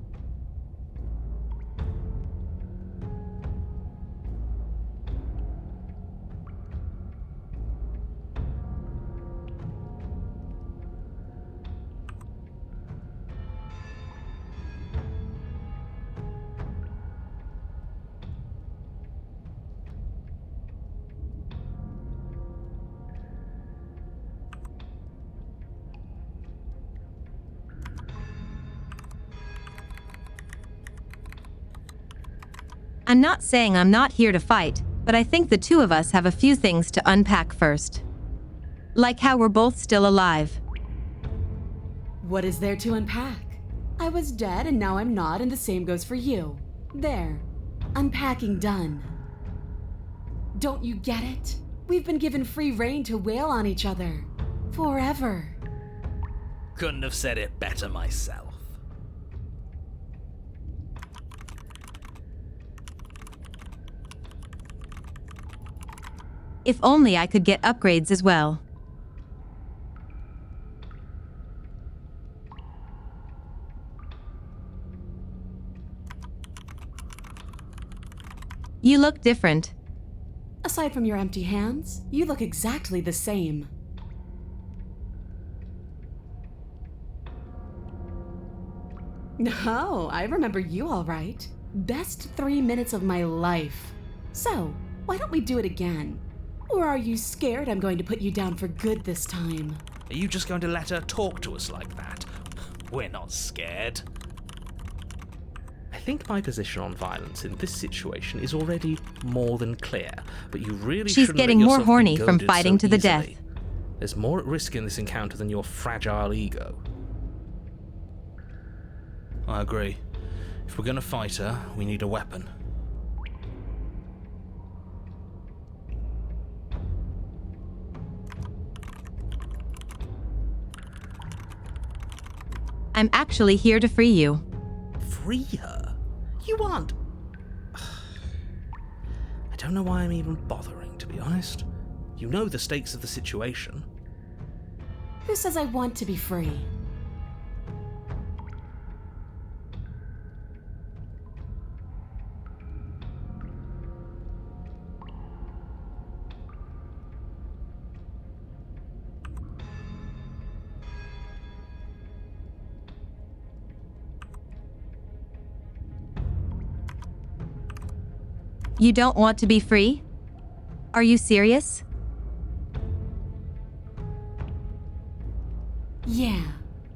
I'm not saying I'm not here to fight, but I think the two of us have a few things to unpack first. Like how we're both still alive. What is there to unpack? I was dead and now I'm not, and the same goes for you. There. Unpacking done. Don't you get it? We've been given free rein to wail on each other. Forever. Couldn't have said it better myself. If only I could get upgrades as well. You look different. Aside from your empty hands, you look exactly the same. No, I remember you all right. Best 3 minutes of my life. So, why don't we do it again? Or are you scared I'm going to put you down for good this time? Are you just going to let her talk to us like that? We're not scared. I think my position on violence in this situation is already more than clear, but you really She's shouldn't getting let more yourself horny be from goaded fighting so to the death. easily. There's more at risk in this encounter than your fragile ego. I agree. If we're going to fight her, we need a weapon. I'm actually here to free you. Free her? You aren't. I don't know why I'm even bothering, to be honest. You know the stakes of the situation. Who says I want to be free? You don't want to be free? Are you serious? Yeah,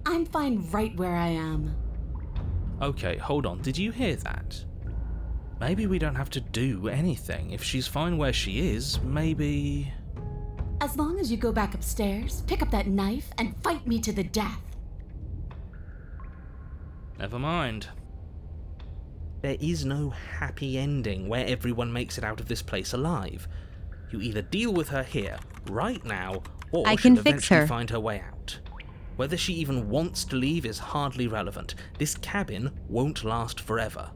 I'm fine right where I am. Okay, hold on. Did you hear that? Maybe we don't have to do anything. If she's fine where she is, maybe... As long as you go back upstairs, pick up that knife, and fight me to the death. Never mind. There is no happy ending where everyone makes it out of this place alive. You either deal with her here, right now, or I she'll can fix eventually her. find her way out. Whether she even wants to leave is hardly relevant. This cabin won't last forever.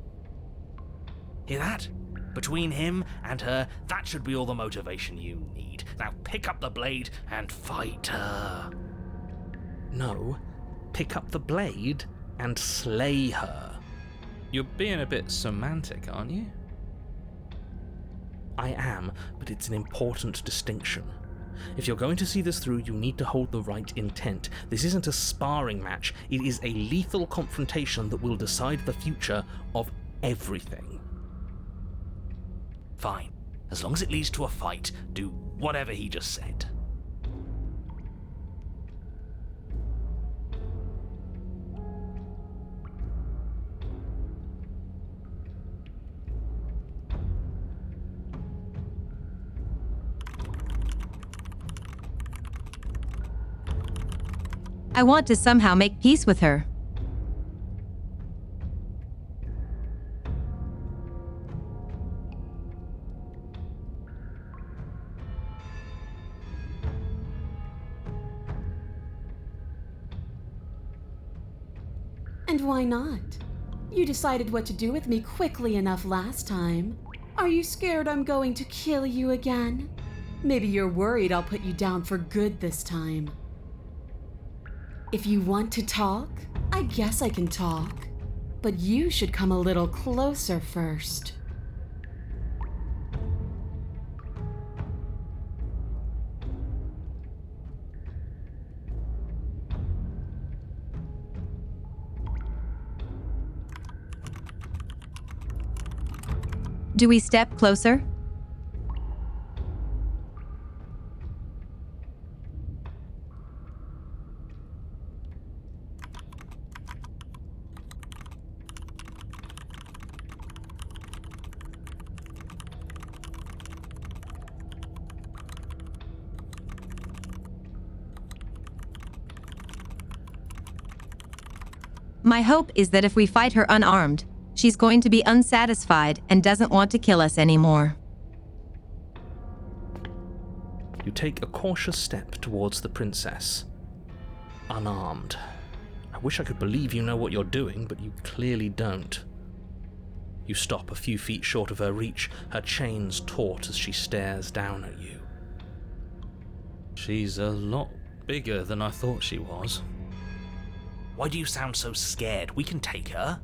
Hear that? Between him and her, that should be all the motivation you need. Now pick up the blade and fight her. No, pick up the blade and slay her. You're being a bit semantic, aren't you? I am, but it's an important distinction. If you're going to see this through, you need to hold the right intent. This isn't a sparring match. It is a lethal confrontation that will decide the future of everything. Fine. As long as it leads to a fight, do whatever he just said. I want to somehow make peace with her. And why not? You decided what to do with me quickly enough last time. Are you scared I'm going to kill you again? Maybe you're worried I'll put you down for good this time. If you want to talk, I guess I can talk. But you should come a little closer first. Do we step closer? My hope is that if we fight her unarmed, she's going to be unsatisfied and doesn't want to kill us anymore. You take a cautious step towards the princess. Unarmed. I wish I could believe you know what you're doing, but you clearly don't. You stop a few feet short of her reach, her chains taut as she stares down at you. She's a lot bigger than I thought she was. Why do you sound so scared? We can take her.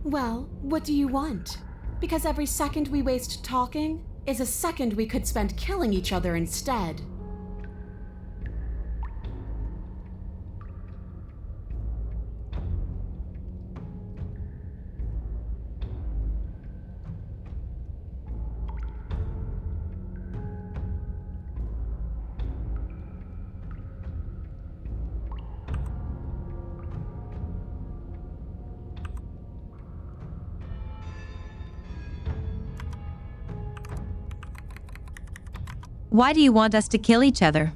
Well, what do you want? Because every second we waste talking is a second we could spend killing each other instead. Why do you want us to kill each other?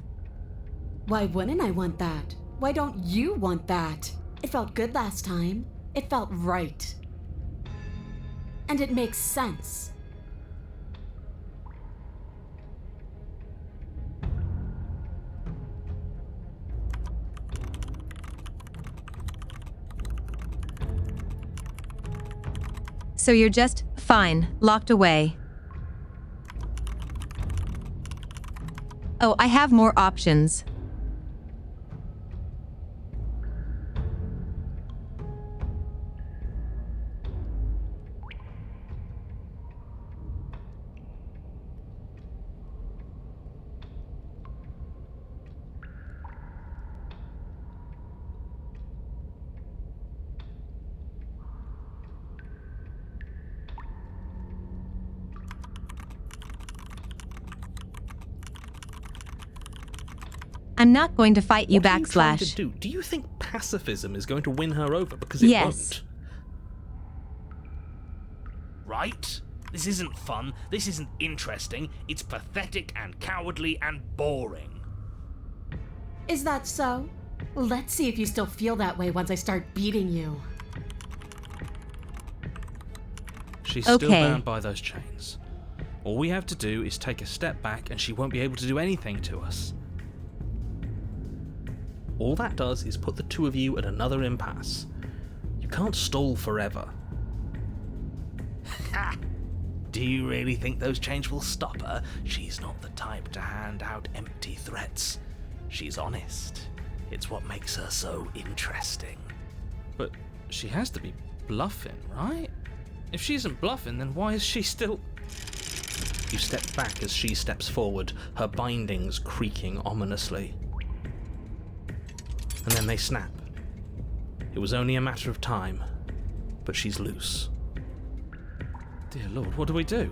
Why wouldn't I want that? Why don't you want that? It felt good last time. It felt right. And it makes sense. So you're just fine, locked away. Oh, I have more options. I'm not going to fight you, What are you trying backslash. to do? Do you think pacifism is going to win her over? Because Yes. won't. Right? This isn't fun, this isn't interesting, it's pathetic and cowardly and boring. Is that so? Let's see if you still feel that way once I start beating you. She's still Okay. bound by those chains. All we have to do is take a step back and she won't be able to do anything to us. All that does is put the two of you at another impasse. You can't stall forever. Ha! Do you really think those chains will stop her? She's not the type to hand out empty threats. She's honest. It's what makes her so interesting. But she has to be bluffing, right? If she isn't bluffing, then why is she still... You step back as she steps forward, her bindings creaking ominously. And then they snap. It was only a matter of time, but she's loose. Dear Lord, what do we do?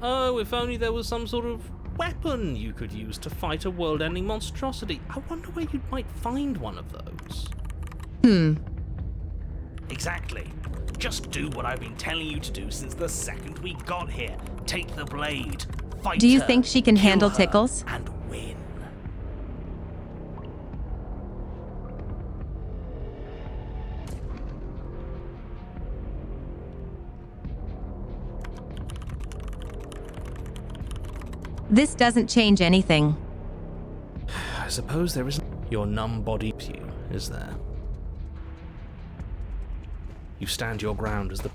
Oh, if only there was some sort of weapon you could use to fight a world-ending monstrosity. I wonder where you might find one of those. Exactly. Just do what I've been telling you to do since the second we got here. Take the blade, fight Do you her, think she can kill handle her, tickles? and win. This doesn't change anything. I suppose there isn't your numb body you, is there? You stand your ground as the...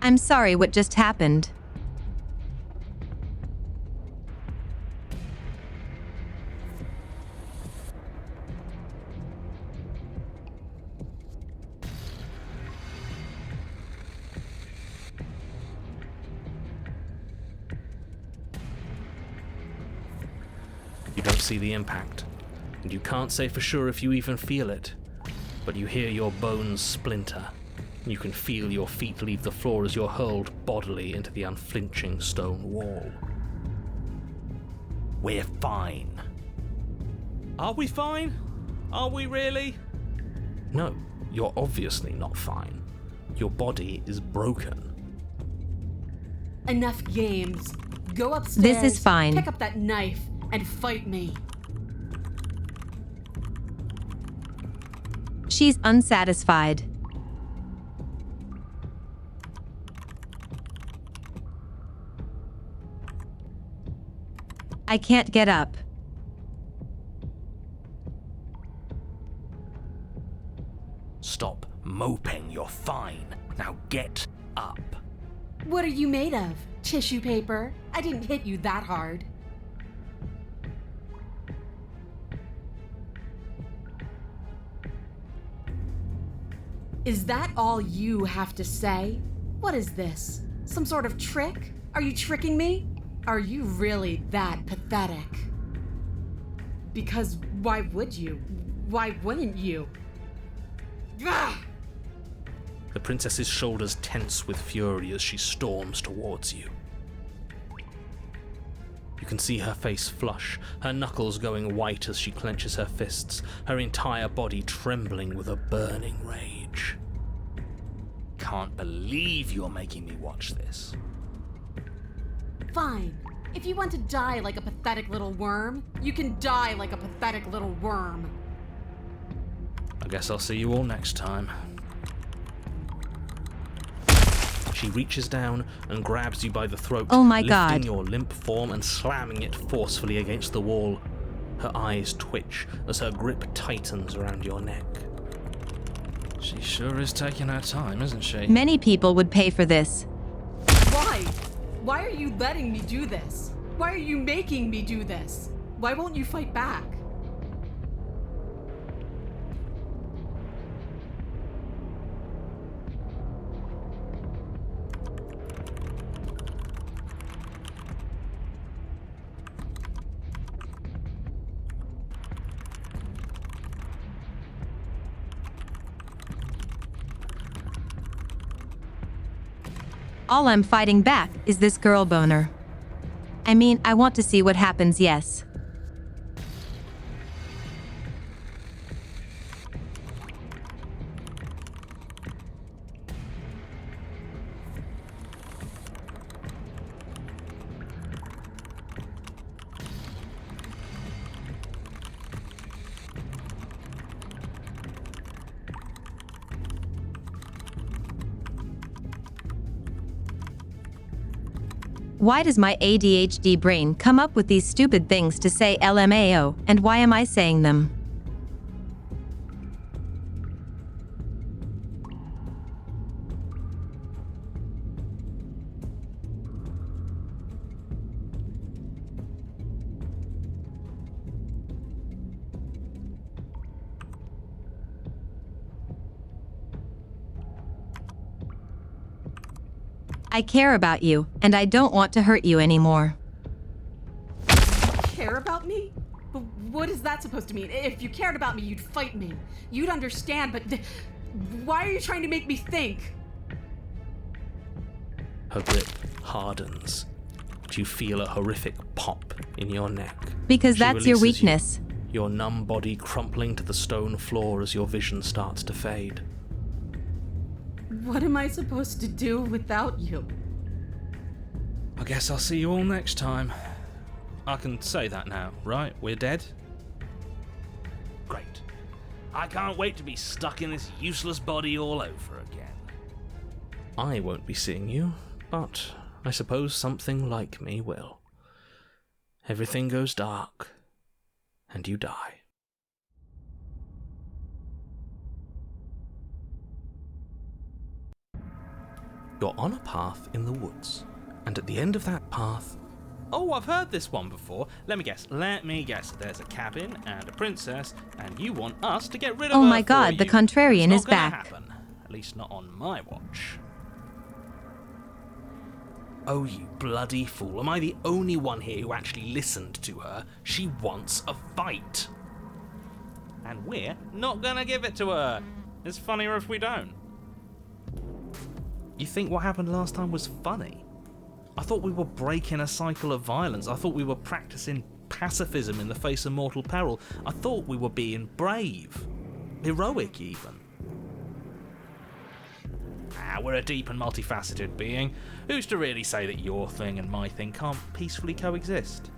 I'm sorry what just happened. You don't see the impact, and you can't say for sure if you even feel it, but you hear your bones splinter. You can feel your feet leave the floor as you're hurled bodily into the unflinching stone wall. We're fine. Are we fine? Are we really? No, you're obviously not fine. Your body is broken. Enough games. Go upstairs. This is fine. Pick up that knife and fight me. She's unsatisfied. I can't get up. Stop moping, you're fine. Now get up. What are you made of? Tissue paper? I didn't hit you that hard. Is that all you have to say? What is this? Some sort of trick? Are you tricking me? Are you really that pathetic? Because why would you? Why wouldn't you? Ah! The princess's shoulders tense with fury as she storms towards you. You can see her face flush, her knuckles going white as she clenches her fists, her entire body trembling with a burning rage. can't believe you're making me watch this. Fine. If you want to die like a pathetic little worm, you can die like a pathetic little worm. I guess I'll see you all next time. She reaches down and grabs you by the throat, Oh my lifting God. your limp form and slamming it forcefully against the wall. Her eyes twitch as her grip tightens around your neck. She sure is taking her time, isn't she? Many people would pay for this. Why? Why are you letting me do this? Why are you making me do this? Why won't you fight back? All I'm fighting back is this girl boner. I mean, I want to see what happens, yes. Why does my ADHD brain come up with these stupid things to say LMAO, and why am I saying them? I care about you, and I don't want to hurt you anymore. Care about me? But what is that supposed to mean? If you cared about me, you'd fight me. You'd understand, but why are you trying to make me think? Her grip hardens. You feel a horrific pop in your neck. Because She that's your releases you, weakness. your numb body crumpling to the stone floor as your vision starts to fade. What am I supposed to do without you? I guess I'll see you all next time. I can say that now, right? We're dead? Great. I can't wait to be stuck in this useless body all over again. I won't be seeing you, but I suppose something like me will. Everything goes dark, and you die. You're on a path in the woods, and at the end of that path... Oh, I've heard this one before. Let me guess. There's a cabin and a princess, and you want us to get rid of her. Oh my for God, the you. contrarian It's is not gonna back. happen. At least not on my watch. Oh, you bloody fool. Am I the only one here who actually listened to her? She wants a fight. And we're not gonna give it to her. It's funnier if we don't. You think what happened last time was funny? I thought we were breaking a cycle of violence. I thought we were practicing pacifism in the face of mortal peril. I thought we were being brave. Heroic, even. We're a deep and multifaceted being. Who's to really say that your thing and my thing can't peacefully coexist?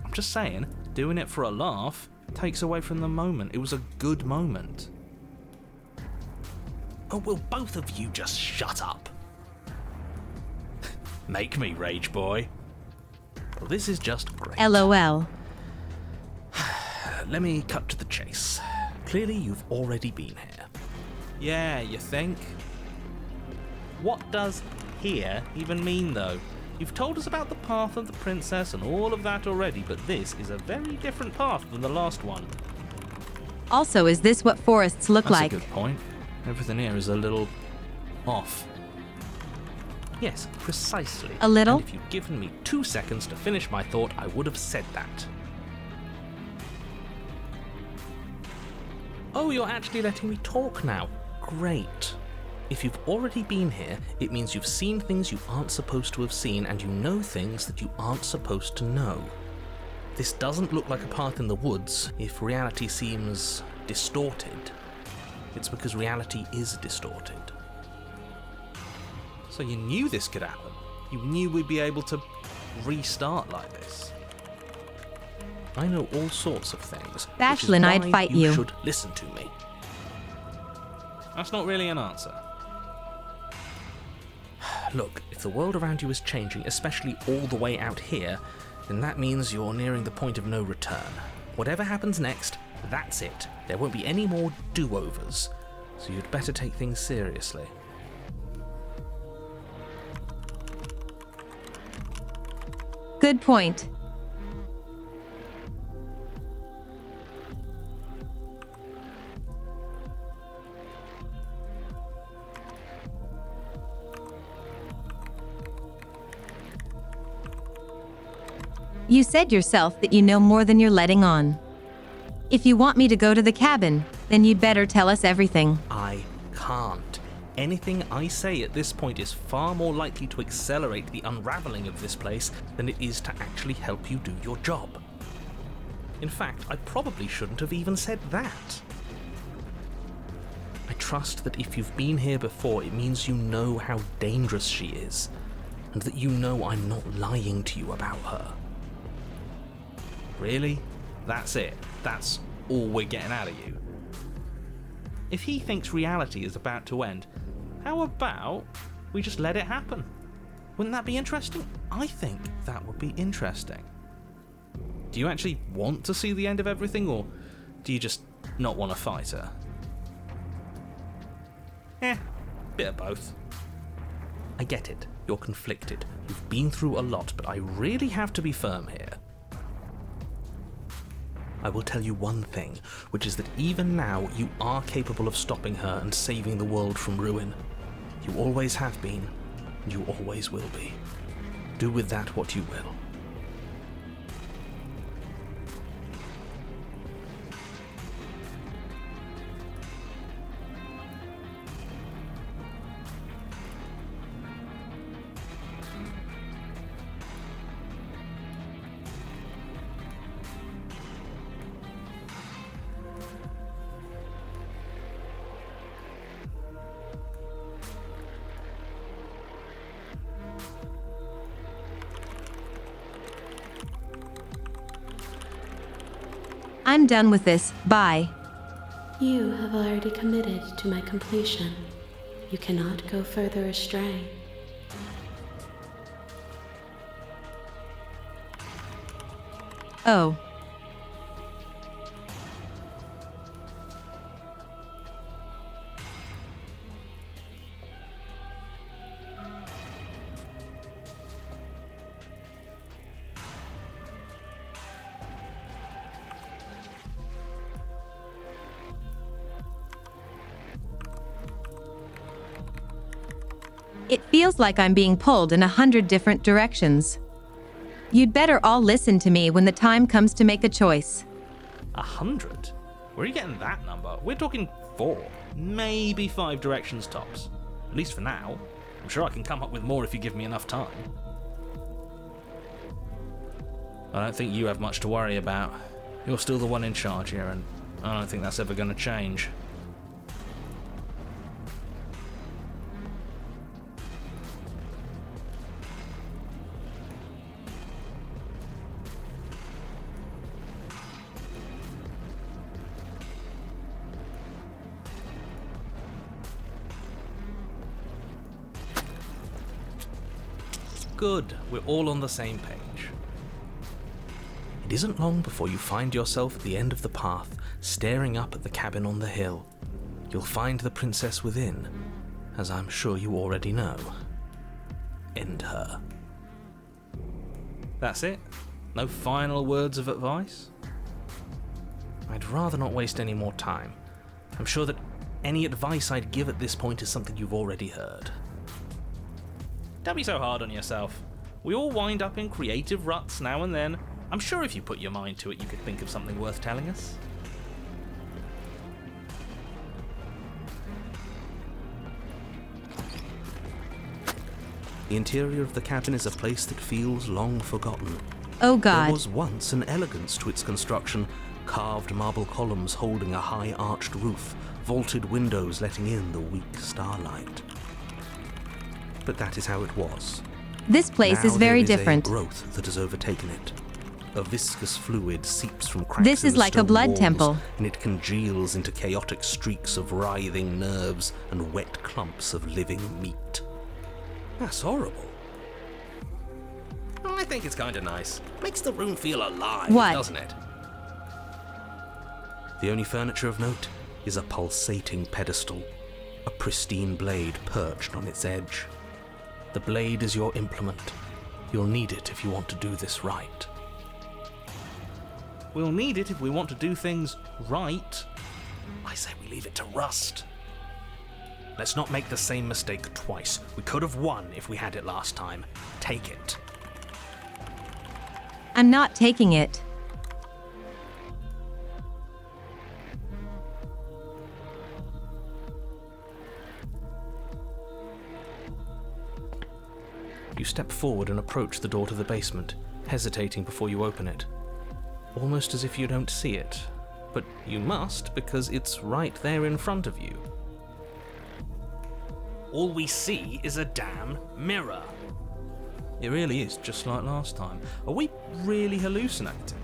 I'm just saying, doing it for a laugh takes away from the moment. It was a good moment. Oh, will both of you just shut up? Make me rage, boy. Well, this is just great. LOL. Let me cut to the chase. Clearly, you've already been here. Yeah, you think? What does here even mean, though? You've told us about the path of the princess and all of that already, but this is a very different path than the last one. Also, is this what forests look That's like? a good point. Everything here is a little off. Yes, precisely. A little? And if you'd given me 2 seconds to finish my thought, I would have said that. Oh, you're actually letting me talk now. Great. If you've already been here, it means you've seen things you aren't supposed to have seen, and you know things that you aren't supposed to know. This doesn't look like a path in the woods if reality seems distorted. it's because reality is distorted. So you knew this could happen? You knew we'd be able to restart like this? I know all sorts of things. Bashlin, which is I'd why fight you. You should listen to me. That's not really an answer. Look, if the world around you is changing, especially all the way out here, then that means you're nearing the point of no return. Whatever happens next, that's it. There won't be any more do-overs, so you'd better take things seriously. Good point. You said yourself that you know more than you're letting on. If you want me to go to the cabin, then you'd better tell us everything. I can't. Anything I say at this point is far more likely to accelerate the unraveling of this place than it is to actually help you do your job. In fact, I probably shouldn't have even said that. I trust that if you've been here before, it means you know how dangerous she is, and that you know I'm not lying to you about her. Really? That's it? That's all we're getting out of you? If he thinks reality is about to end, how about we just let it happen? Wouldn't that be interesting? I think that would be interesting. Do you actually want to see the end of everything, or do you just not want to fight her? Bit of both. I get it. You're conflicted. You've been through a lot, but I really have to be firm here. I will tell you one thing, which is that even now you are capable of stopping her and saving the world from ruin. You always have been, and you always will be. Do with that what you will. I'm done with this. Bye. You have already committed to my completion. You cannot go further astray. Oh. It feels like I'm being pulled in 100 different directions. You'd better all listen to me when the time comes to make a choice. 100? Where are you getting that number? We're talking 4, maybe 5 directions tops. At least for now. I'm sure I can come up with more if you give me enough time. I don't think you have much to worry about. You're still the one in charge here, and I don't think that's ever going to change. Good, we're all on the same page. It isn't long before you find yourself at the end of the path, staring up at the cabin on the hill. You'll find the princess within, as I'm sure you already know. End her. That's it? No final words of advice? I'd rather not waste any more time. I'm sure that any advice I'd give at this point is something you've already heard. Don't be so hard on yourself. We all wind up in creative ruts now and then. I'm sure if you put your mind to it, you could think of something worth telling us. The interior of the cabin is a place that feels long forgotten. Oh God. There was once an elegance to its construction, carved marble columns holding a high arched roof, vaulted windows letting in the weak starlight. But that is how it was. This place Now is very there different. A growth that has overtaken it. A viscous fluid seeps from cracks This in is the like a stone blood walls, temple. and it congeals into chaotic streaks of writhing nerves and wet clumps of living meat. That's horrible. I think it's kind of nice. Makes the room feel alive, What? doesn't it? The only furniture of note is a pulsating pedestal, a pristine blade perched on its edge. The blade is your implement. You'll need it if you want to do this right. We'll need it if we want to do things right. I say we leave it to rust. Let's not make the same mistake twice. We could have won if we had it last time. Take it. I'm not taking it. You step forward and approach the door to the basement, hesitating before you open it. Almost as if you don't see it. But you must, because it's right there in front of you. All we see is a damn mirror. It really is, just like last time. Are we really hallucinating?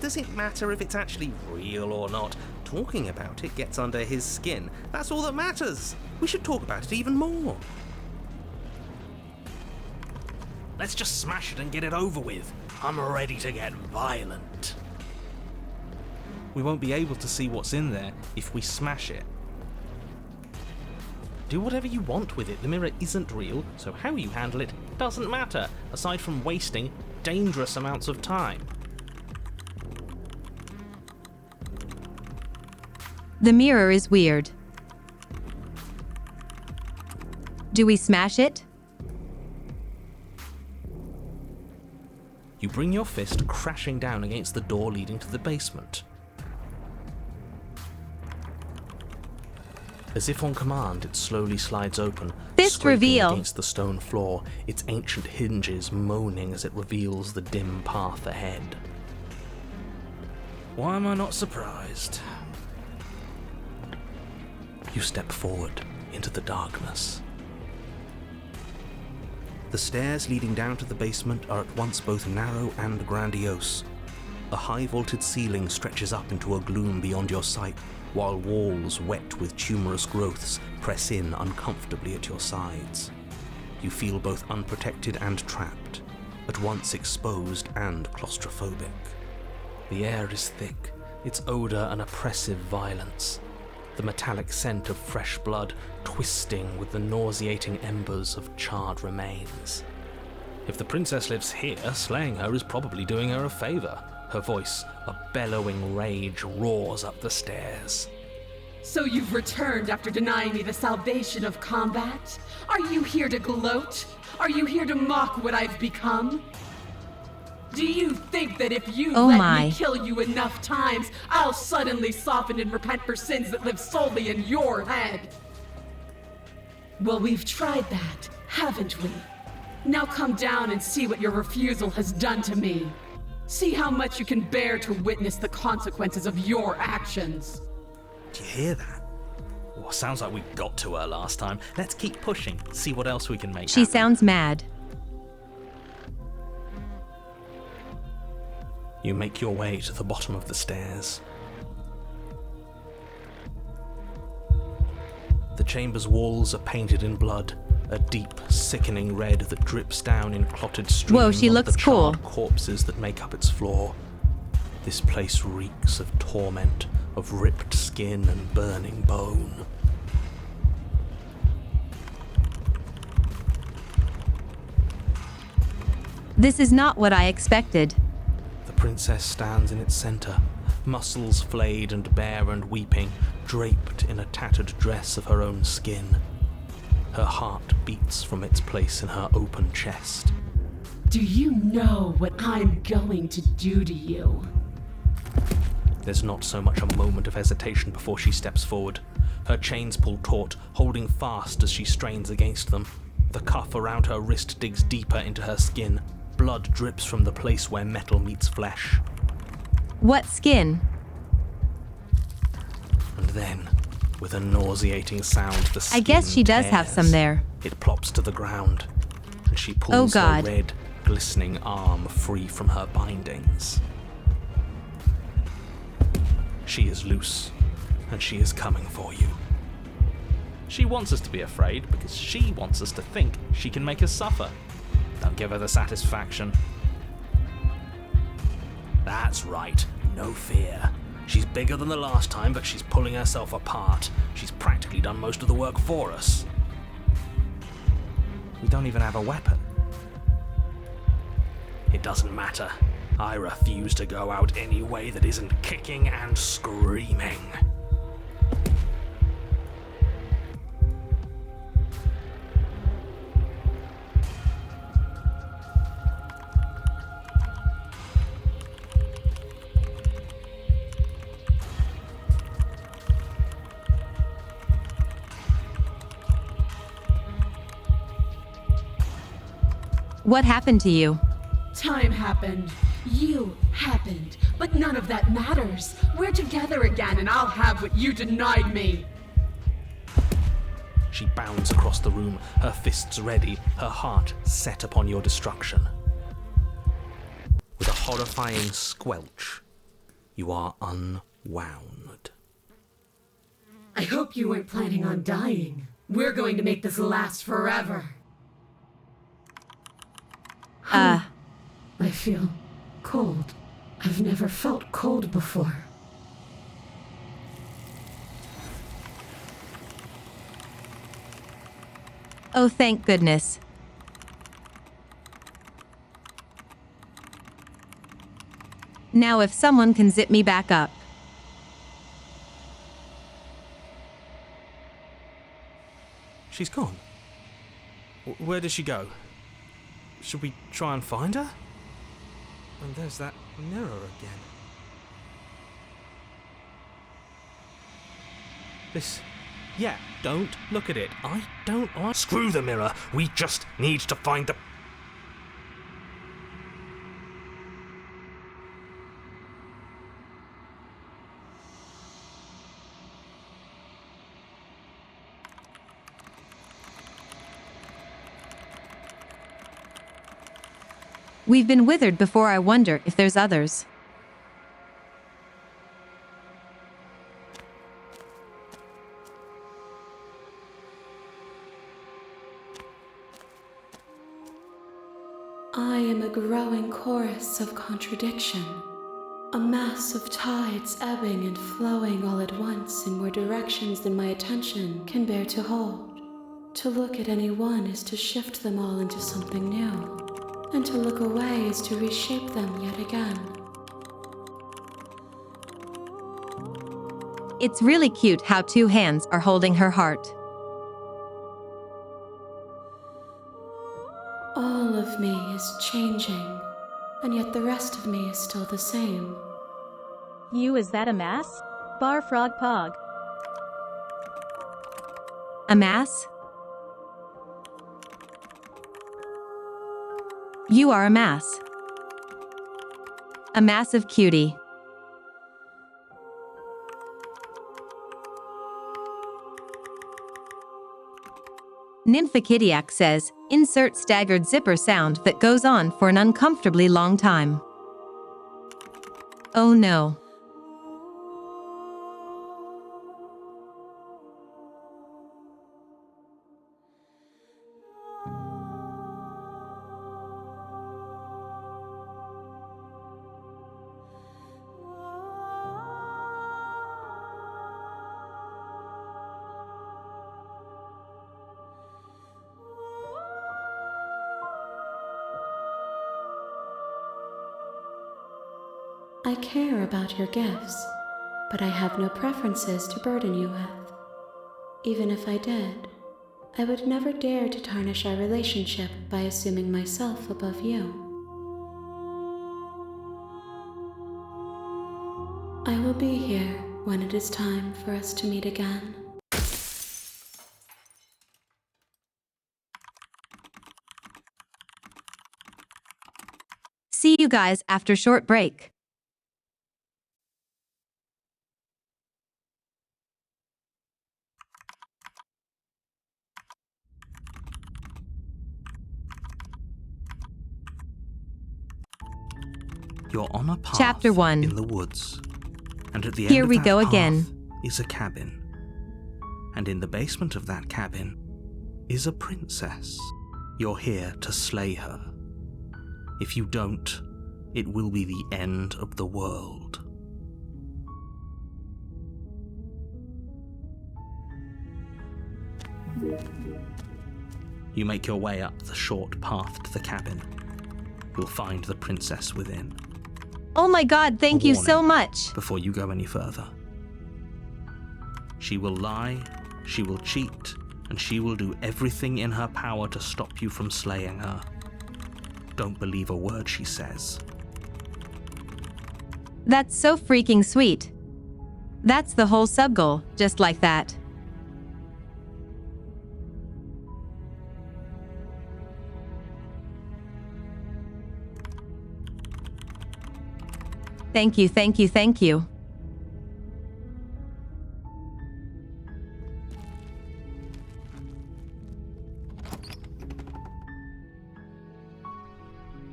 Does it matter if it's actually real or not? Talking about it gets under his skin. That's all that matters. We should talk about it even more. Let's just smash it and get it over with. I'm ready to get violent. We won't be able to see what's in there if we smash it. Do whatever you want with it. The mirror isn't real, so how you handle it doesn't matter, aside from wasting dangerous amounts of time. The mirror is weird. Do we smash it? You bring your fist crashing down against the door leading to the basement. As if on command, it slowly slides open, Fist scraping reveal. against the stone floor, its ancient hinges moaning as it reveals the dim path ahead. Why am I not surprised? You step forward into the darkness. The stairs leading down to the basement are at once both narrow and grandiose. A high vaulted ceiling stretches up into a gloom beyond your sight, while walls wet with tumorous growths press in uncomfortably at your sides. You feel both unprotected and trapped, at once exposed and claustrophobic. The air is thick, its odor an oppressive violence, the metallic scent of fresh blood twisting with the nauseating embers of charred remains. If the princess lives here, slaying her is probably doing her a favor. Her voice, a bellowing rage, roars up the stairs. So you've returned after denying me the salvation of combat? Are you here to gloat? Are you here to mock what I've become? Do you think that if you Oh let my. me kill you enough times, I'll suddenly soften and repent for sins that live solely in your head? Well, we've tried that, haven't we? Now come down and see what your refusal has done to me. See how much you can bear to witness the consequences of your actions. Do you hear that? Oh, sounds like we got to her last time. Let's keep pushing, see what else we can make She happen. sounds mad. You make your way to the bottom of the stairs. The chamber's walls are painted in blood, a deep, sickening red that drips down in clotted streams Whoa, she onto looks the cool. charred corpses that make up its floor. This place reeks of torment, of ripped skin and burning bone. This is not what I expected. The princess stands in its center, muscles flayed and bare and weeping, draped in a tattered dress of her own skin. Her heart beats from its place in her open chest. Do you know what I'm going to do to you? There's not so much a moment of hesitation before she steps forward. Her chains pull taut, holding fast as she strains against them. The cuff around her wrist digs deeper into her skin. Blood drips from the place where metal meets flesh. What skin? And then, with a nauseating sound, the skin I guess she does have tears. some there. It plops to the ground, and she pulls her God. red, glistening arm free from her bindings. She is loose, and she is coming for you. She wants us to be afraid because she wants us to think she can make us suffer. Don't give her the satisfaction. That's right, no fear. She's bigger than the last time, but she's pulling herself apart. She's practically done most of the work for us. We don't even have a weapon. It doesn't matter. I refuse to go out any way that isn't kicking and screaming. What happened to you? Time happened. You happened. But none of that matters. We're together again, and I'll have what you denied me. She bounds across the room, her fists ready, her heart set upon your destruction. With a horrifying squelch, you are unwound. I hope you weren't planning on dying. We're going to make this last forever. I feel cold. I've never felt cold before. Oh, thank goodness. Now if someone can zip me back up. She's gone. Where did she go? Should we try and find her? And there's that mirror again. Yeah, don't look at it. I don't want... Screw the mirror. We just need to find the... We've been withered before. I wonder if there's others. I am a growing chorus of contradiction, a mass of tides ebbing and flowing all at once in more directions than my attention can bear to hold. To look at any one is to shift them all into something new, and to look away is to reshape them yet again. It's really cute how two hands are holding her heart. All of me is changing, and yet the rest of me is still the same. You, is that a mass? Bar frog pog. A mass? You are a mass. A massive cutie. Nymphokidiac says, insert staggered zipper sound that goes on for an uncomfortably long time. Oh no. I care about your gifts, but I have no preferences to burden you with. Even if I did, I would never dare to tarnish our relationship by assuming myself above you. I will be here when it is time for us to meet again. See you guys after short break. You're on a path Chapter 1. in the woods, and at the Here end of we that go path again. is a cabin. And in the basement of that cabin is a princess. You're here to slay her. If you don't, it will be the end of the world. You make your way up the short path to the cabin. You'll find the princess within. Oh my god, thank A you so warning much. before you go any further. She will lie, she will cheat, and she will do everything in her power to stop you from slaying her. Don't believe a word she says. That's so freaking sweet. That's the whole sub-goal, just like that. Thank you, thank you, thank you.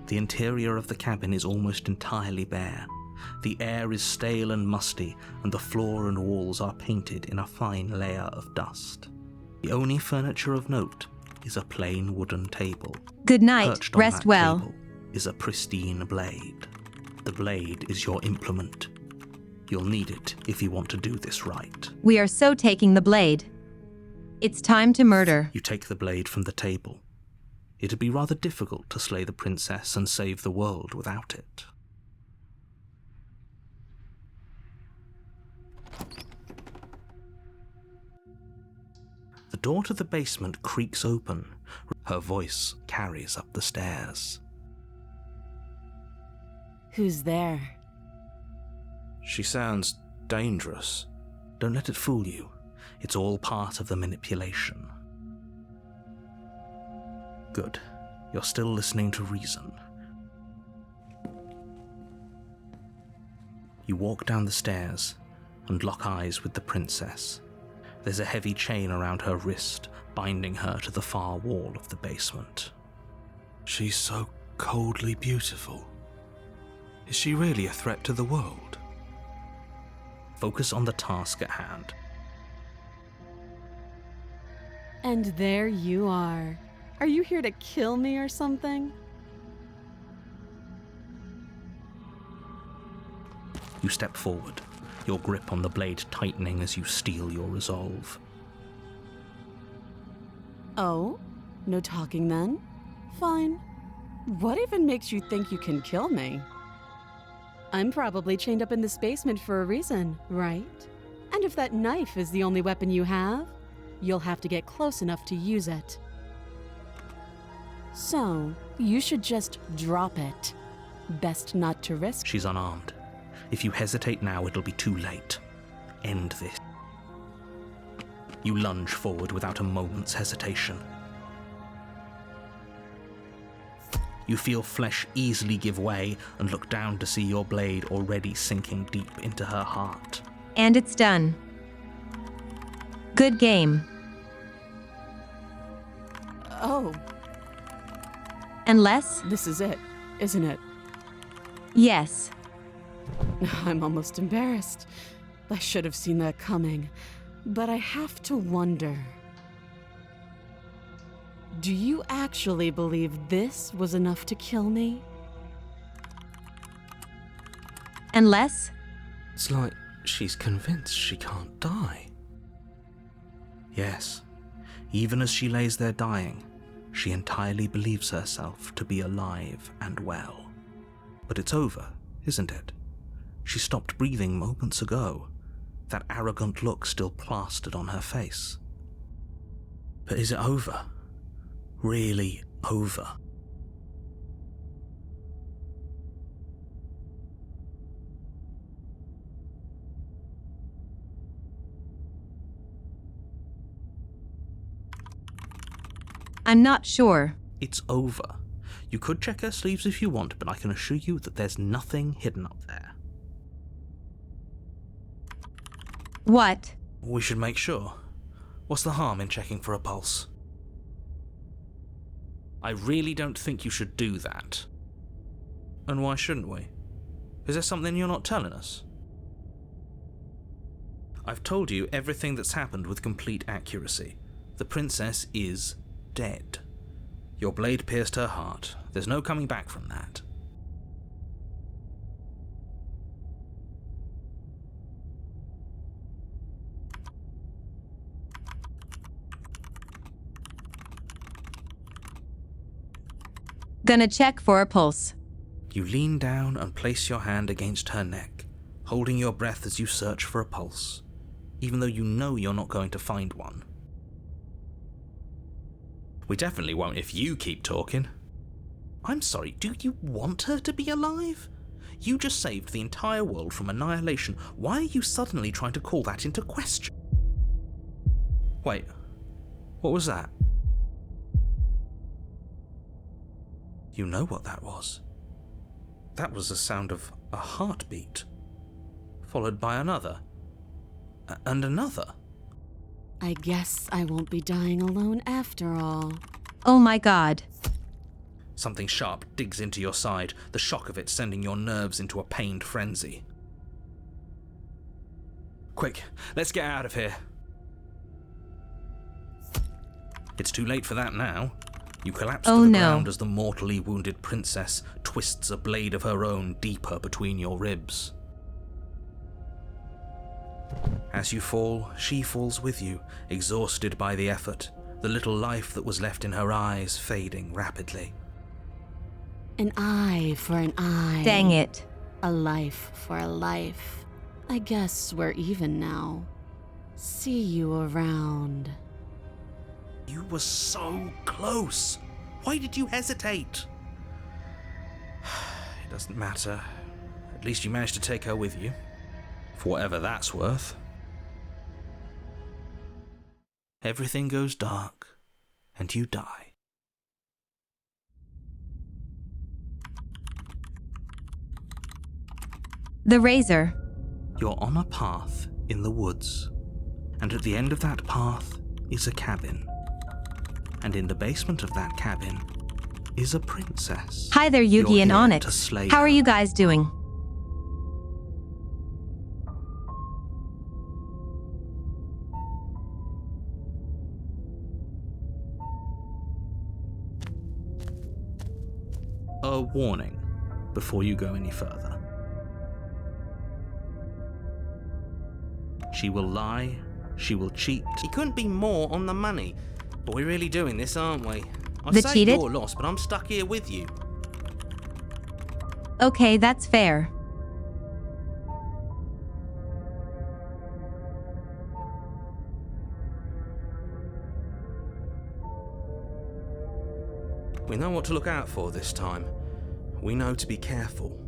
The interior of the cabin is almost entirely bare. The air is stale and musty, and the floor and walls are painted in a fine layer of dust. The only furniture of note is a plain wooden table. Good night, Perched on rest that well. table is a pristine blade. The blade is your implement. You'll need it if you want to do this right. We are so taking the blade. It's time to murder. You take the blade from the table. It'd be rather difficult to slay the princess and save the world without it. The door to the basement creaks open. Her voice carries up the stairs. Who's there? She sounds dangerous. Don't let it fool you. It's all part of the manipulation. Good. You're still listening to reason. You walk down the stairs and lock eyes with the princess. There's a heavy chain around her wrist, binding her to the far wall of the basement. She's so coldly beautiful. Is she really a threat to the world? Focus on the task at hand. And there you are. Are you here to kill me or something? You step forward, your grip on the blade tightening as you steel your resolve. Oh? No talking then? Fine. What even makes you think you can kill me? I'm probably chained up in this basement for a reason, right? And if that knife is the only weapon you have, you'll have to get close enough to use it. So, you should just drop it. Best not to risk. She's unarmed. If you hesitate now, it'll be too late. End this. You lunge forward without a moment's hesitation. You feel flesh easily give way and look down to see your blade already sinking deep into her heart. And it's done. Good game. Oh, Unless, this is it, isn't it? yes. I'm almost embarrassed. I should have seen that coming. But I have to wonder. Do you actually believe this was enough to kill me? Unless, It's like she's convinced she can't die. Yes, even as she lays there dying, she entirely believes herself to be alive and well. But it's over, isn't it? She stopped breathing moments ago, that arrogant look still plastered on her face. But is it over? Really over? I'm not sure. It's over. You could check her sleeves if you want, but I can assure you that there's nothing hidden up there. What? We should make sure. What's the harm in checking for a pulse? I really don't think you should do that. And why shouldn't we? Is there something you're not telling us? I've told you everything that's happened with complete accuracy. The princess is dead. Your blade pierced her heart. There's no coming back from that. Gonna check for a pulse. You lean down and place your hand against her neck, holding your breath as you search for a pulse, even though you know you're not going to find one. We definitely won't if you keep talking. I'm sorry, do you want her to be alive? You just saved the entire world from annihilation. Why are you suddenly trying to call that into question? Wait, what was that? You know what that was. That was the sound of a heartbeat, followed by another, and another. I guess I won't be dying alone after all. Oh my god. Something sharp digs into your side, the shock of it sending your nerves into a pained frenzy. Quick, let's get out of here. It's too late for that now. You collapse to the ground as the mortally wounded princess twists a blade of her own deeper between your ribs. As you fall, she falls with you, exhausted by the effort, the little life that was left in her eyes fading rapidly. An eye for an eye. Dang it. A life for a life. I guess we're even now. See you around. You were so close. Why did you hesitate? It doesn't matter. At least you managed to take her with you. For whatever that's worth. Everything goes dark, and you die. The razor. You're on a path in the woods, and at the end of that path is a cabin. And in the basement of that cabin is a princess. Hi there, Yugi You're and here Onyx. to slay How are her. you guys doing? A warning before you go any further. She will lie, she will cheat. He couldn't be more on the money. But we're really doing this, aren't we? I The say cheated? you're lost, but I'm stuck here with you. Okay, that's fair. We know what to look out for this time. We know to be careful.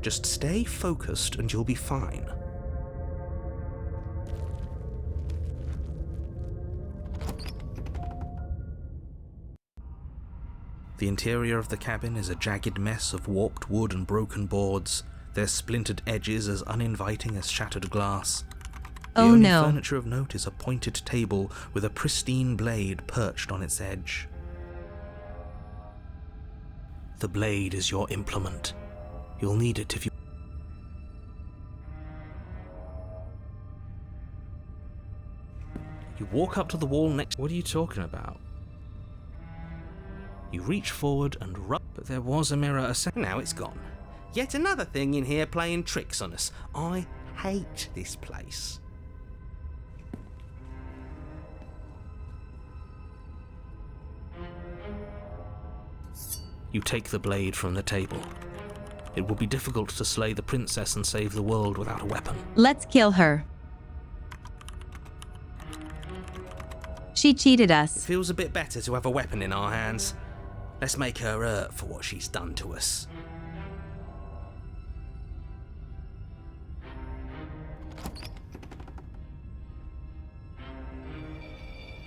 Just stay focused and you'll be fine. The interior of the cabin is a jagged mess of warped wood and broken boards, their splintered edges as uninviting as shattered glass. The Oh only no. furniture of note is a pointed table with a pristine blade perched on its edge. The blade is your implement. You'll need it if you... You walk up to the wall next... What are you talking about? You reach forward and rub... But there was a mirror a second... Now it's gone. Yet another thing in here playing tricks on us. I hate this place. You take the blade from the table. It will be difficult to slay the princess and save the world without a weapon. Let's kill her. She cheated It us. feels a bit better to have a weapon in our hands. Let's make her hurt for what she's done to us.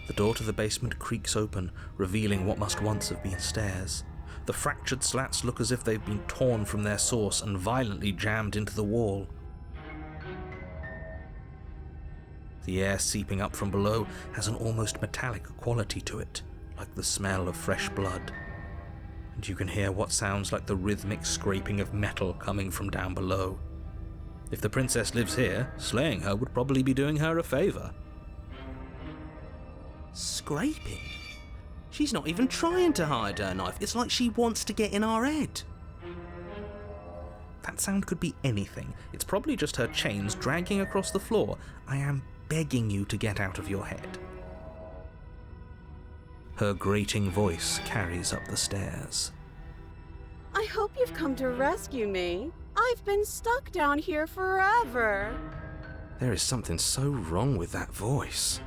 The door to the basement creaks open, revealing what must once have been stairs. The fractured slats look as if they've been torn from their source and violently jammed into the wall. The air seeping up from below has an almost metallic quality to it, like the smell of fresh blood. And you can hear what sounds like the rhythmic scraping of metal coming from down below. If the princess lives here, slaying her would probably be doing her a favour. Scraping? She's not even trying to hide her knife. It's like she wants to get in our head. That sound could be anything. It's probably just her chains dragging across the floor. I am begging you to get out of your head. Her grating voice carries up the stairs. I hope you've come to rescue me. I've been stuck down here forever. There is something so wrong with that voice.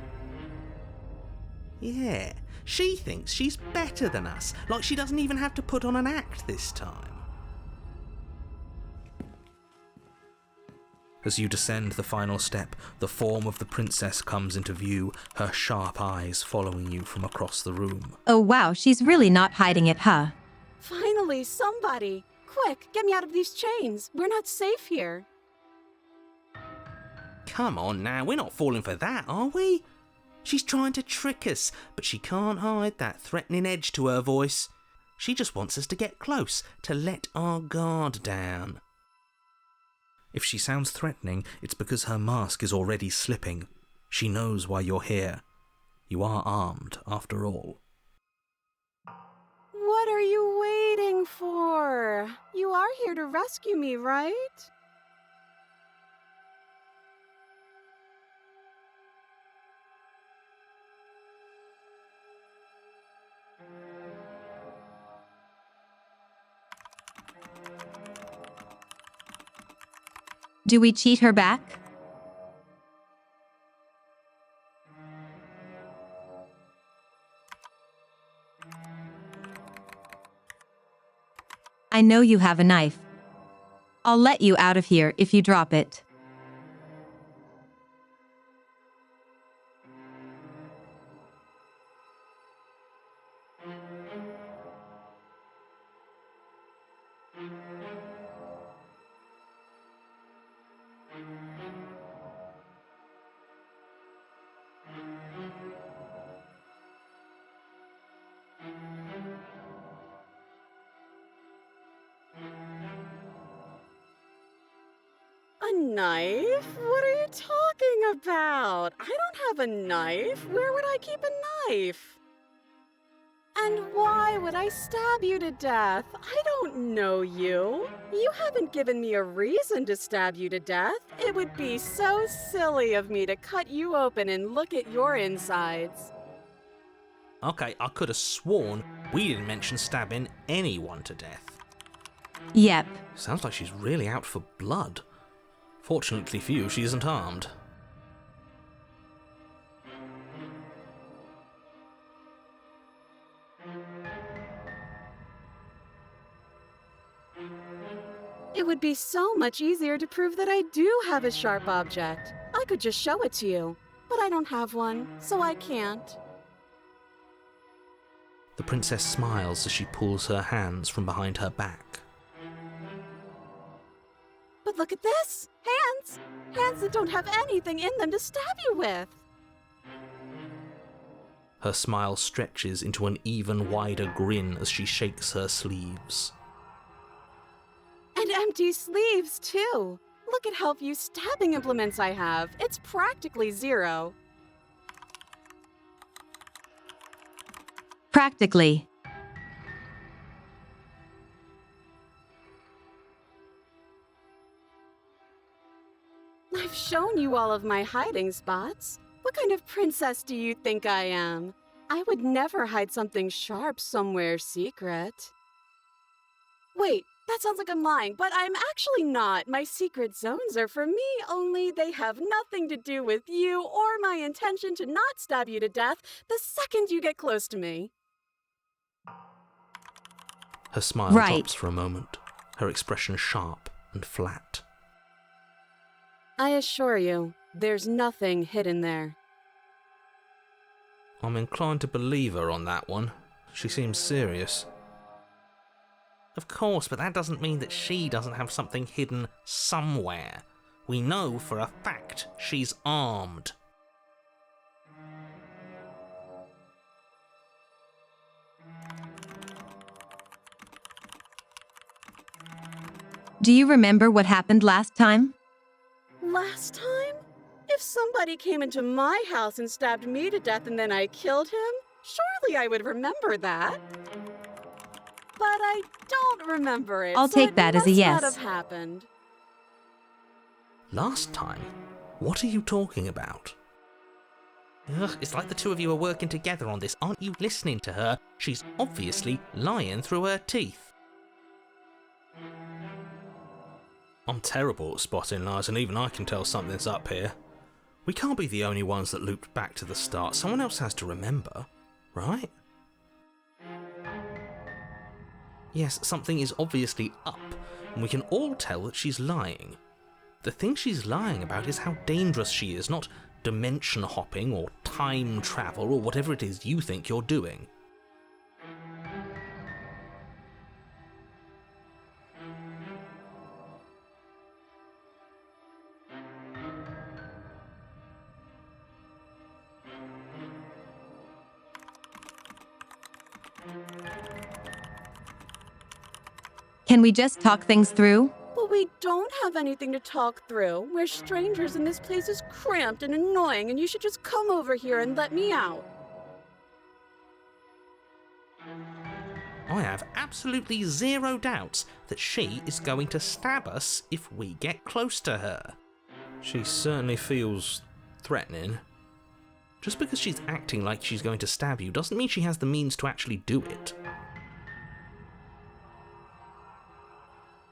Yeah, she thinks she's better than us, like she doesn't even have to put on an act this time. As you descend the final step, the form of the princess comes into view, her sharp eyes following you from across the room. Oh wow, she's really not hiding it, huh? Finally, somebody! Quick, get me out of these chains. We're not safe here. Come on now, we're not falling for that, are we? She's trying to trick us, but she can't hide that threatening edge to her voice. She just wants us to get close, to let our guard down. If she sounds threatening, it's because her mask is already slipping. She knows why you're here. You are armed, after all. What are you waiting for? You are here to rescue me, right? Do we cheat her back? I know you have a knife. I'll let you out of here if you drop it. A knife? What are you talking about? I don't have a knife. Where would I keep a knife? And why would I stab you to death? I don't know you. You haven't given me a reason to stab you to death. It would be so silly of me to cut you open and look at your insides. Okay, I could have sworn we didn't mention stabbing anyone to death. Yep. Sounds like she's really out for blood. Fortunately for you, she isn't armed. It would be so much easier to prove that I do have a sharp object. I could just show it to you, but I don't have one, so I can't. The princess smiles as she pulls her hands from behind her back. But look at this! Hands! Hands that don't have anything in them to stab you with! Her smile stretches into an even wider grin as she shakes her sleeves. And empty sleeves, too! Look at how few stabbing implements I have. It's practically zero. Practically. I've shown you all of my hiding spots. What kind of princess do you think I am? I would never hide something sharp somewhere secret. Wait, that sounds like I'm lying, but I'm actually not. My secret zones are for me, only they have nothing to do with you or my intention to not stab you to death the second you get close to me. Her smile drops for a moment, her expression sharp and flat. I assure you, there's nothing hidden there. I'm inclined to believe her on that one. She seems serious. Of course, but that doesn't mean that she doesn't have something hidden somewhere. We know for a fact she's armed. Do you remember what happened last time? Last time? If somebody came into my house and stabbed me to death and then I killed him, surely I would remember that. But I don't remember it. I'll so take it that as a must yes. Not have happened. Last time? What are you talking about? Ugh, it's like the two of you are working together on this. Aren't you listening to her? She's obviously lying through her teeth. I'm terrible at spotting lies, and even I can tell something's up here. We can't be the only ones that looped back to the start. Someone else has to remember, right? Yes, something is obviously up, and we can all tell that she's lying. The thing she's lying about is how dangerous she is, not dimension hopping or time travel or whatever it is you think you're doing. Can we just talk things through? But we don't have anything to talk through. We're strangers and this place is cramped and annoying and you should just come over here and let me out. I have absolutely zero doubts that she is going to stab us if we get close to her. She certainly feels threatening. Just because she's acting like she's going to stab you doesn't mean she has the means to actually do it.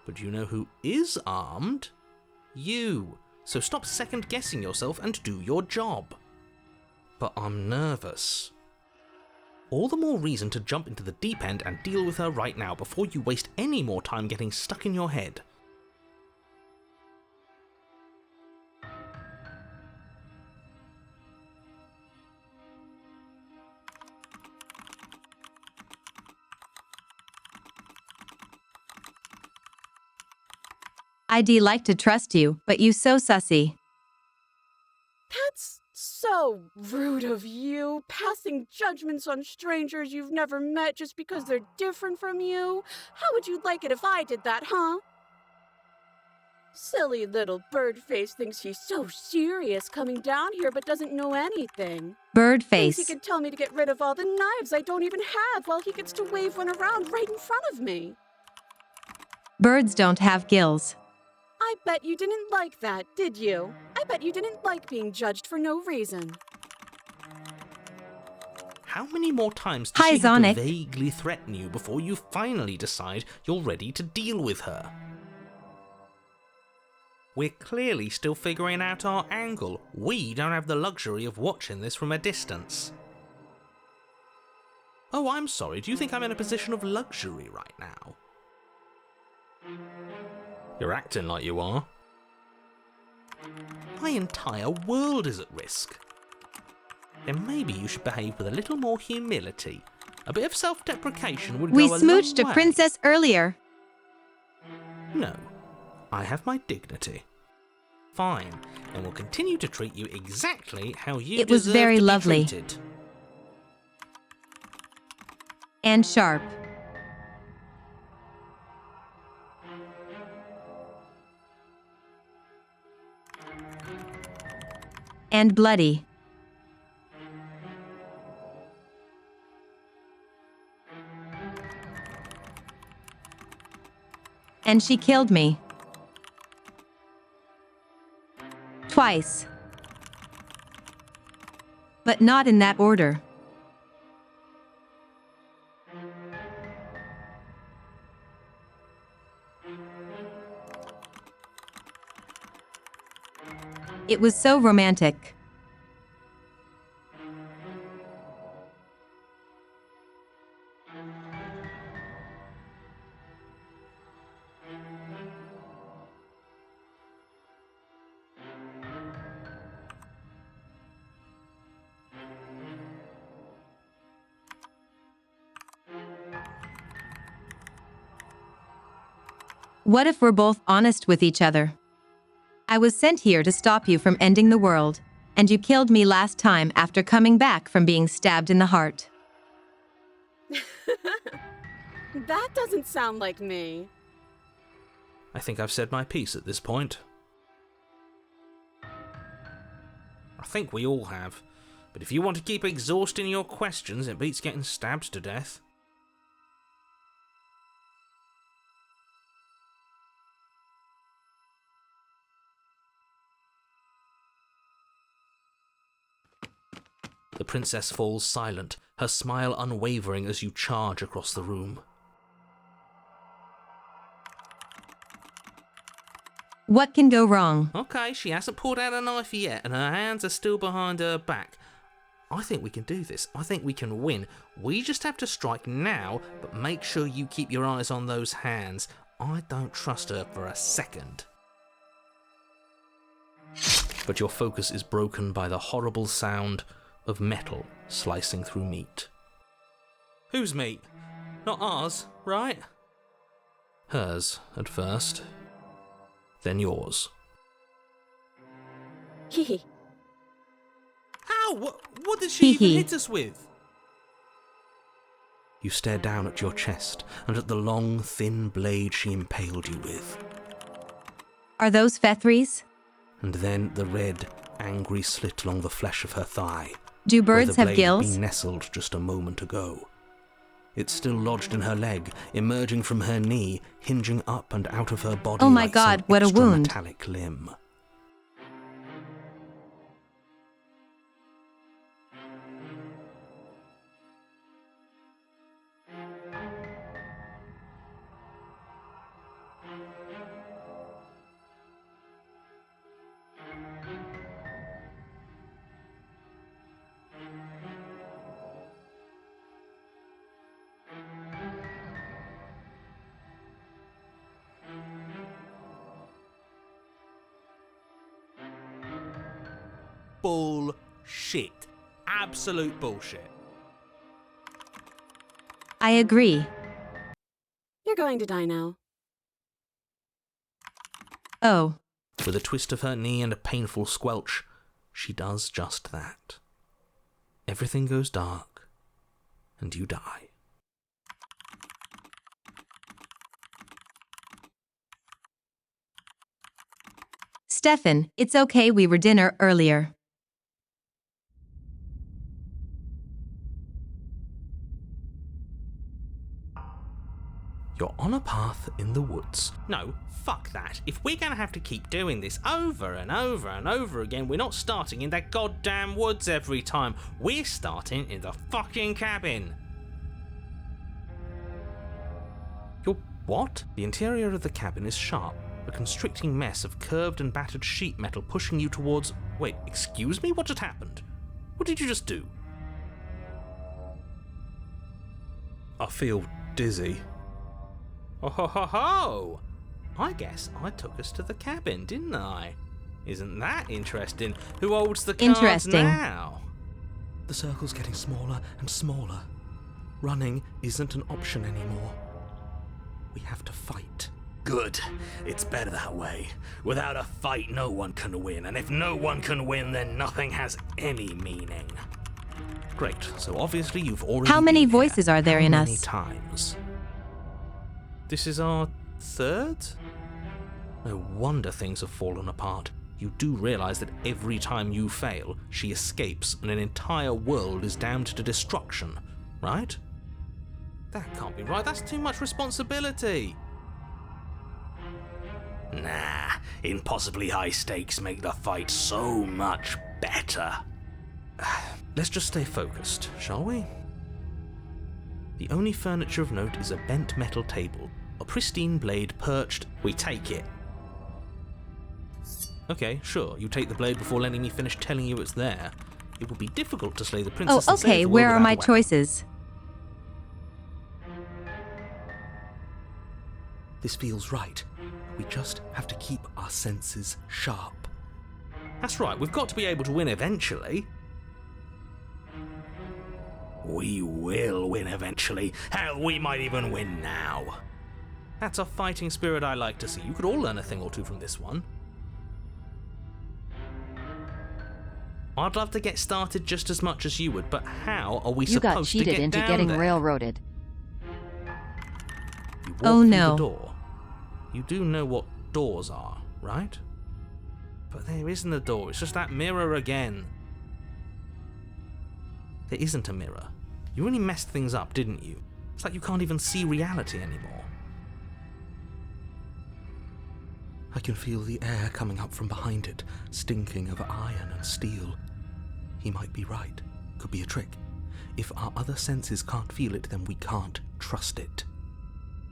But you know who is armed? You. So stop second-guessing yourself and do your job. But I'm nervous. All the more reason to jump into the deep end and deal with her right now before you waste any more time getting stuck in your head. I'd like to trust you, but you so sussy. That's so rude of you, passing judgments on strangers you've never met just because they're different from you. How would you like it if I did that, huh? Silly little Birdface thinks he's so serious coming down here but doesn't know anything. Thinks he Birdface. could tell me to get rid of all the knives I don't even have while he gets to wave one around right in front of me. Birds don't have gills. I bet you didn't like that, did you? I bet you didn't like being judged for no reason. How many more times does Hi, she have Zonic. to vaguely threaten you before you finally decide you're ready to deal with her? We're clearly still figuring out our angle. We don't have the luxury of watching this from a distance. Oh, I'm sorry. Do you think I'm in a position of luxury right now? You're acting like you are. My entire world is at risk. Then maybe you should behave with a little more humility. A bit of self-deprecation would We go a smooched long a way. princess earlier. No, I have my dignity. Fine, and we'll continue to treat you exactly how you It was deserve very to be lovely. treated. And sharp. And bloody. And she killed me. Twice. But not in that order. It was so romantic. What if we're both honest with each other? I was sent here to stop you from ending the world, and you killed me last time after coming back from being stabbed in the heart. That doesn't sound like me. I think I've said my piece at this point. I think we all have. But if you want to keep exhausting your questions, it beats getting stabbed to death. The princess falls silent, her smile unwavering as you charge across the room. What can go wrong? Okay, she hasn't pulled out a knife yet, and her hands are still behind her back. I think we can do this. I think we can win. We just have to strike now, but make sure you keep your eyes on those hands. I don't trust her for a second. But your focus is broken by the horrible sound of metal slicing through meat. Whose meat? Not ours, right? Hers, at first. Then yours. Hee. How? What did she even Hee-hee. hit us with? You stare down at your chest and at the long, thin blade she impaled you with. Are those Fethries? And then the red, angry slit along the flesh of her thigh. Do where birds the have blade gills? had been nestled just a moment ago. It's still lodged in her leg, emerging from her knee, hinging up and out of her body Oh my like God, some what a extra wound. metallic limb. Bullshit. Absolute bullshit. I agree. You're going to die now. Oh, With a twist of her knee and a painful squelch, she does just that. Everything goes dark, and you die. Stefan, it's okay, we were dinner earlier. You're on a path in the woods. No, fuck that. If we're gonna have to keep doing this over and over and over again, we're not starting in that goddamn woods every time. We're starting in the fucking cabin. You're what? The interior of the cabin is sharp, a constricting mess of curved and battered sheet metal pushing you towards... Wait, excuse me? What just happened? What did you just do? I feel dizzy. Oh ho ho ho! I guess I took us to the cabin, didn't I? Isn't that interesting? Who holds the cards Interesting. now? The circle's getting smaller and smaller. Running isn't an option anymore. We have to fight. Good. It's better that way. Without a fight, no one can win. And if no one can win, then nothing has any meaning. Great, so obviously you've already How many been here. voices are there How in many us? times? This is our third? No wonder things have fallen apart. You do realise that every time you fail, she escapes and an entire world is damned to destruction, right? That can't be right, that's too much responsibility. Nah, impossibly high stakes make the fight so much better. Let's just stay focused, shall we? The only furniture of note is a bent metal table, a pristine blade perched. We take it. Okay, sure, you take the blade before letting me finish telling you it's there. It would be difficult to slay the Oh, princess and save okay, the world where are without my a weapon. choices? This feels right. We just have to keep our senses sharp. That's right, we've got to be able to win eventually. We will win eventually. Hell, we might even win now. That's a fighting spirit I like to see. You could all learn a thing or two from this one. I'd love to get started just as much as you would, but how are we You got supposed to cheated get into down getting there? railroaded. You walk Oh, through no. the door, You do know what doors are, right? But there isn't a door, it's just that mirror again. There isn't a mirror. You really messed things up, didn't you? It's like you can't even see reality anymore. I can feel the air coming up from behind it, stinking of iron and steel. He might be right. Could be a trick. If our other senses can't feel it, then we can't trust it.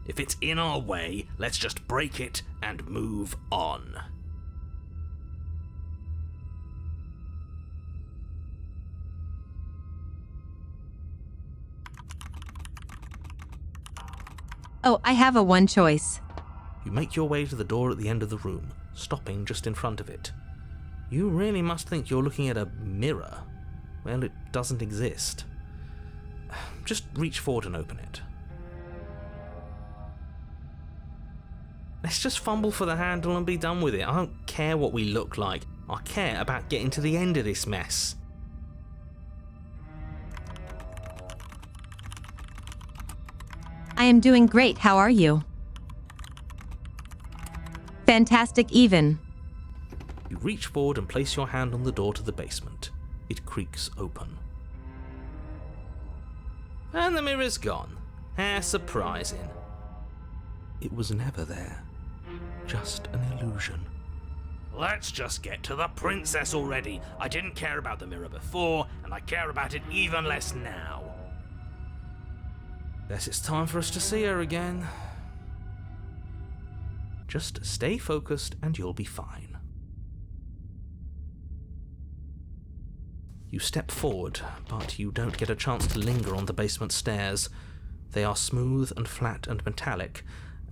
If it's in our way, let's just break it and move on. Oh, I have a one choice. You make your way to the door at the end of the room, stopping just in front of it. You really must think you're looking at a mirror. Well, it doesn't exist. Just reach forward and open it. Let's just fumble for the handle and be done with it. I don't care what we look like. I care about getting to the end of this mess. I am doing great, how are you? Fantastic even. You reach forward and place your hand on the door to the basement. It creaks open. And the mirror's gone. How surprising. It was never there. Just an illusion. Let's just get to the princess already. I didn't care about the mirror before, and I care about it even less now. Guess it's time for us to see her again. Just stay focused and you'll be fine. You step forward, but you don't get a chance to linger on the basement stairs. They are smooth and flat and metallic,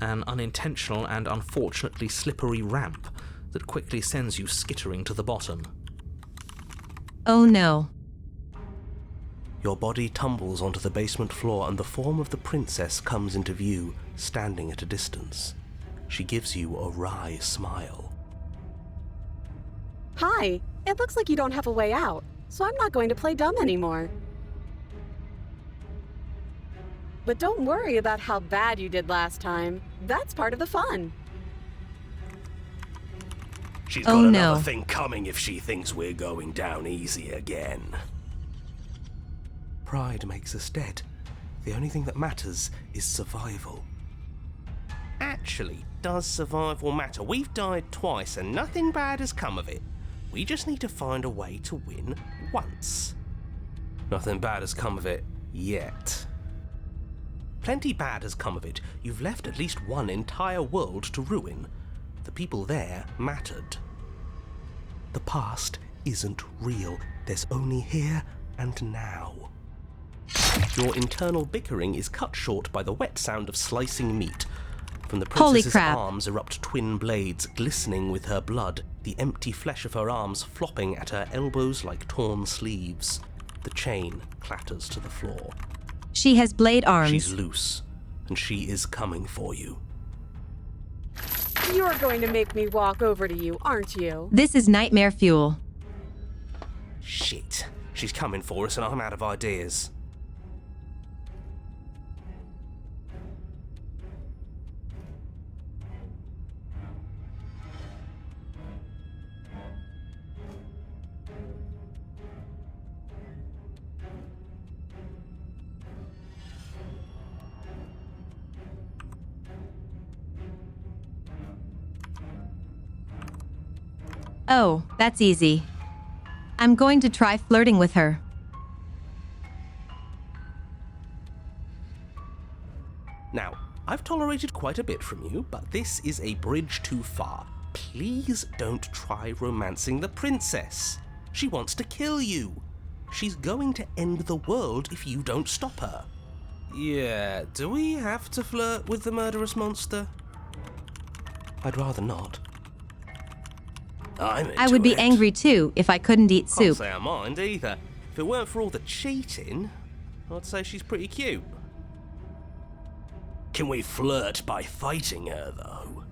an unintentional and unfortunately slippery ramp that quickly sends you skittering to the bottom. Oh no. Your body tumbles onto the basement floor and the form of the princess comes into view, standing at a distance. She gives you a wry smile. Hi, it looks like you don't have a way out, so I'm not going to play dumb anymore. But don't worry about how bad you did last time. That's part of the fun. She's got Oh, another no. thing coming if she thinks we're going down easy again. Pride makes us dead. The only thing that matters is survival. Actually, does survival matter? We've died twice and nothing bad has come of it. We just need to find a way to win once. Nothing bad has come of it yet. Plenty bad has come of it. You've left at least one entire world to ruin. The people there mattered. The past isn't real. There's only here and now. Your internal bickering is cut short by the wet sound of slicing meat. From the Holy princess's crap. arms erupt twin blades, glistening with her blood, the empty flesh of her arms flopping at her elbows like torn sleeves. The chain clatters to the floor. She has blade arms. She's loose, and she is coming for you. You're going to make me walk over to you, aren't you? This is nightmare fuel. Shit. She's coming for us and I'm out of ideas. Oh, that's easy. I'm going to try flirting with her. Now, I've tolerated quite a bit from you, but this is a bridge too far. Please don't try romancing the princess. She wants to kill you. She's going to end the world if you don't stop her. Yeah, do we have to flirt with the murderous monster? I'd rather not. I'm into I would be it. angry too if I couldn't eat Can't soup. say I mind either. If it weren't for all the cheating, I'd say she's pretty cute. Can we flirt by fighting her, though?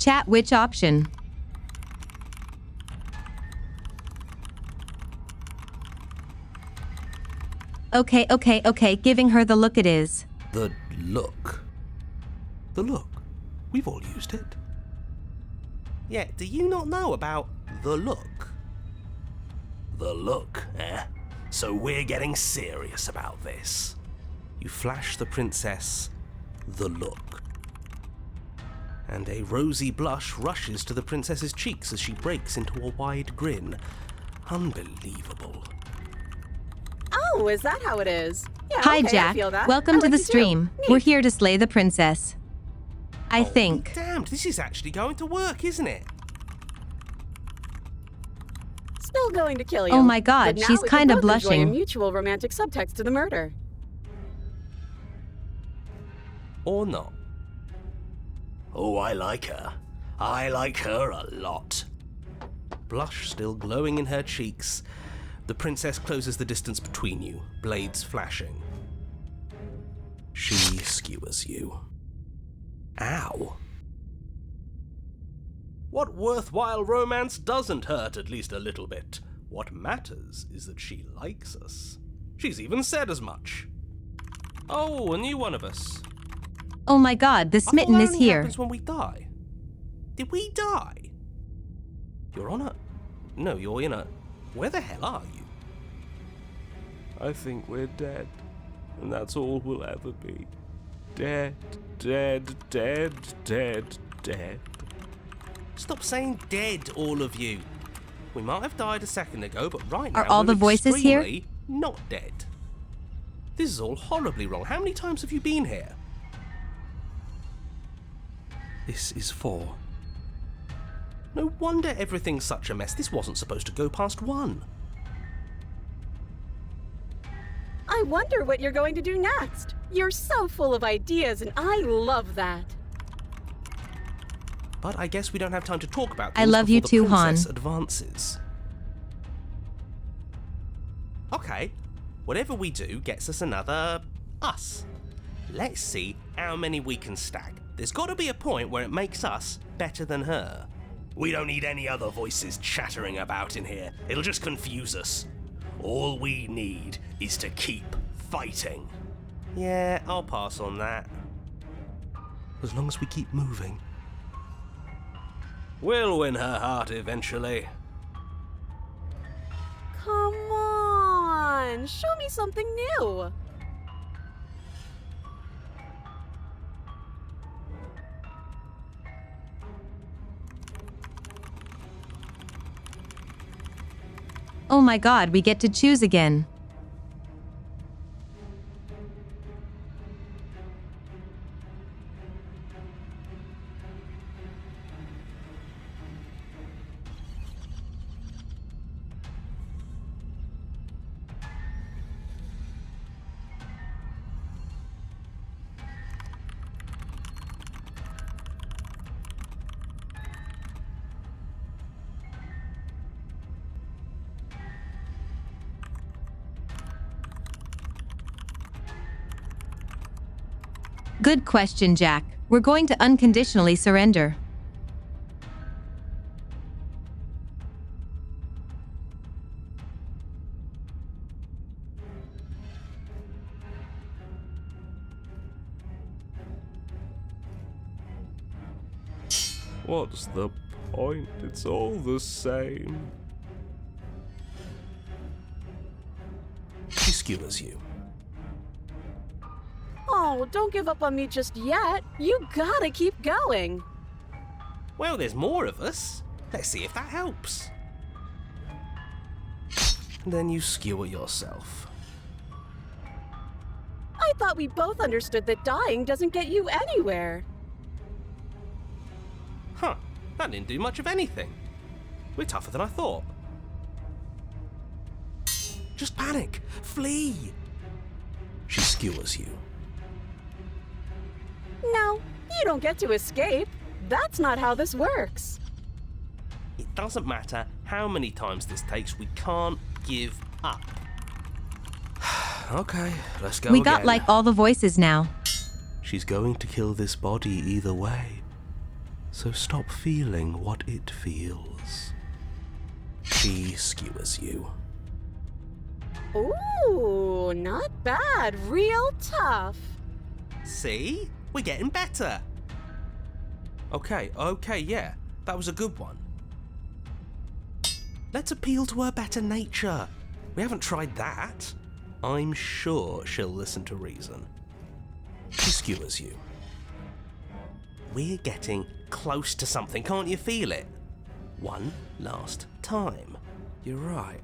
Chat which option? Okay, giving her the look it is. The look. The look. We've all used it. Yeah, do you not know about the look? The look, eh? So we're getting serious about this. You flash the princess the look. And a rosy blush rushes to the princess's cheeks as she breaks into a wide grin. Unbelievable. Oh, is that how it is? Yeah, Hi, okay, I Jack. feel that. Welcome I to like the it too. stream. Neat. We're here to slay the princess. I Oh, think. Damned, this is actually going to work, isn't it? Still going to kill you. Oh my God, But now she's we can kinda both enjoy a blushing. mutual romantic subtext to the murder. Or not. Oh, I like her. I like her a lot. Blush still glowing in her cheeks, the princess closes the distance between you, blades flashing. She skewers you. Ow. What worthwhile romance doesn't hurt at least a little bit? What matters is that she likes us. She's even said as much. Oh, a new one of us. Oh my God, the smitten I thought is that only here. happens when we die. Did we die? You're on a... No, you're in a... Where the hell are you? I think we're dead, and that's all we'll ever be. Dead, dead, dead, dead, dead. Stop saying dead, all of you. We might have died a second ago, but right now Are all we're the voices here? extremely not dead. This is all horribly wrong. How many times have you been here? This is 4. No wonder everything's such a mess. This wasn't supposed to go past 1. I wonder what you're going to do next. You're so full of ideas, and I love that. But I guess we don't have time to talk about I things love before you the too, Han. princess advances. Okay, whatever we do gets us another us. Let's see how many we can stack. There's got to be a point where it makes us better than her. We don't need any other voices chattering about in here. It'll just confuse us. All we need is to keep fighting. Yeah, I'll pass on that. As long as we keep moving. We'll win her heart eventually. Come on, show me something new. Oh my God, we get to choose again. Good question, Jack. We're going to unconditionally surrender. What's the point? It's all the same. She skewers you. Oh, don't give up on me just yet. You gotta keep going. Well, there's more of us. Let's see if that helps. Then you skewer yourself. I thought we both understood that dying doesn't get you anywhere. Huh, that didn't do much of anything. We're tougher than I thought. Just panic. Flee. She skewers you. No, you don't get to escape. That's not how this works. It doesn't matter how many times this takes, we can't give up. Okay, let's go We again. got like all the voices now. She's going to kill this body either way. So stop feeling what it feels. She skewers you. Ooh, not bad. Real tough. See? We're getting better. Okay, yeah. That was a good one. Let's appeal to her better nature. We haven't tried that. I'm sure she'll listen to reason. She skewers you. We're getting close to something, can't you feel it? One last time. You're right.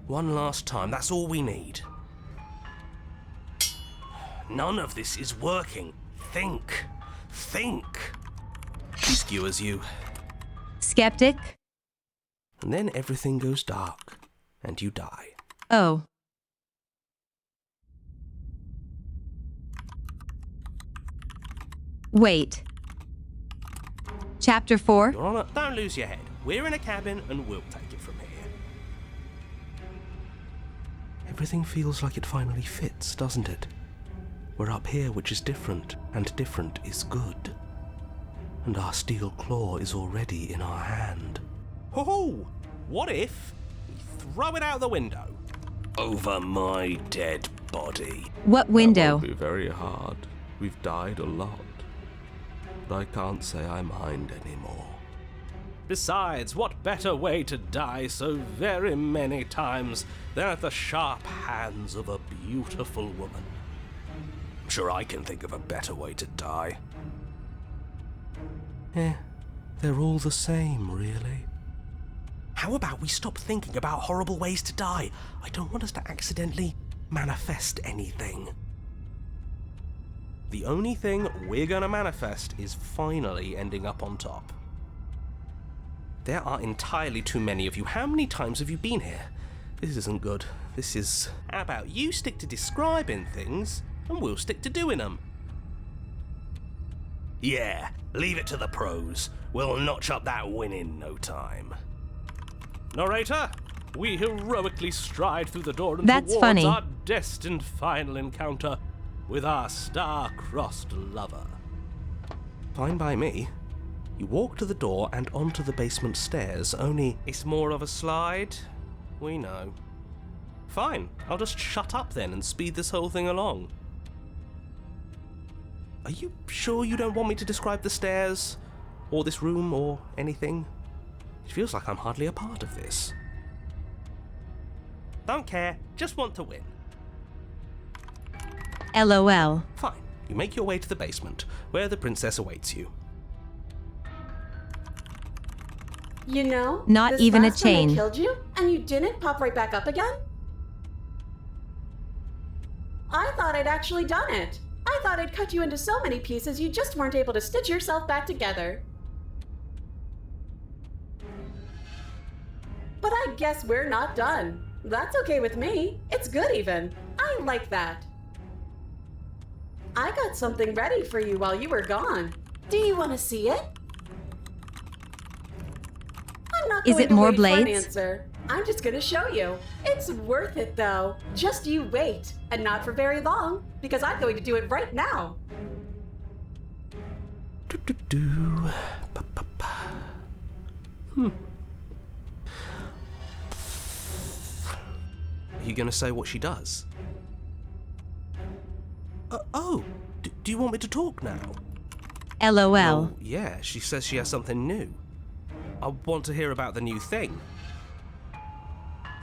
One last time, that's all we need. None of this is working. Think. She skewers you. Skeptic? And then everything goes dark, and you die. Oh. Wait. Chapter 4? Your Honor, don't lose your head. We're in a cabin, and we'll take it from here. Everything feels like it finally fits, doesn't it? We're up here, which is different, and different is good. And our steel claw is already in our hand. Ho-ho! What if we throw it out the window? Over my dead body. What window? That won't be very hard. We've died a lot. But I can't say I mind anymore. Besides, what better way to die so very many times than at the sharp hands of a beautiful woman? I'm sure I can think of a better way to die. They're all the same, really. How about we stop thinking about horrible ways to die? I don't want us to accidentally manifest anything. The only thing we're gonna manifest is finally ending up on top. There are entirely too many of you. How many times have you been here? This isn't good. This is... How about you stick to describing things, and we'll stick to doing them? Yeah, leave it to the pros. We'll notch up that win in no time. Narrator, we heroically stride through the door and That's towards funny. our destined final encounter with our star-crossed lover. Fine by me. You walk to the door and onto the basement stairs, only it's more of a slide. We know. Fine, I'll just shut up then and speed this whole thing along. Are you sure you don't want me to describe the stairs, or this room, or anything? It feels like I'm hardly a part of this. Don't care, just want to win. LOL. Fine, you make your way to the basement, where the princess awaits you. You know, Not this even a last time chain. I killed you, and you didn't pop right back up again? I thought I'd actually done it. I thought I'd cut you into so many pieces you just weren't able to stitch yourself back together. But I guess we're not done. That's okay with me. It's good even. I like that. I got something ready for you while you were gone. Do you want to see it? I'm not Is going it to more wait for an blades? answer. I'm just going to show you. It's worth it though. Just you wait, and not for very long, because I'm going to do it right now. Are you going to say what she does? Do you want me to talk now? LOL. Well, yeah, she says she has something new. I want to hear about the new thing.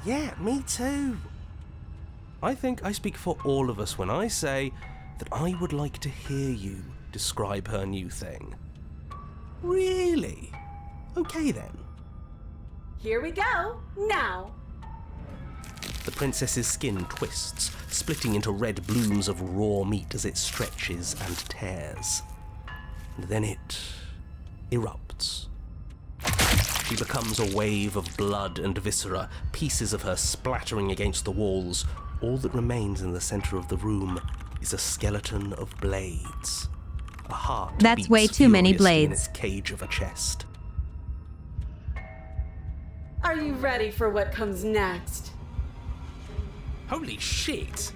Yeah, me too. I think I speak for all of us when I say that I would like to hear you describe her new thing. Really? Okay then. Here we go. Now. The princess's skin twists, splitting into red blooms of raw meat as it stretches and tears. And then it erupts. She becomes a wave of blood and viscera, pieces of her splattering against the walls. All that remains in the center of the room is a skeleton of blades. A heart That's beats way too many furiously in blades. its cage of a chest. Are you ready for what comes next? Holy shit!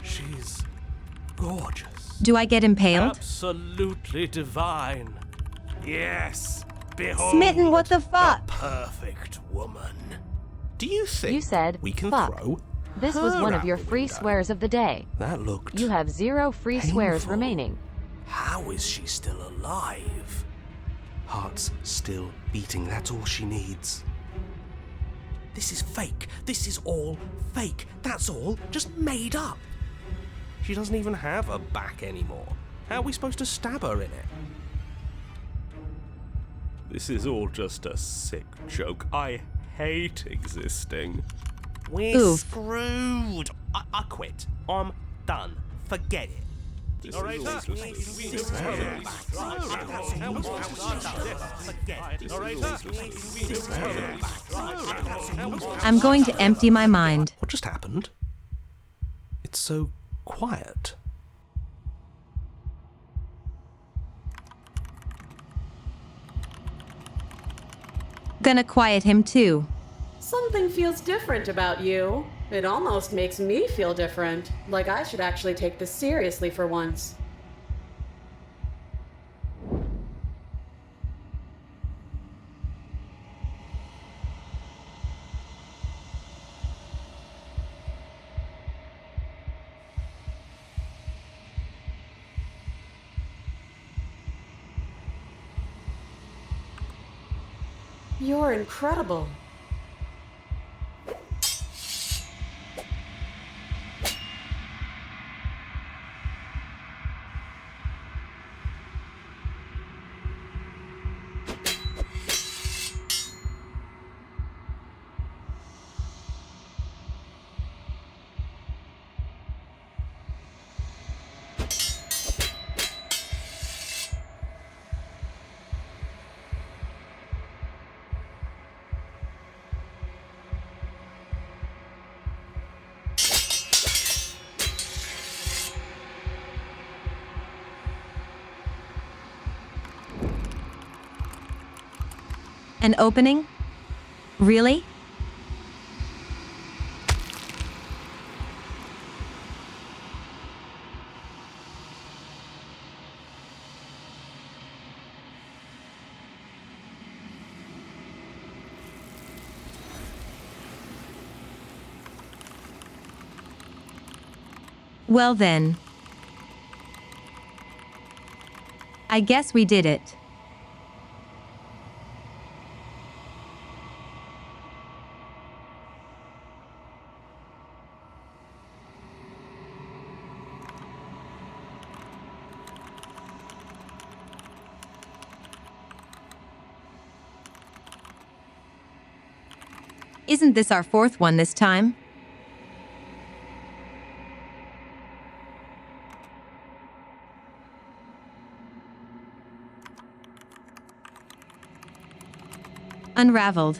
She's gorgeous. Do I get impaled? Absolutely divine. Yes, behold Smitten, what the fuck? perfect woman. Do you You think said, we can fuck. throw This was her one of out your the free window? swears of the day. That looked. You have 0 free swears painful. remaining. How is she still alive? Heart's still beating, that's all she needs. This is fake. This is all fake. That's all just made up. She doesn't even have a back anymore. How are we supposed to stab her in it? This is all just a sick joke. I hate existing. We're Oof. screwed. I quit. I'm done. Forget it. I'm going to empty my mind. What just happened? It's so quiet. Gonna quiet him too. Something feels different about you. It almost makes me feel different. Like I should actually take this seriously for once. You're incredible. An opening? Really? Well then. I guess we did it. Isn't this our 4th one this time? Unraveled.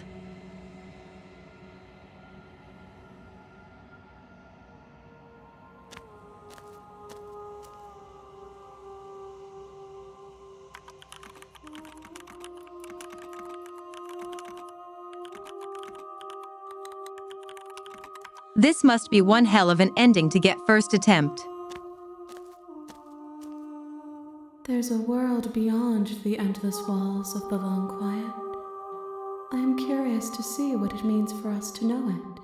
This must be one hell of an ending to get first attempt. There's a world beyond the endless walls of the long quiet. I am curious to see what it means for us to know it.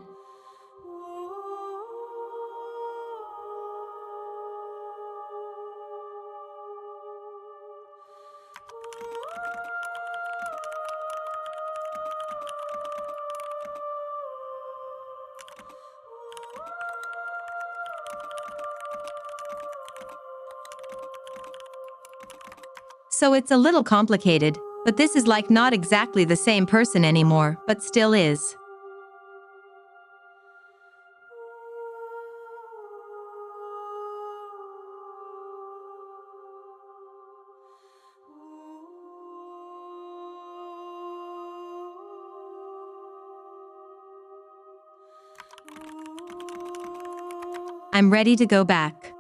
So it's a little complicated, but this is like not exactly the same person anymore, but still is. I'm ready to go back.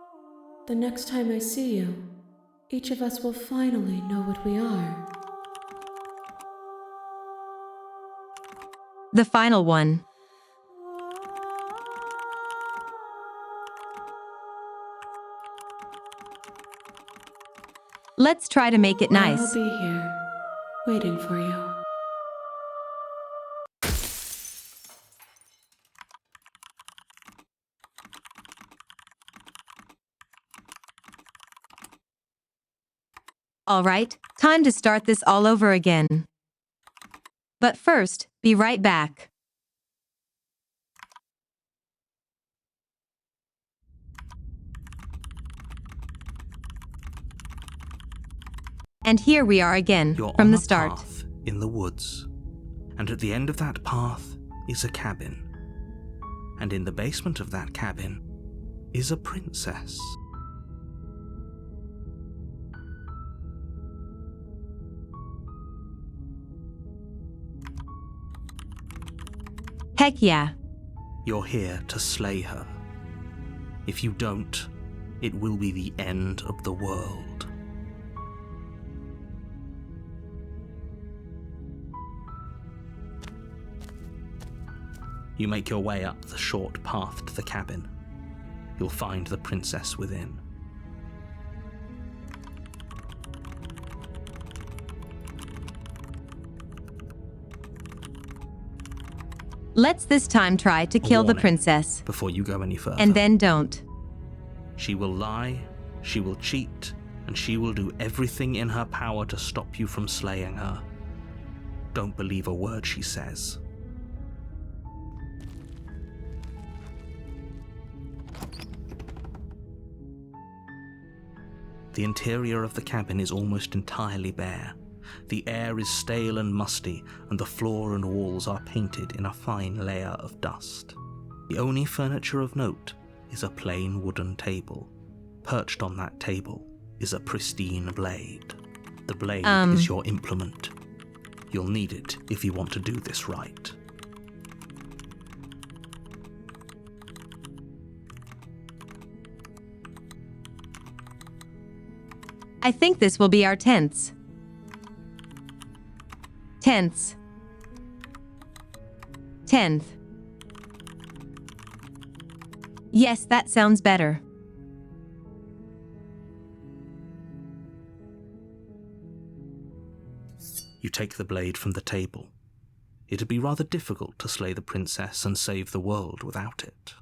The next time I see you, each of us will finally know what we are. The final one. Let's try to make it nice. I'll be here, waiting for you. All right, time to start this all over again. But first, be right back. And here we are again, You're from on the a start. path in the woods, and at the end of that path is a cabin. And in the basement of that cabin is a princess. Heck yeah. You're here to slay her. If you don't, it will be the end of the world. You make your way up the short path to the cabin. You'll find the princess within. Let's this time try to kill the warning princess. Before you go any further. And then don't. She will lie, she will cheat, and she will do everything in her power to stop you from slaying her. Don't believe a word she says. The interior of the cabin is almost entirely bare. The air is stale and musty, and the floor and walls are painted in a fine layer of dust. The only furniture of note is a plain wooden table. Perched on that table is a pristine blade. The blade is your implement. You'll need it if you want to do this right. I think this will be our tents. Tents. 10th. Yes, that sounds better. You take the blade from the table. It'd be rather difficult to slay the princess and save the world without it.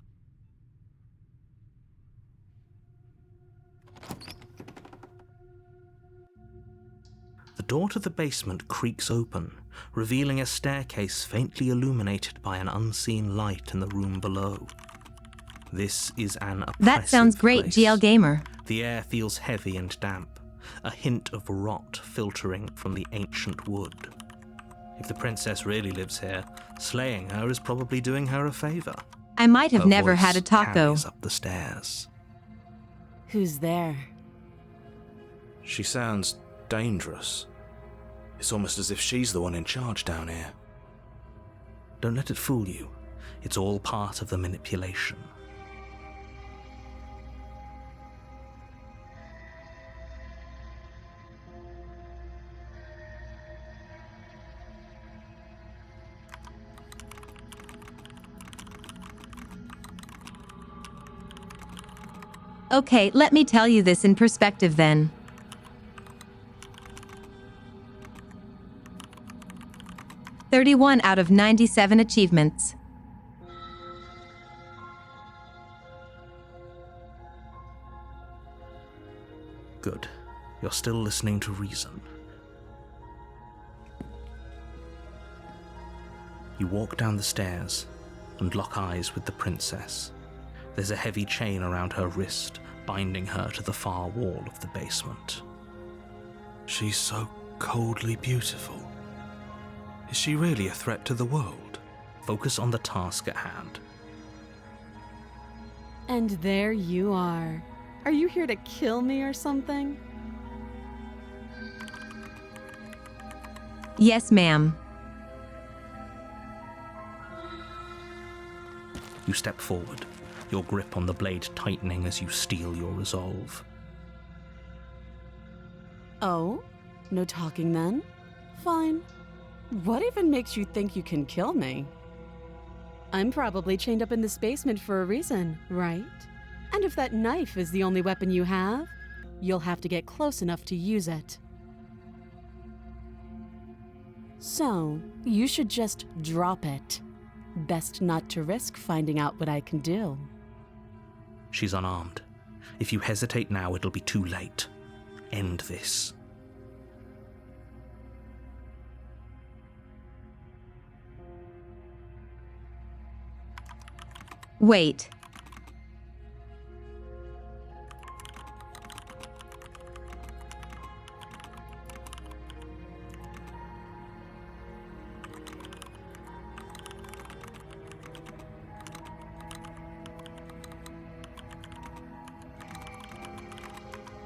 The door to the basement creaks open, revealing a staircase faintly illuminated by an unseen light in the room below. This is an oppressive That sounds great, place. GL Gamer. The air feels heavy and damp, a hint of rot filtering from the ancient wood. If the princess really lives here, slaying her is probably doing her a favor. I might have Her never voice had a taco. carries up the stairs. Who's there? She sounds dangerous. It's almost as if she's the one in charge down here. Don't let it fool you. It's all part of the manipulation. Okay, let me tell you this in perspective then. "31 out of 97 achievements. Good. You're still listening to reason. You walk down the stairs and lock eyes with the princess. There's a heavy chain around her wrist, binding her to the far wall of the basement. She's so coldly beautiful. Is she really a threat to the world? Focus on the task at hand. And there you are. Are you here to kill me or something? Yes, ma'am. You step forward, your grip on the blade tightening as you steel your resolve. Oh? No talking then? Fine. What even makes you think you can kill me? I'm probably chained up in this basement for a reason, right? And if that knife is the only weapon you have, you'll have to get close enough to use it. So, you should just drop it. Best not to risk finding out what I can do. She's unarmed. If you hesitate now, it'll be too late. End this. Wait.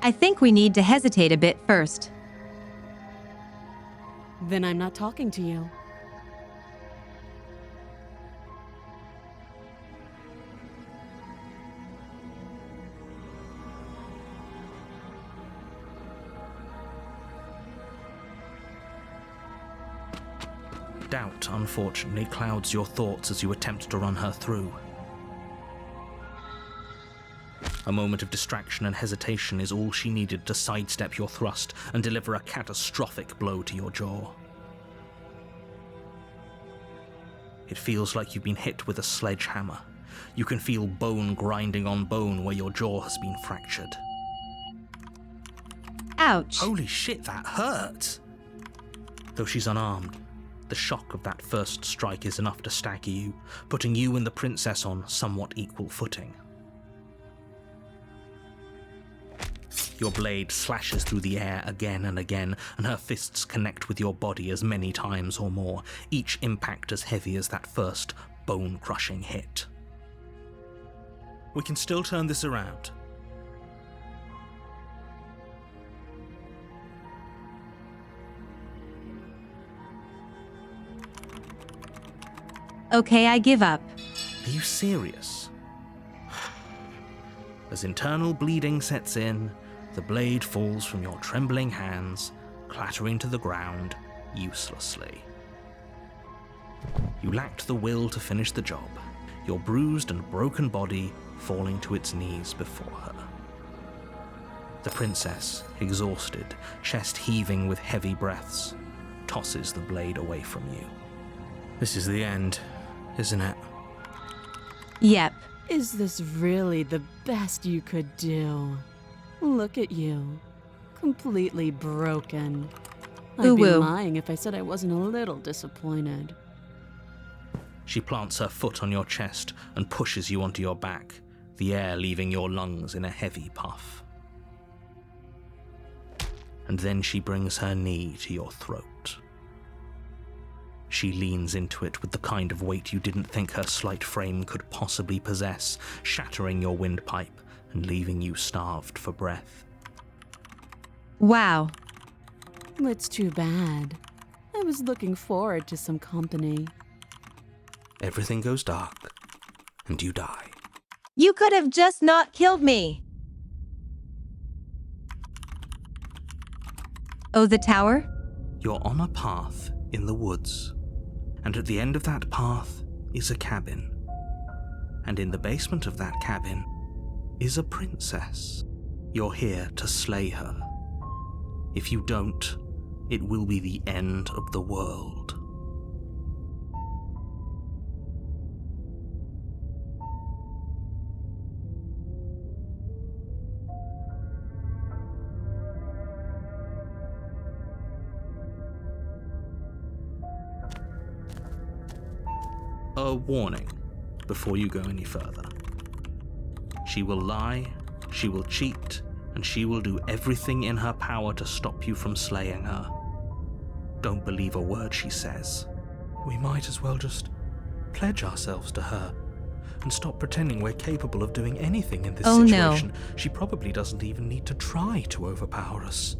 I think we need to hesitate a bit first. Then I'm not talking to you. Doubt, unfortunately, clouds your thoughts as you attempt to run her through. A moment of distraction and hesitation is all she needed to sidestep your thrust and deliver a catastrophic blow to your jaw. It feels like you've been hit with a sledgehammer. You can feel bone grinding on bone where your jaw has been fractured. Ouch. Holy shit, that hurt! Though she's unarmed, the shock of that first strike is enough to stagger you, putting you and the princess on somewhat equal footing. Your blade slashes through the air again and again, and her fists connect with your body as many times or more, each impact as heavy as that first bone-crushing hit. We can still turn this around. Okay, I give up. Are you serious? As internal bleeding sets in, the blade falls from your trembling hands, clattering to the ground uselessly. You lacked the will to finish the job, your bruised and broken body falling to its knees before her. The princess, exhausted, chest heaving with heavy breaths, tosses the blade away from you. This is the end, isn't it? Yep. Is this really the best you could do? Look at you. Completely broken. I'd be Ooh-woo. lying if I said I wasn't a little disappointed. She plants her foot on your chest and pushes you onto your back, the air leaving your lungs in a heavy puff. And then she brings her knee to your throat. She leans into it with the kind of weight you didn't think her slight frame could possibly possess, shattering your windpipe and leaving you starved for breath. Wow. It's too bad. I was looking forward to some company. Everything goes dark, and you die. You could have just not killed me. Oh, the tower? You're on a path in the woods, and at the end of that path is a cabin. And in the basement of that cabin is a princess. You're here to slay her. If you don't, it will be the end of the world. A warning before you go any further. She will lie, she will cheat, and she will do everything in her power to stop you from slaying her. Don't believe a word she says. We might as well just pledge ourselves to her and stop pretending we're capable of doing anything in this Oh, no. situation. She probably doesn't even need to try to overpower us.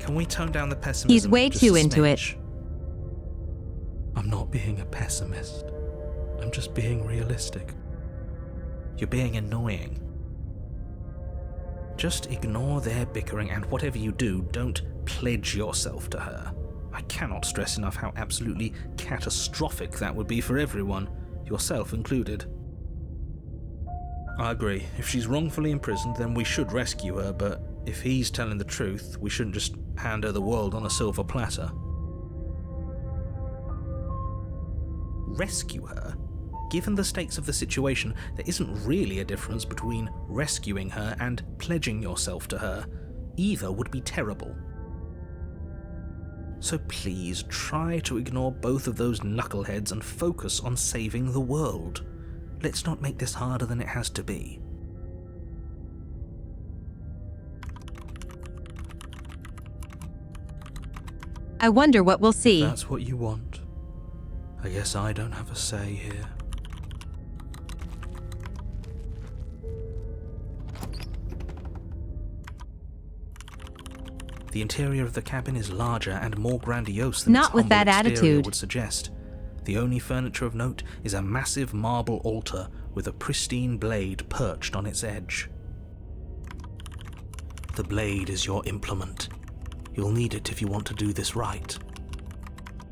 Can we tone down the pessimism? He's way just too a into it. smidge? I'm not being a pessimist. I'm just being realistic. You're being annoying. Just ignore their bickering, and whatever you do, don't pledge yourself to her. I cannot stress enough how absolutely catastrophic that would be for everyone, yourself included. I agree. If she's wrongfully imprisoned, then we should rescue her, but If he's telling the truth, we shouldn't just hand her the world on a silver platter. Rescue her? Given the stakes of the situation, there isn't really a difference between rescuing her and pledging yourself to her. Either would be terrible. So please try to ignore both of those knuckleheads and focus on saving the world. Let's not make this harder than it has to be. I wonder what we'll see. If that's what you want, I guess I don't have a say here. The interior of the cabin is larger and more grandiose than Not its with humble that exterior attitude. would suggest. The only furniture of note is a massive marble altar with a pristine blade perched on its edge. The blade is your implement. You'll need it if you want to do this right.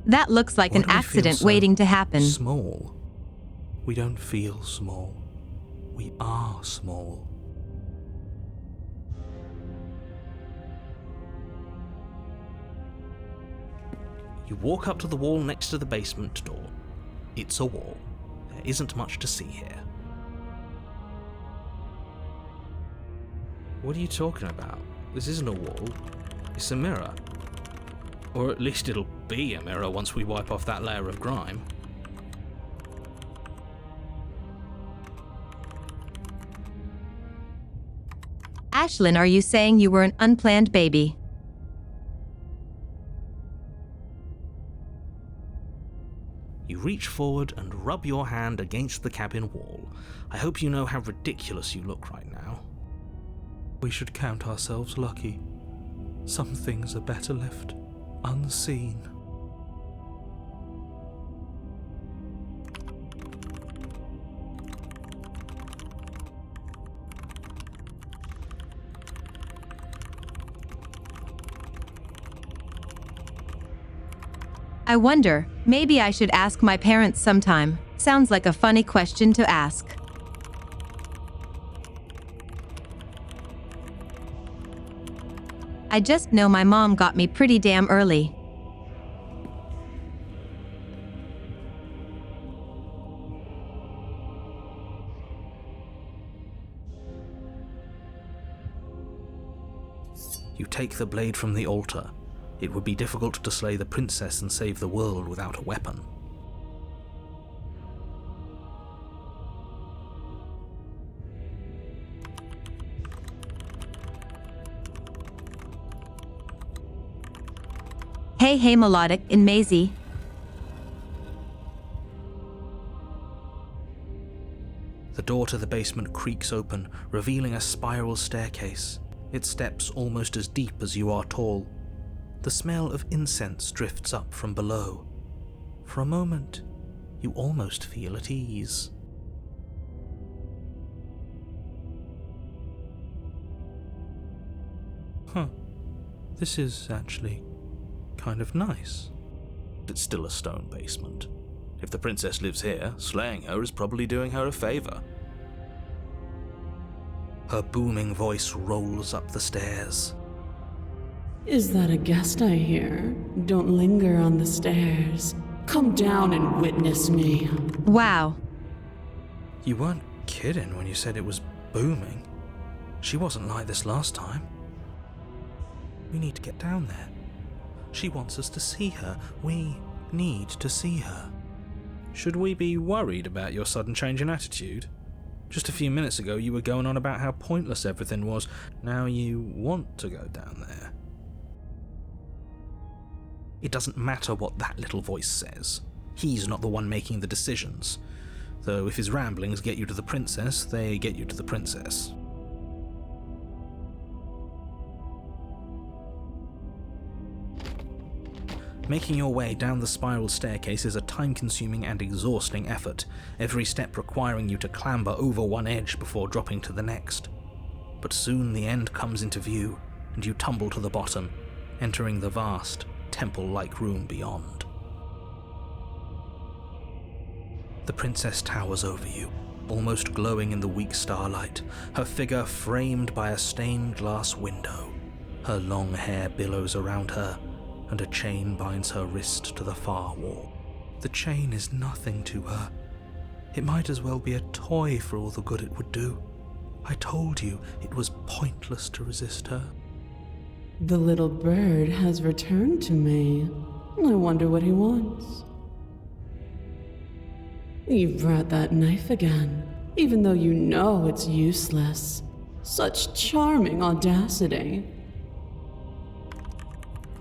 That looks like Why an do we feel accident so waiting to happen. Small. We don't feel small. We are small. You walk up to the wall next to the basement door. It's a wall. There isn't much to see here. What are you talking about? This isn't a wall. It's a mirror. Or at least it'll be a mirror once we wipe off that layer of grime. Ashlyn, are you saying you were an unplanned baby? You reach forward and rub your hand against the cabin wall. I hope you know how ridiculous you look right now. We should count ourselves lucky. Some things are better left unseen. I wonder, maybe I should ask my parents sometime. Sounds like a funny question to ask. I just know my mom got me pretty damn early. You take the blade from the altar. It would be difficult to slay the princess and save the world without a weapon. Hey, Melodic and Maisie. The door to the basement creaks open, revealing a spiral staircase. Its steps almost as deep as you are tall. The smell of incense drifts up from below. For a moment, you almost feel at ease. This is actually kind of nice. It's still a stone basement. If the princess lives here, slaying her is probably doing her a favor. Her booming voice rolls up the stairs. Is that a guest I hear? Don't linger on the stairs. Come down and witness me. Wow. You weren't kidding when you said it was booming. She wasn't like this last time. We need to get down there. She wants us to see her. We need to see her. Should we be worried about your sudden change in attitude? Just a few minutes ago you were going on about how pointless everything was. Now you want to go down there. It doesn't matter what that little voice says. He's not the one making the decisions. Though if his ramblings get you to the princess, they get you to the princess. Making your way down the spiral staircase is a time-consuming and exhausting effort, every step requiring you to clamber over one edge before dropping to the next. But soon the end comes into view, and you tumble to the bottom, entering the vast, temple-like room beyond. The princess towers over you, almost glowing in the weak starlight, her figure framed by a stained glass window. Her long hair billows around her, and a chain binds her wrist to the far wall. The chain is nothing to her. It might as well be a toy for all the good it would do. I told you it was pointless to resist her. The little bird has returned to me. I wonder what he wants. You've brought that knife again, even though you know it's useless. Such charming audacity.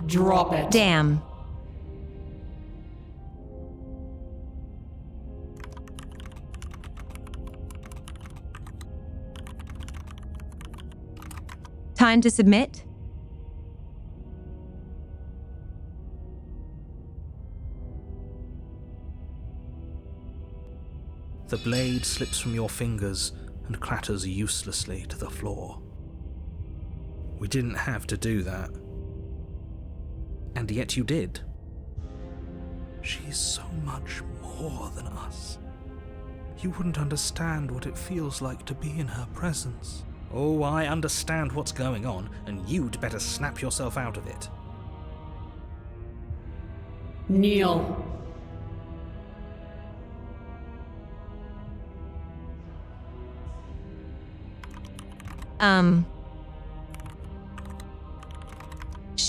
Drop it. Damn. Time to submit? The blade slips from your fingers and clatters uselessly to the floor. We didn't have to do that. And yet you did. She's so much more than us. You wouldn't understand what it feels like to be in her presence. Oh, I understand what's going on, and you'd better snap yourself out of it. Kneel.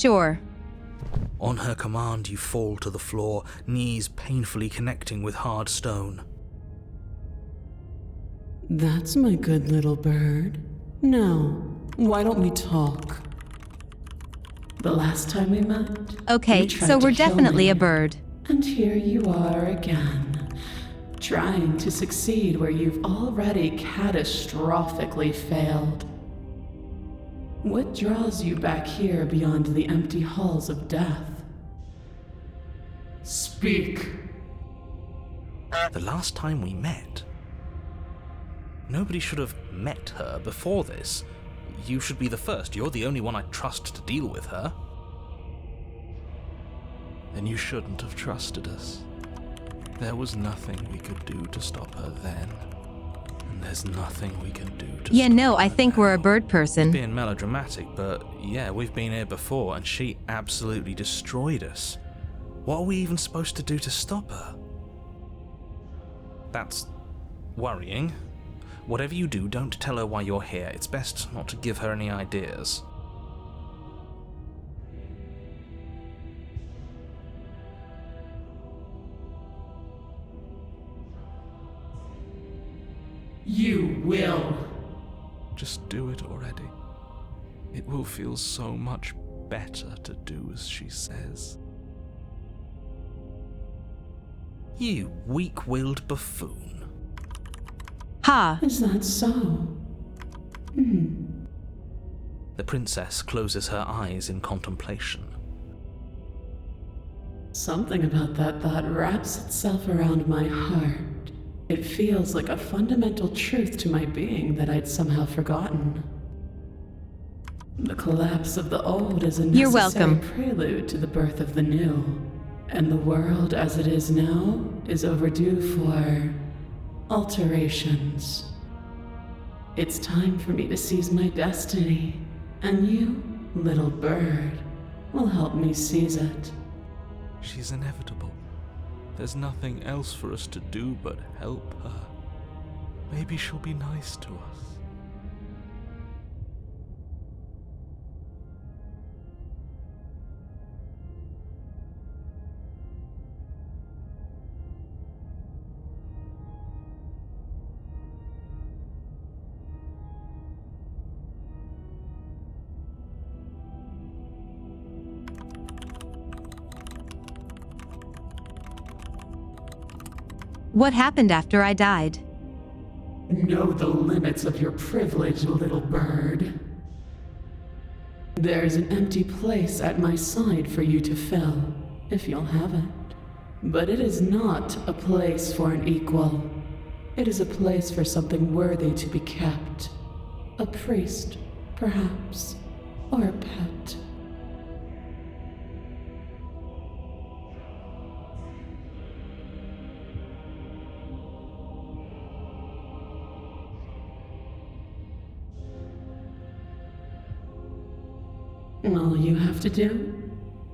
Sure. On her command, you fall to the floor, knees painfully connecting with hard stone. That's my good little bird. Now, why don't we talk? The last time we met, Okay, you tried so to we're kill definitely me. a bird. And here you are again, trying to succeed where you've already catastrophically failed. What draws you back here beyond the empty halls of death? Speak. The last time we met, nobody should have met her before this. You should be the first. You're the only one I trust to deal with her. Then you shouldn't have trusted us. There was nothing we could do to stop her then. And there's nothing we can do to Yeah, stop no, her I think now. we're a bird person. Being melodramatic, but yeah, we've been here before and she absolutely destroyed us. What are we even supposed to do to stop her? That's worrying. Whatever you do, don't tell her why you're here. It's best not to give her any ideas. You will. Just do it already. It will feel so much better to do as she says. You weak-willed buffoon. Ha! Is that so? The princess closes her eyes in contemplation. Something about that thought wraps itself around my heart. It feels like a fundamental truth to my being that I'd somehow forgotten. The collapse of the old is a You're necessary welcome. prelude to the birth of the new. And the world as it is now is overdue for alterations. It's time for me to seize my destiny, and you, little bird, will help me seize it. She's inevitable. There's nothing else for us to do but help her. Maybe she'll be nice to us. What happened after I died? Know the limits of your privilege, little bird. There's an empty place at my side for you to fill, if you'll have it. But it is not a place for an equal. It is a place for something worthy to be kept. A priest, perhaps, or a pet. All you have to do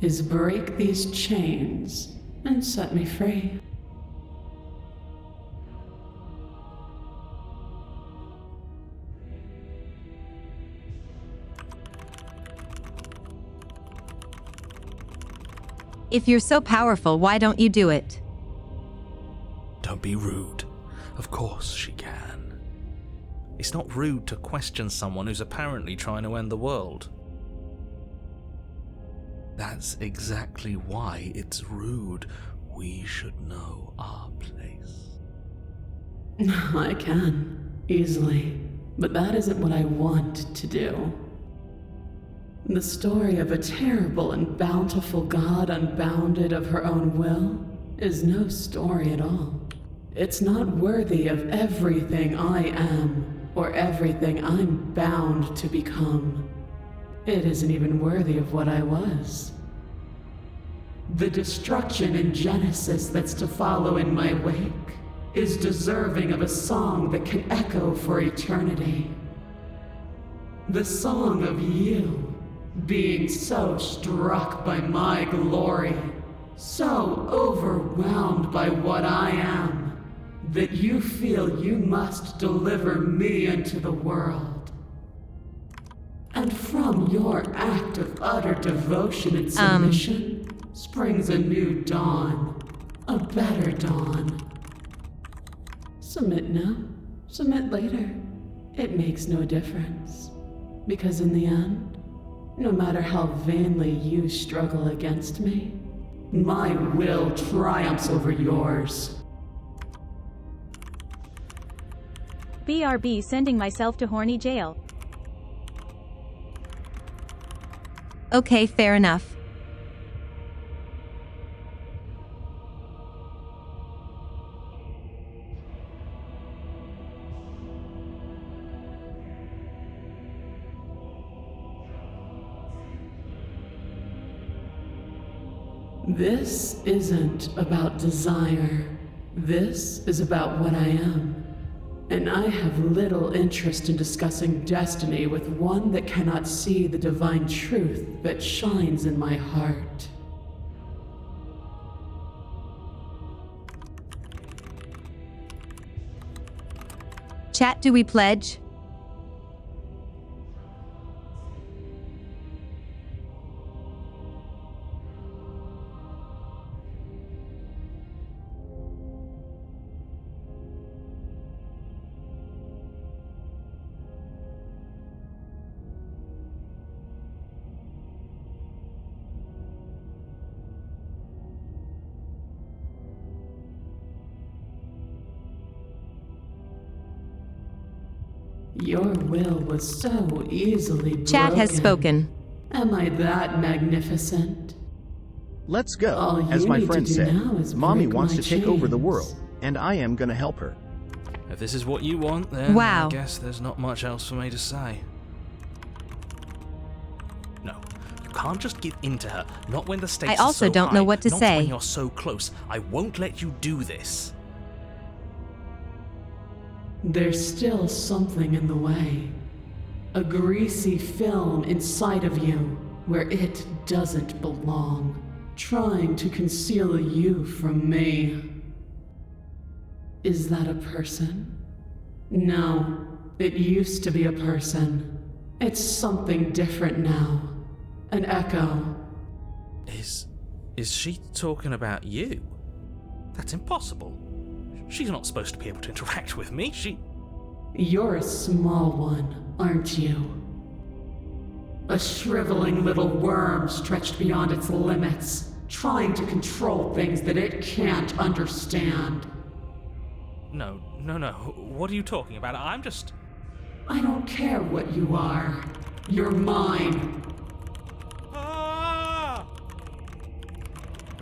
is break these chains and set me free. If you're so powerful, why don't you do it? Don't be rude. Of course she can. It's not rude to question someone who's apparently trying to end the world. That's exactly why it's rude. We should know our place. I can, easily, but that isn't what I want to do. The story of a terrible and bountiful god unbounded of her own will is no story at all. It's not worthy of everything I am or everything I'm bound to become. It isn't even worthy of what I was. The destruction in Genesis that's to follow in my wake is deserving of a song that can echo for eternity. The song of you being so struck by my glory, so overwhelmed by what I am, that you feel you must deliver me into the world. And from your act of utter devotion and submission springs a new dawn, a better dawn. Submit now, submit later. It makes no difference. Because in the end, no matter how vainly you struggle against me, my will triumphs over yours. BRB sending myself to horny jail. Okay, fair enough. This isn't about desire. This is about what I am. And I have little interest in discussing destiny with one that cannot see the divine truth that shines in my heart. Chat, do we pledge? Your will was so easily broken. Chat has spoken. Am I that magnificent? Let's go. All As you my need friend to do said, now is Mommy break wants my to take over the chains. world, and I am gonna help her. If this is what you want, then Wow. I guess there's not much else for me to say. No, you can't just give in to her. Not when the stakes I also are so don't know high. what to Not say. when you're so close. I won't let you do this. There's still something in the way. A greasy film inside of you where it doesn't belong, trying to conceal you from me. Is that a person? No, it used to be a person. It's something different now. An echo. Is she talking about you? That's impossible. She's not supposed to be able to interact with me. You're a small one, aren't you? A shriveling little worm stretched beyond its limits, trying to control things that it can't understand. No. What are you talking about? I don't care what you are. You're mine.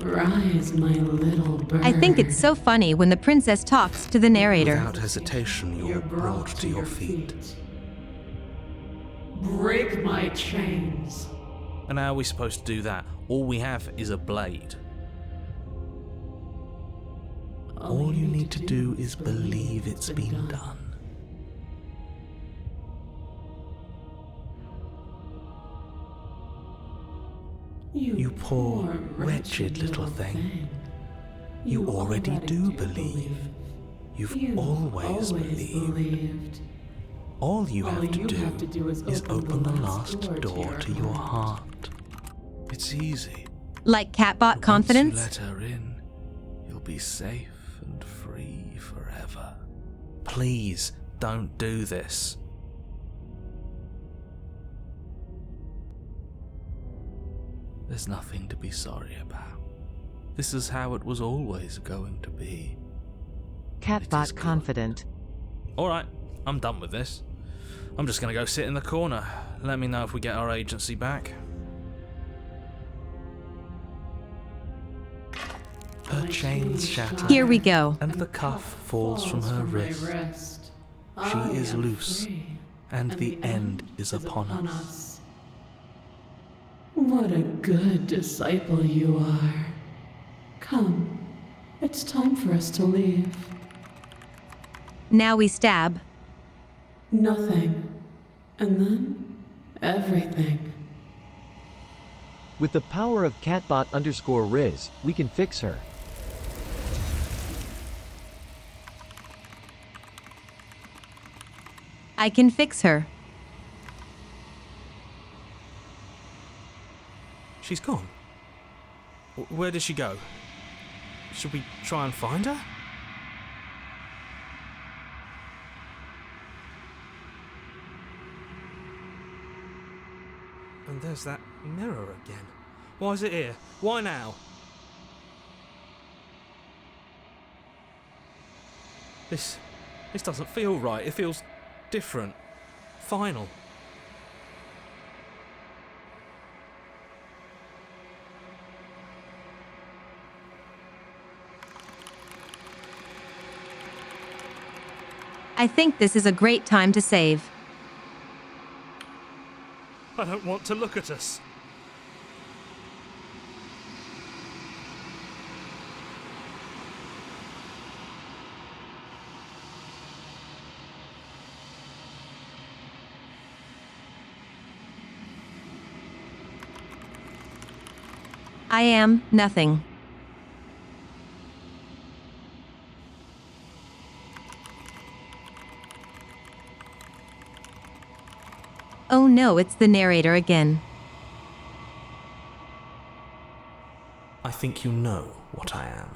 Rise, my little bird. I think it's so funny when the princess talks to the narrator. Without hesitation, you're brought to your feet. Break my chains. And how are we supposed to do that? All we have is a blade. All you need to do is believe it's been done. You poor, wretched little thing. You already do believe. You've always believed. All you have to do is open the last door to your heart. It's easy. Like catbot confidence? Once you let her in, you'll be safe and free forever. Please don't do this. There's nothing to be sorry about. This is how it was always going to be. Catbot confident. Alright, I'm done with this. I'm just gonna go sit in the corner. Let me know if we get our agency back. Her chains shatter. Here we go. And the cuff falls from her wrist. She is loose, and the end is upon us. What a good disciple you are. Come, it's time for us to leave. Now we stab. Nothing. And then, everything. With the power of catbot_Riz, we can fix her. I can fix her. She's gone. Where did she go? Should we try and find her? And there's that mirror again. Why is it here? Why now? This doesn't feel right. It feels different. Final. I think this is a great time to save. I don't want to look at us. I am nothing. Oh no, it's the narrator again. I think you know what I am.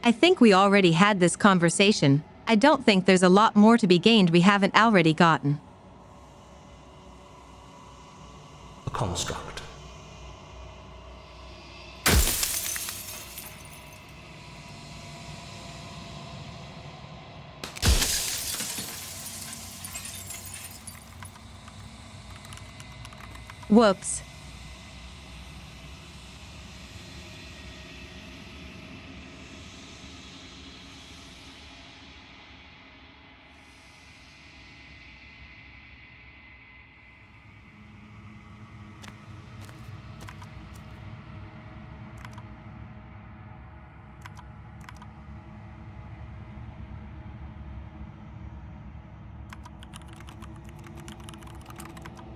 I think we already had this conversation. I don't think there's a lot more to be gained we haven't already gotten. A construct. Whoops.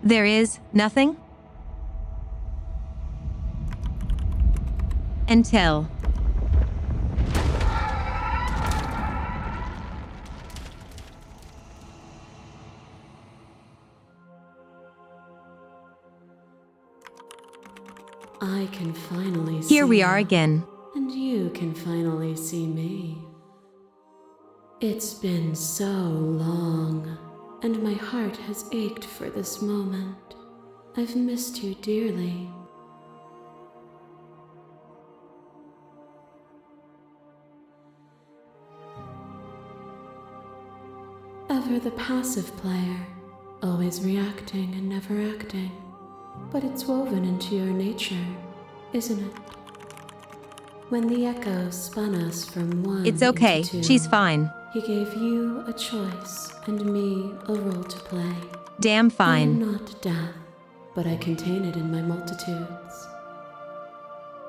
There is nothing? Until. I can finally see Here we are you, again. and you can finally see me. It's been so long, and my heart has ached for this moment. I've missed you dearly. Ever the passive player, always reacting and never acting. But it's woven into your nature, isn't it? When the echo spun us from one It's okay, into two, she's fine. he gave you a choice and me a role to play. Damn I fine. am not death, but I contain it in my multitudes.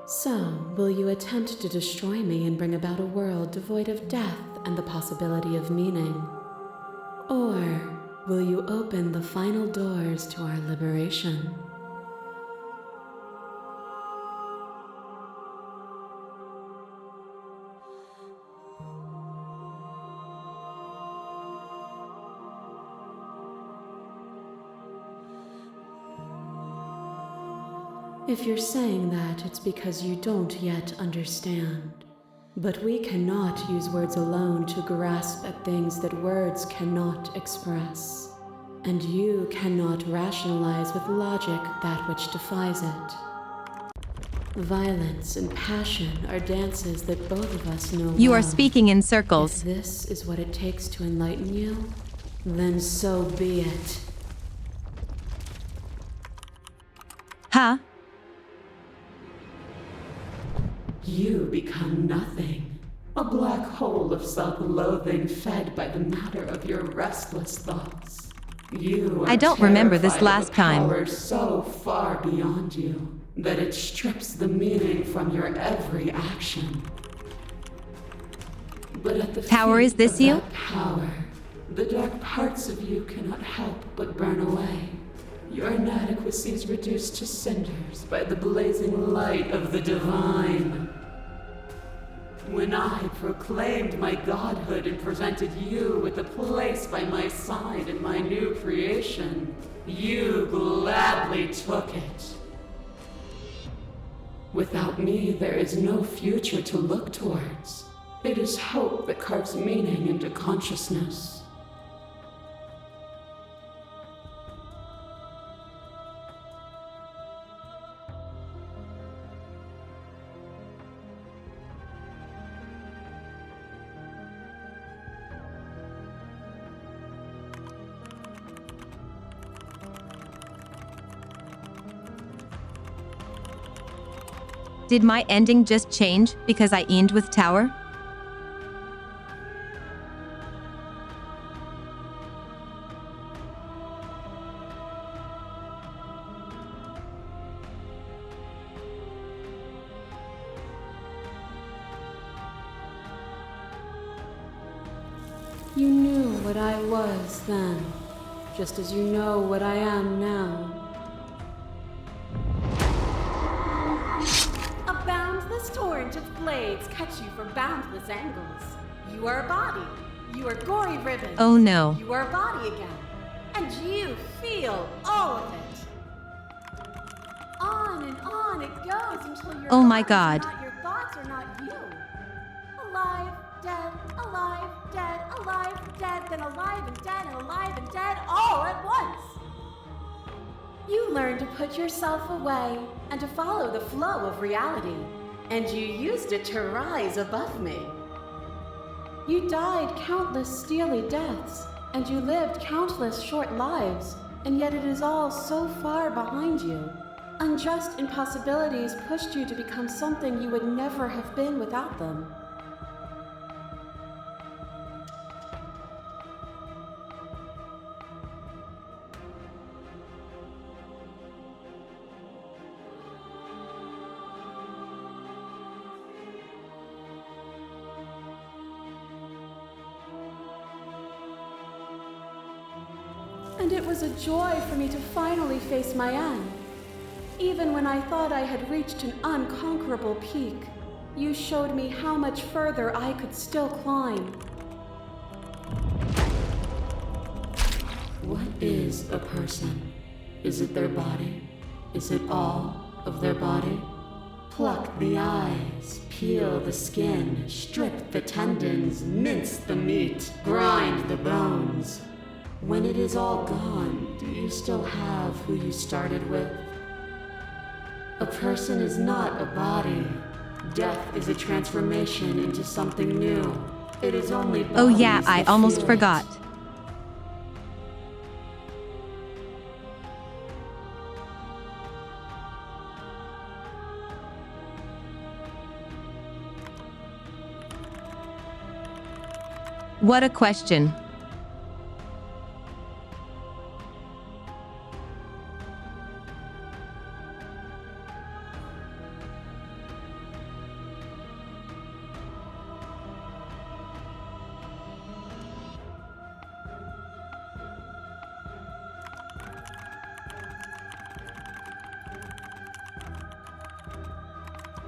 So, will you attempt to destroy me and bring about a world devoid of death and the possibility of meaning? Or will you open the final doors to our liberation? If you're saying that, it's because you don't yet understand. But we cannot use words alone to grasp at things that words cannot express. And you cannot rationalize with logic that which defies it. Violence and passion are dances that both of us know You well. are speaking in circles. If this is what it takes to enlighten you, then so be it. Huh? You become nothing. A black hole of self-loathing fed by the matter of your restless thoughts. You are I don't remember this terrified of last a time. power so far beyond you that it strips the meaning from your every action. But at the Power, feet is this of you? that power, the dark parts of you cannot help but burn away. Your inadequacy is reduced to cinders by the blazing light of the divine. When I proclaimed my godhood and presented you with a place by my side in my new creation, you gladly took it. Without me, there is no future to look towards. It is hope that carves meaning into consciousness. Did my ending just change because I end with Tower? You knew what I was then, just as you know what I am now. A boundless torrent of blades cut you from boundless angles. You are a body. You are gory ribbons. Oh no. You are a body again. And you feel all of it. On and on it goes until your Oh my bodies God. are not your thoughts are not you. Alive, dead, alive, dead, alive, dead, then alive and dead and alive and dead all at once. You learn to put yourself away and to follow the flow of reality, and you used it to rise above me. You died countless steely deaths, and you lived countless short lives, and yet it is all so far behind you. Unjust impossibilities pushed you to become something you would never have been without them. And it was a joy for me to finally face my end. Even when I thought I had reached an unconquerable peak, you showed me how much further I could still climb. What is a person? Is it their body? Is it all of their body? Pluck the eyes, peel the skin, strip the tendons, mince the meat, grind the bones. When it is all gone, do you still have who you started with? A person is not a body. Death is a transformation into something new. It is only bodies Oh yeah, I that almost feel forgot. it. What a question.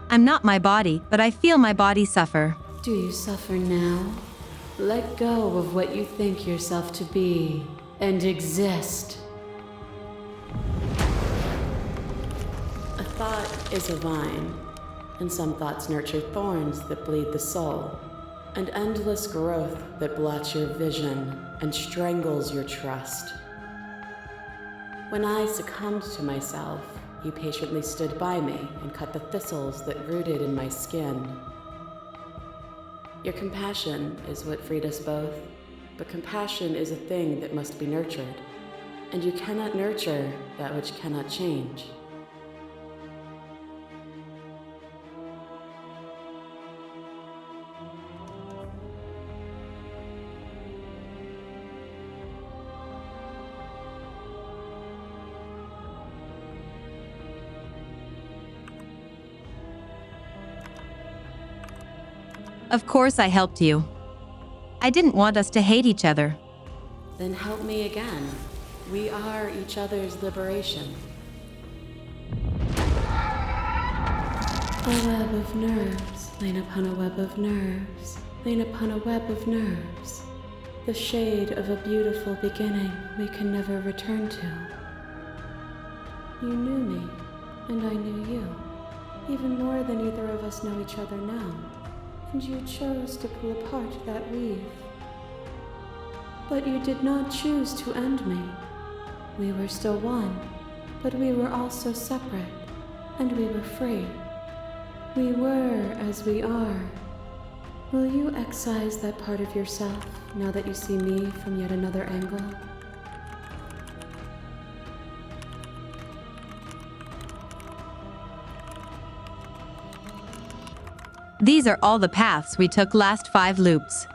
I'm not my body, but I feel my body suffer. Do you suffer now? Let go of what you think yourself to be and exist. A thought is a vine, and some thoughts nurture thorns that bleed the soul, and endless growth that blots your vision and strangles your trust. When I succumbed to myself, you patiently stood by me and cut the thistles that rooted in my skin. Your compassion is what freed us both, but compassion is a thing that must be nurtured, and you cannot nurture that which cannot change. Of course I helped you. I didn't want us to hate each other. Then help me again. We are each other's liberation. A web of nerves, lain upon a web of nerves, lain upon a web of nerves. The shade of a beautiful beginning we can never return to. You knew me, and I knew you, even more than either of us know each other now. And you chose to pull apart that weave. But you did not choose to end me. We were still one, but we were also separate, and we were free. We were as we are. Will you excise that part of yourself now that you see me from yet another angle? These are all the paths we took last 5 loops.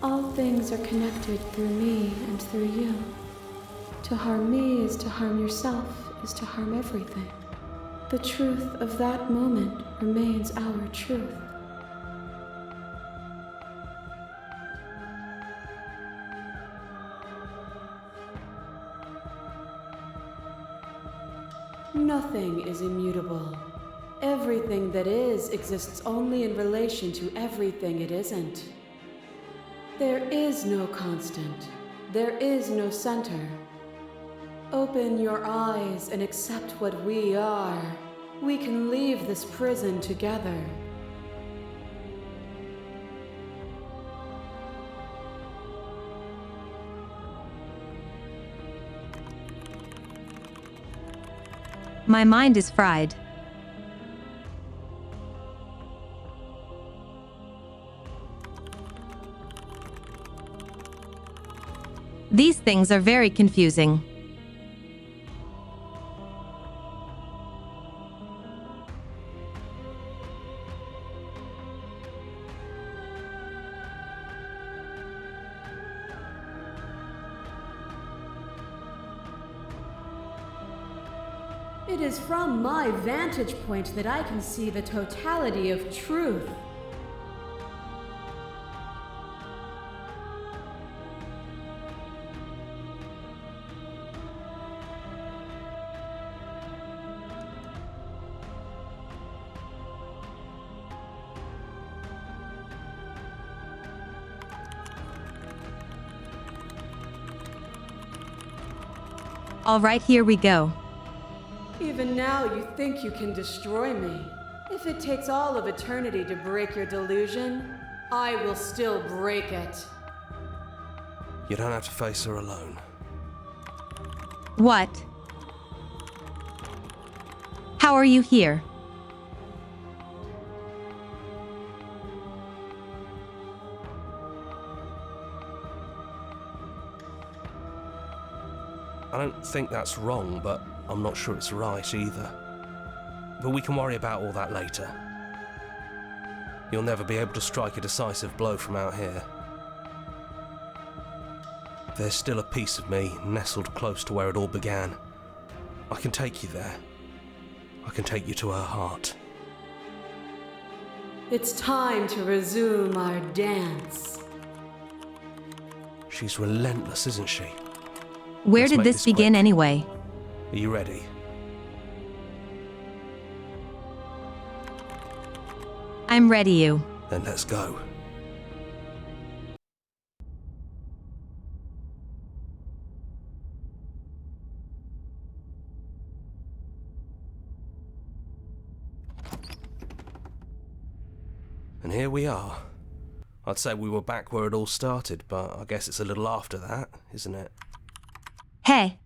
All things are connected through me and through you. To harm me is to harm yourself, is to harm everything. The truth of that moment remains our truth. Nothing is immutable. Everything that is exists only in relation to everything it isn't. There is no constant. There is no center. Open your eyes and accept what we are. We can leave this prison together. My mind is fried. These things are very confusing. It is from my vantage point that I can see the totality of truth. All right, here we go. Even now you think you can destroy me. If it takes all of eternity to break your delusion, I will still break it. You don't have to face her alone. What? How are you here? I don't think that's wrong, but I'm not sure it's right either. But we can worry about all that later. You'll never be able to strike a decisive blow from out here. There's still a piece of me nestled close to where it all began. I can take you there. I can take you to her heart. It's time to resume our dance. She's relentless, isn't she? Where Let's did make this this begin quick. anyway? Are you ready? I'm ready, you. Then let's go. And here we are. I'd say we were back where it all started, but I guess it's a little after that, isn't it? Hey,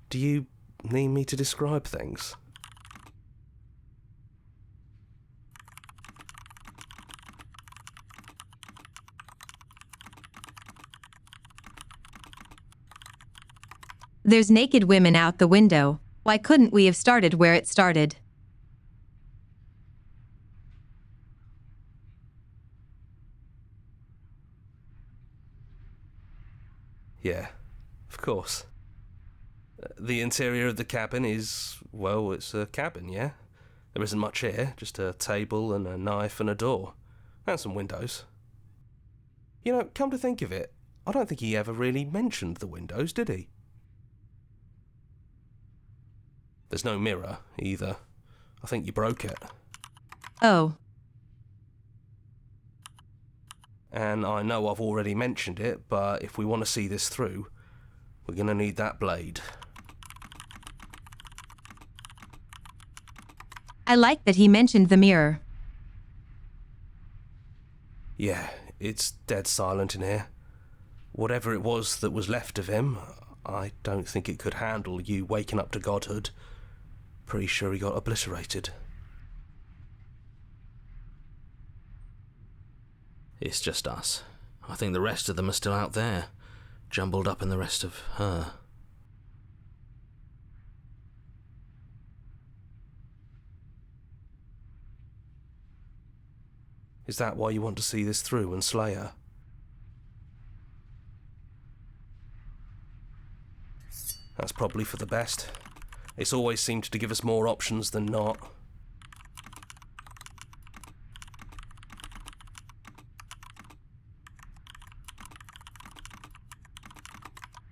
Do you need me to describe things? there's naked women out the window. Why couldn't we have started where it started? Yeah, of course. The interior of the cabin is, well, it's a cabin, yeah? There isn't much here, just a table and a knife and a door. And some windows. You know, come to think of it, I don't think he ever really mentioned the windows, did he? There's no mirror, either. I think you broke it. Oh, And I know I've already mentioned it, but if we want to see this through, we're going to need that blade. I like that he mentioned the mirror. Yeah, it's dead silent in here. Whatever it was that was left of him, I don't think it could handle you waking up to godhood. Pretty sure he got obliterated. It's just us. I think the rest of them are still out there, jumbled up in the rest of her. Is that why you want to see this through and slay her? That's probably for the best. It's always seemed to give us more options than not.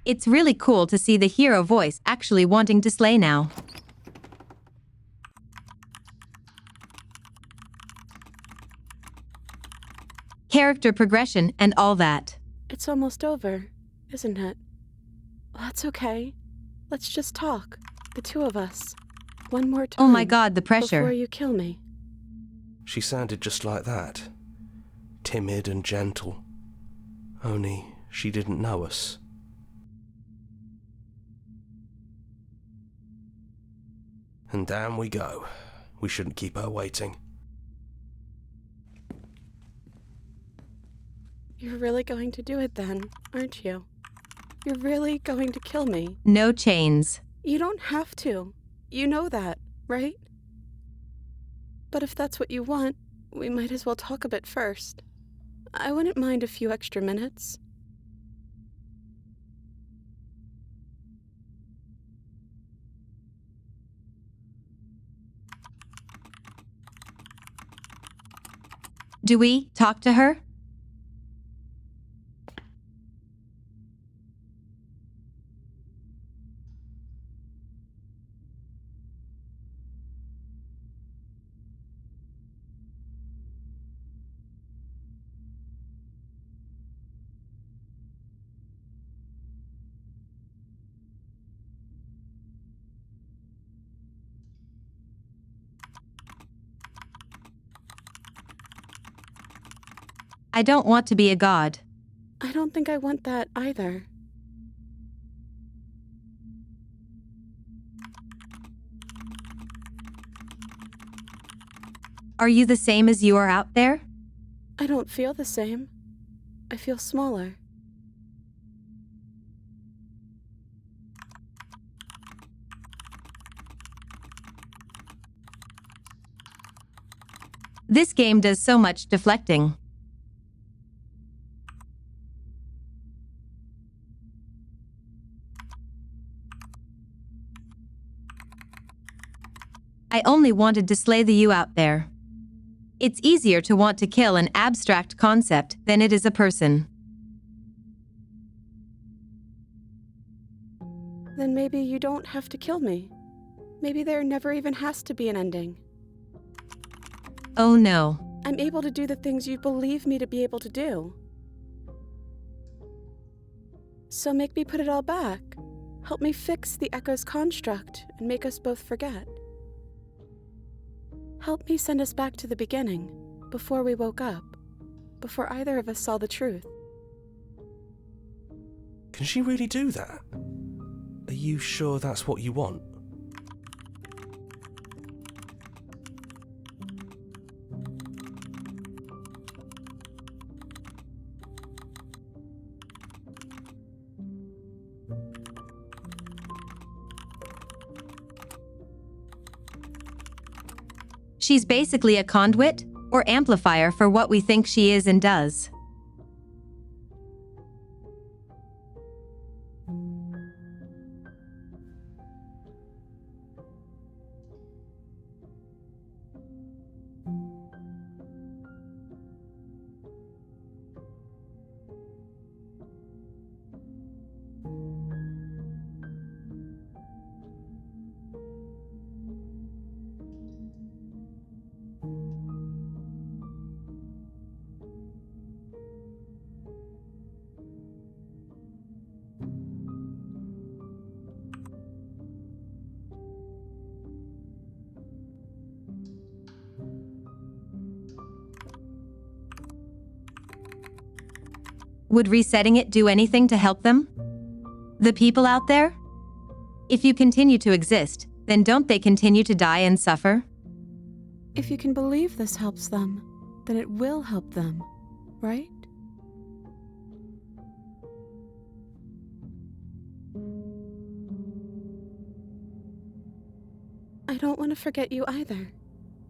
It's really cool to see the hero voice actually wanting to slay now. Character progression and all that. It's almost over, isn't it? That's okay. Let's just talk, the two of us. One more time. Oh my god, the pressure. Before you kill me. She sounded just like that. Timid and gentle. Only she didn't know us. And down we go. We shouldn't keep her waiting. You're really going to do it then, aren't you? You're really going to kill me. No chains. You don't have to. You know that, right? But if that's what you want, we might as well talk a bit first. I wouldn't mind a few extra minutes. Do we talk to her? I don't want to be a god. I don't think I want that either. Are you the same as you are out there? I don't feel the same. I feel smaller. This game does so much deflecting. I only wanted to slay the you out there. It's easier to want to kill an abstract concept than it is a person. Then maybe you don't have to kill me. Maybe there never even has to be an ending. Oh no. I'm able to do the things you believe me to be able to do. So make me put it all back. Help me fix the Echo's construct and make us both forget. Help me send us back to the beginning, before we woke up, before either of us saw the truth. Can she really do that? Are you sure that's what you want? She's basically a conduit or amplifier for what we think she is and does. Would resetting it do anything to help them? The people out there? If you continue to exist, then don't they continue to die and suffer? If you can believe this helps them, then it will help them, right? I don't want to forget you either.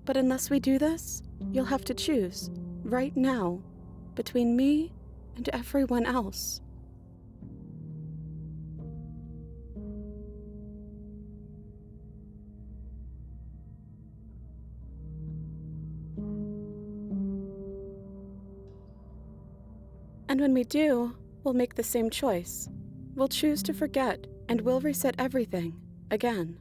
But unless we do this, you'll have to choose, right now, between me and everyone else. And when we do, we'll make the same choice. We'll choose to forget, and we'll reset everything, again.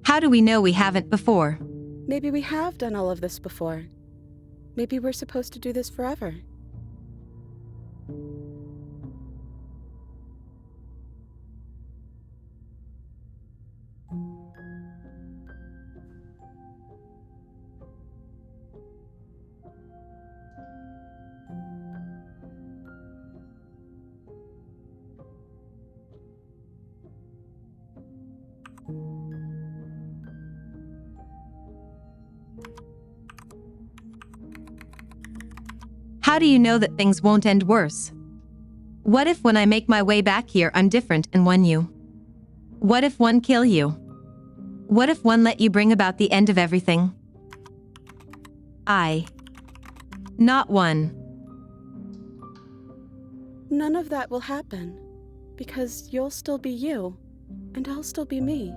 How do we know we haven't before? Maybe we have done all of this before. Maybe we're supposed to do this forever. How do you know that things won't end worse? What if when I make my way back here I'm different and won you? What if one kill you? What if one let you bring about the end of everything? Not one. None of that will happen, because you'll still be you, and I'll still be me.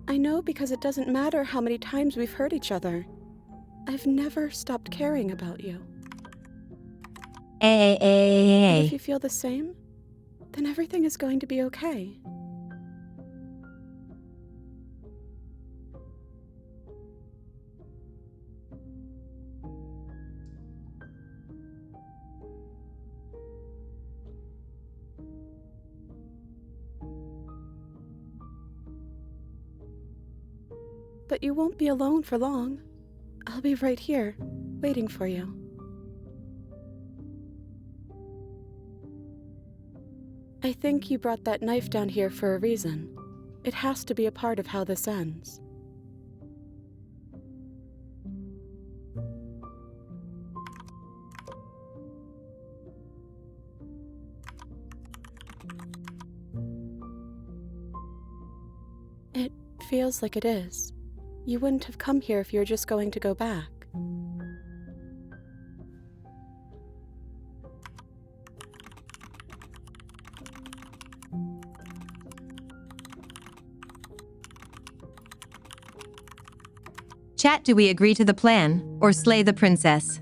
I know because it doesn't matter how many times we've hurt each other. I've never stopped caring about you. And if you feel the same, then everything is going to be okay. But you won't be alone for long. I'll be right here, waiting for you. I think you brought that knife down here for a reason. It has to be a part of how this ends. feels like it is. You wouldn't have come here if you were just going to go back. Chat, do we agree to the plan, or slay the princess?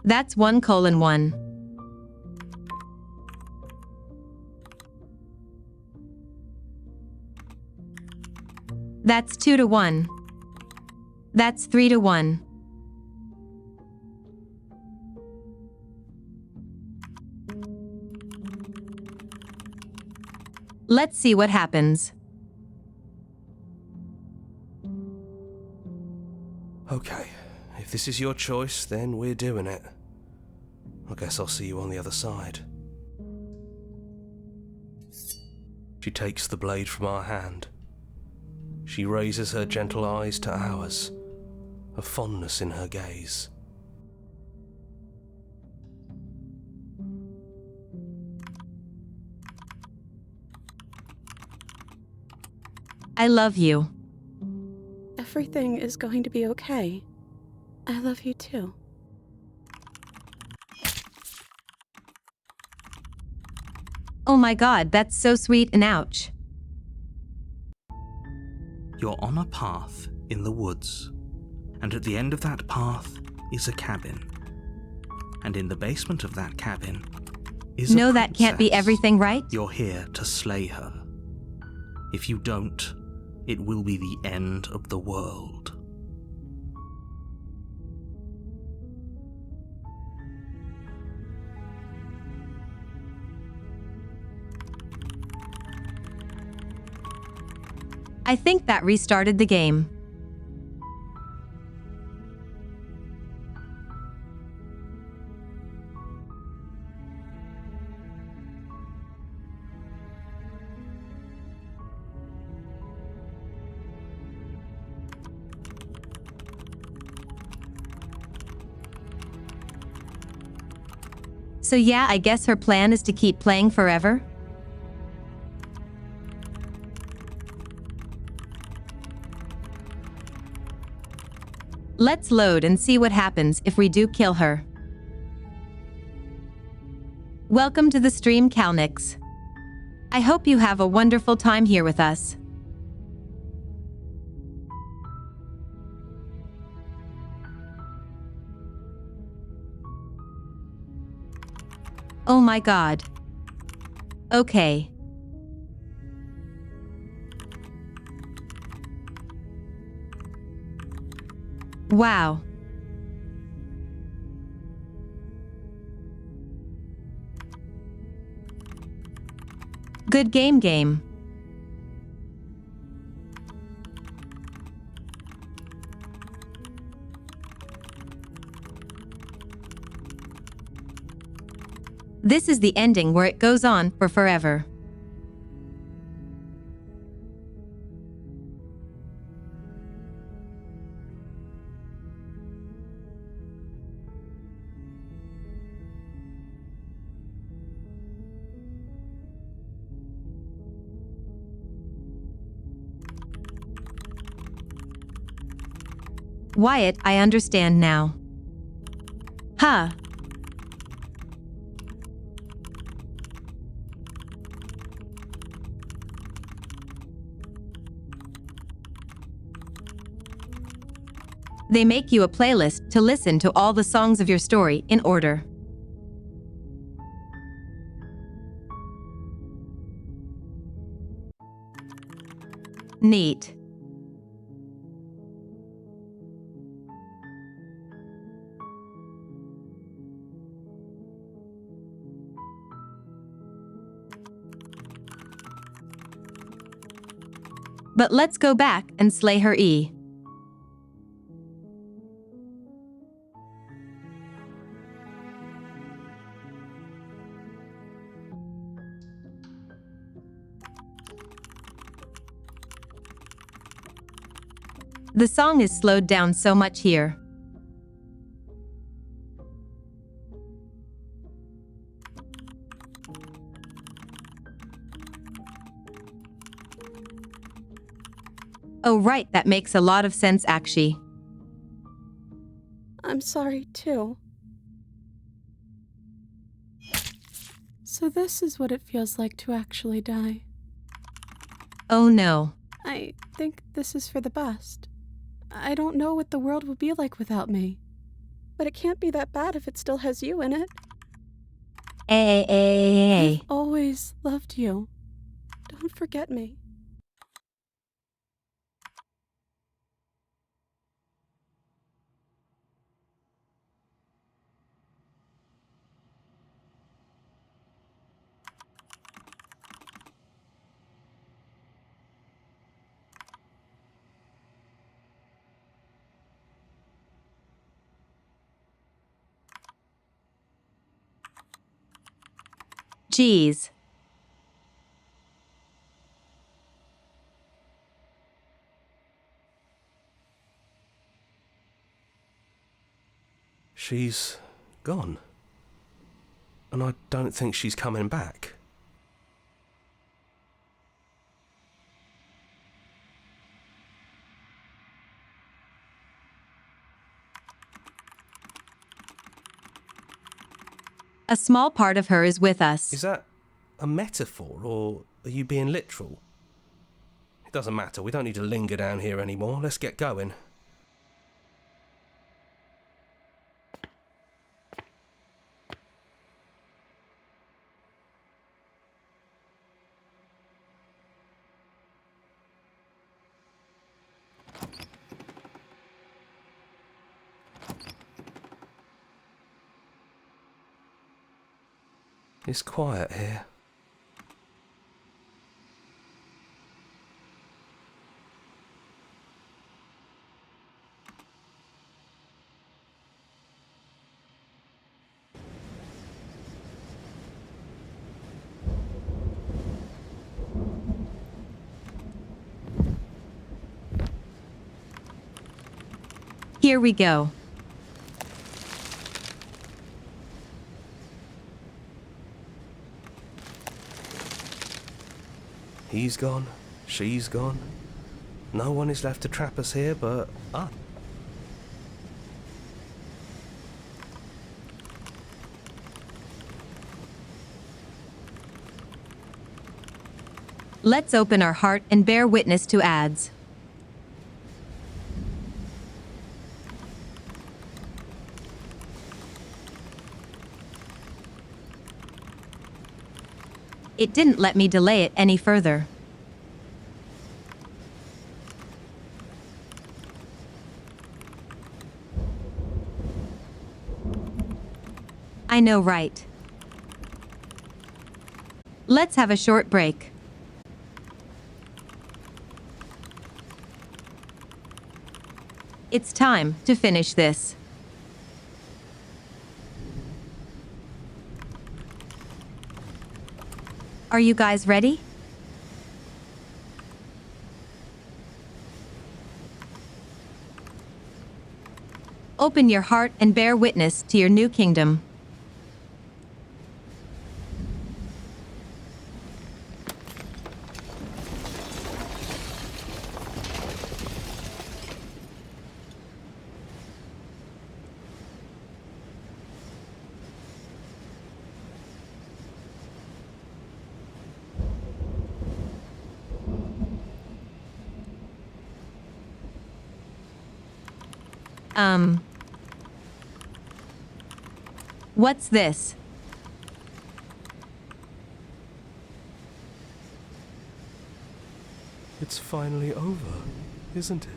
That's 1:1. That's 2-1. That's 3-1. Let's see what happens. Okay, if this is your choice, then we're doing it. I guess I'll see you on the other side. She takes the blade from our hand. She raises her gentle eyes to ours, a fondness in her gaze. I love you. Everything is going to be okay. I love you too. Oh my god, that's so sweet and ouch. You're on a path in the woods, and at the end of that path is a cabin. And in the basement of that cabin is a No, that can't be princess. everything, right? You're here to slay her. If you don't, it will be the end of the world. I think that restarted the game. So yeah, I guess her plan is to keep playing forever? Let's load and see what happens if we do kill her. Welcome to the stream, Calnix. I hope you have a wonderful time here with us. Oh my god. Okay. Wow. Good game. This is the ending where it goes on for forever. Wyatt, I understand now. Huh. They make you a playlist to listen to all the songs of your story in order. Neat. But let's go back and slay her. The song is slowed down so much here. Oh right, that makes a lot of sense actually. I'm sorry, too. So this is what it feels like to actually die. Oh no. I think this is for the best. I don't know what the world would be like without me. But it can't be that bad if it still has you in it. Hey. I've always loved you. Don't forget me. Geez. She's gone. And I don't think she's coming back. A small part of her is with us. Is that a metaphor, or are you being literal? It doesn't matter, we don't need to linger down here anymore. Let's get going. It's quiet here. Here we go. He's gone. She's gone. No one is left to trap us here but us. Let's open our heart and bear witness to ads. It didn't let me delay it any further. I know, right? Let's have a short break. It's time to finish this. Are you guys ready? Open your heart and bear witness to your new kingdom. What's this? It's finally over, isn't it?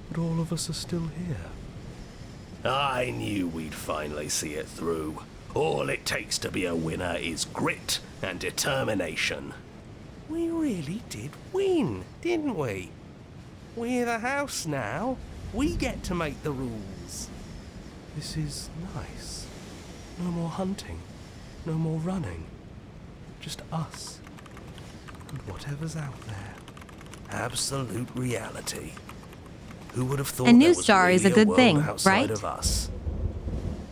But all of us are still here. I knew we'd finally see it through. All it takes to be a winner is grit and determination. We really did win, didn't we? We're the house now. We get to make the rules. This is nice. No more hunting. No more running. Just us. And whatever's out there. Absolute reality. Who would have thought A new there was star is a really good world thing, outside right? of us?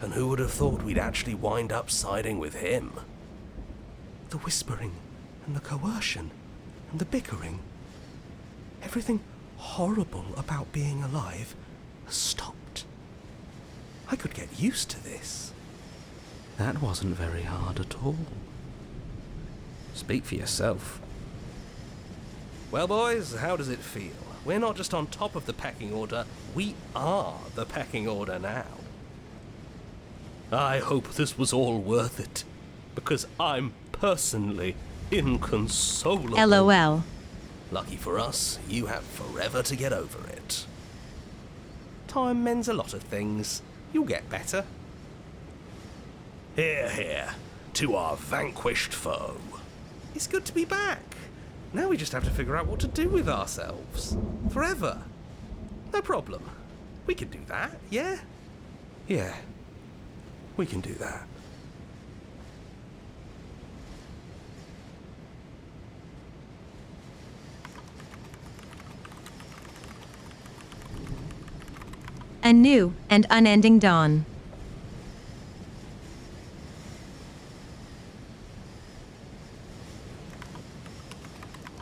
And who would have thought we'd actually wind up siding with him? The whispering, and the coercion, and the bickering. Everything horrible about being alive has stopped. I could get used to this. That wasn't very hard at all. Speak for yourself. Well, boys, how does it feel? We're not just on top of the pecking order, we are the pecking order now. I hope this was all worth it, because I'm personally inconsolable. LOL. Lucky for us, you have forever to get over it. Time mends a lot of things. You'll get better. Hear, hear, to our vanquished foe. It's good to be back. Now we just have to figure out what to do with ourselves. Forever. No problem. We can do that, yeah? Yeah, we can do that. A new and unending dawn.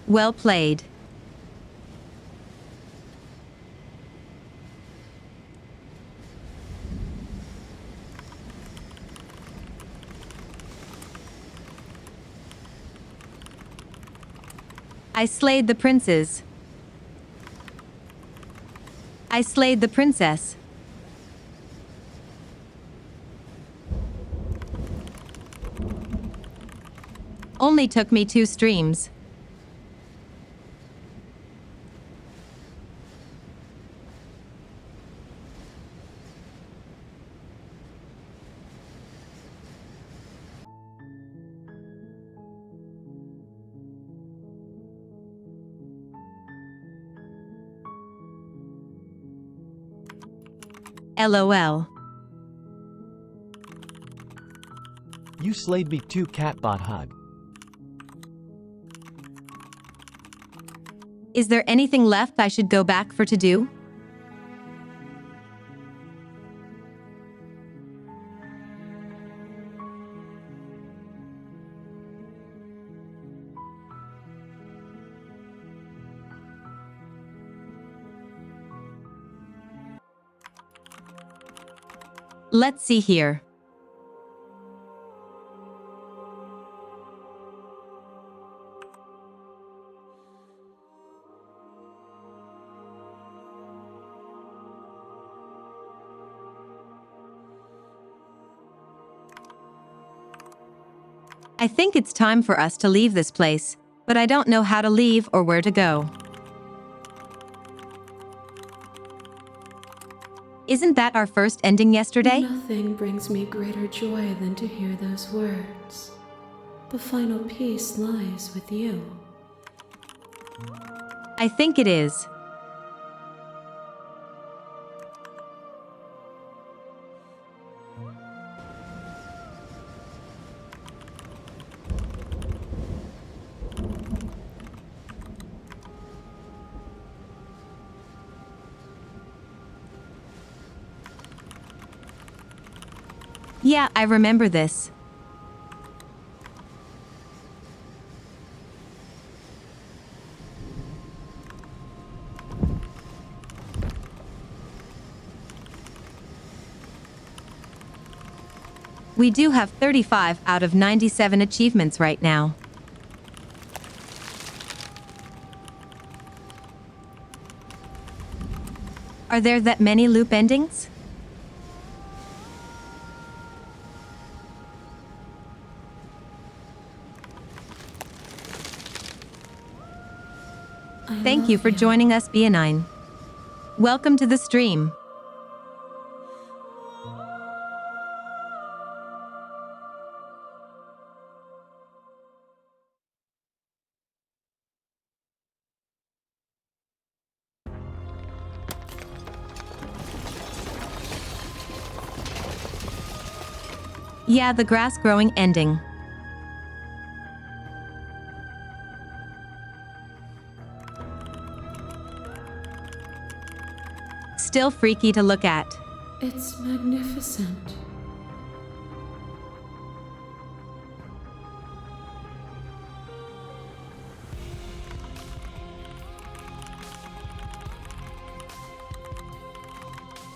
Well played. I slayed the princes. I slayed the princess. Only took me 2 streams. LOL. You slayed me too, Catbot hug. Is there anything left I should go back for to do? Let's see here. I think it's time for us to leave this place, but I don't know how to leave or where to go. Isn't that our first ending yesterday? Nothing brings me greater joy than to hear those words. The final peace lies with you. I think it is. Yeah, I remember this. We do have 35 out of 97 achievements right now. Are there that many loop endings? Thank you for joining us, B9. Welcome to the stream. Yeah, the grass growing ending. still freaky to look at. It's magnificent.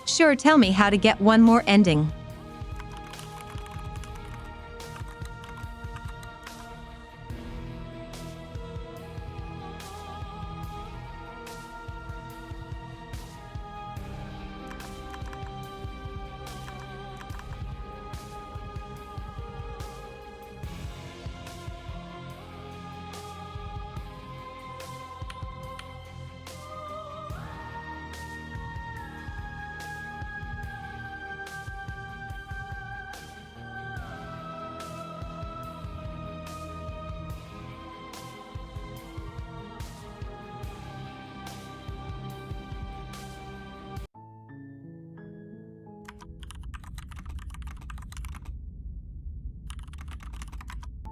Sure, tell me how to get one more ending.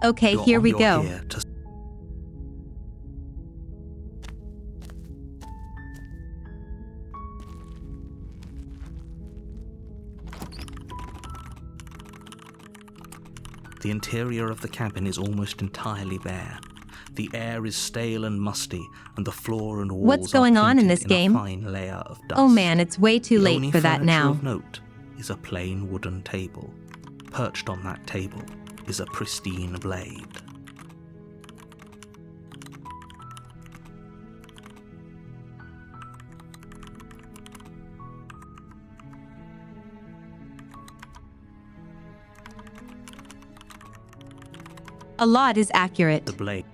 Okay, You're here on we your go. ear to The interior of the cabin is almost entirely bare. The air is stale and musty, and the floor and walls What's going are on in painted this game? a fine layer of dust. Oh man, it's way too The late only for that furniture now. of note is a plain wooden table. Perched on that table is a pristine blade. A lot is accurate. The blade.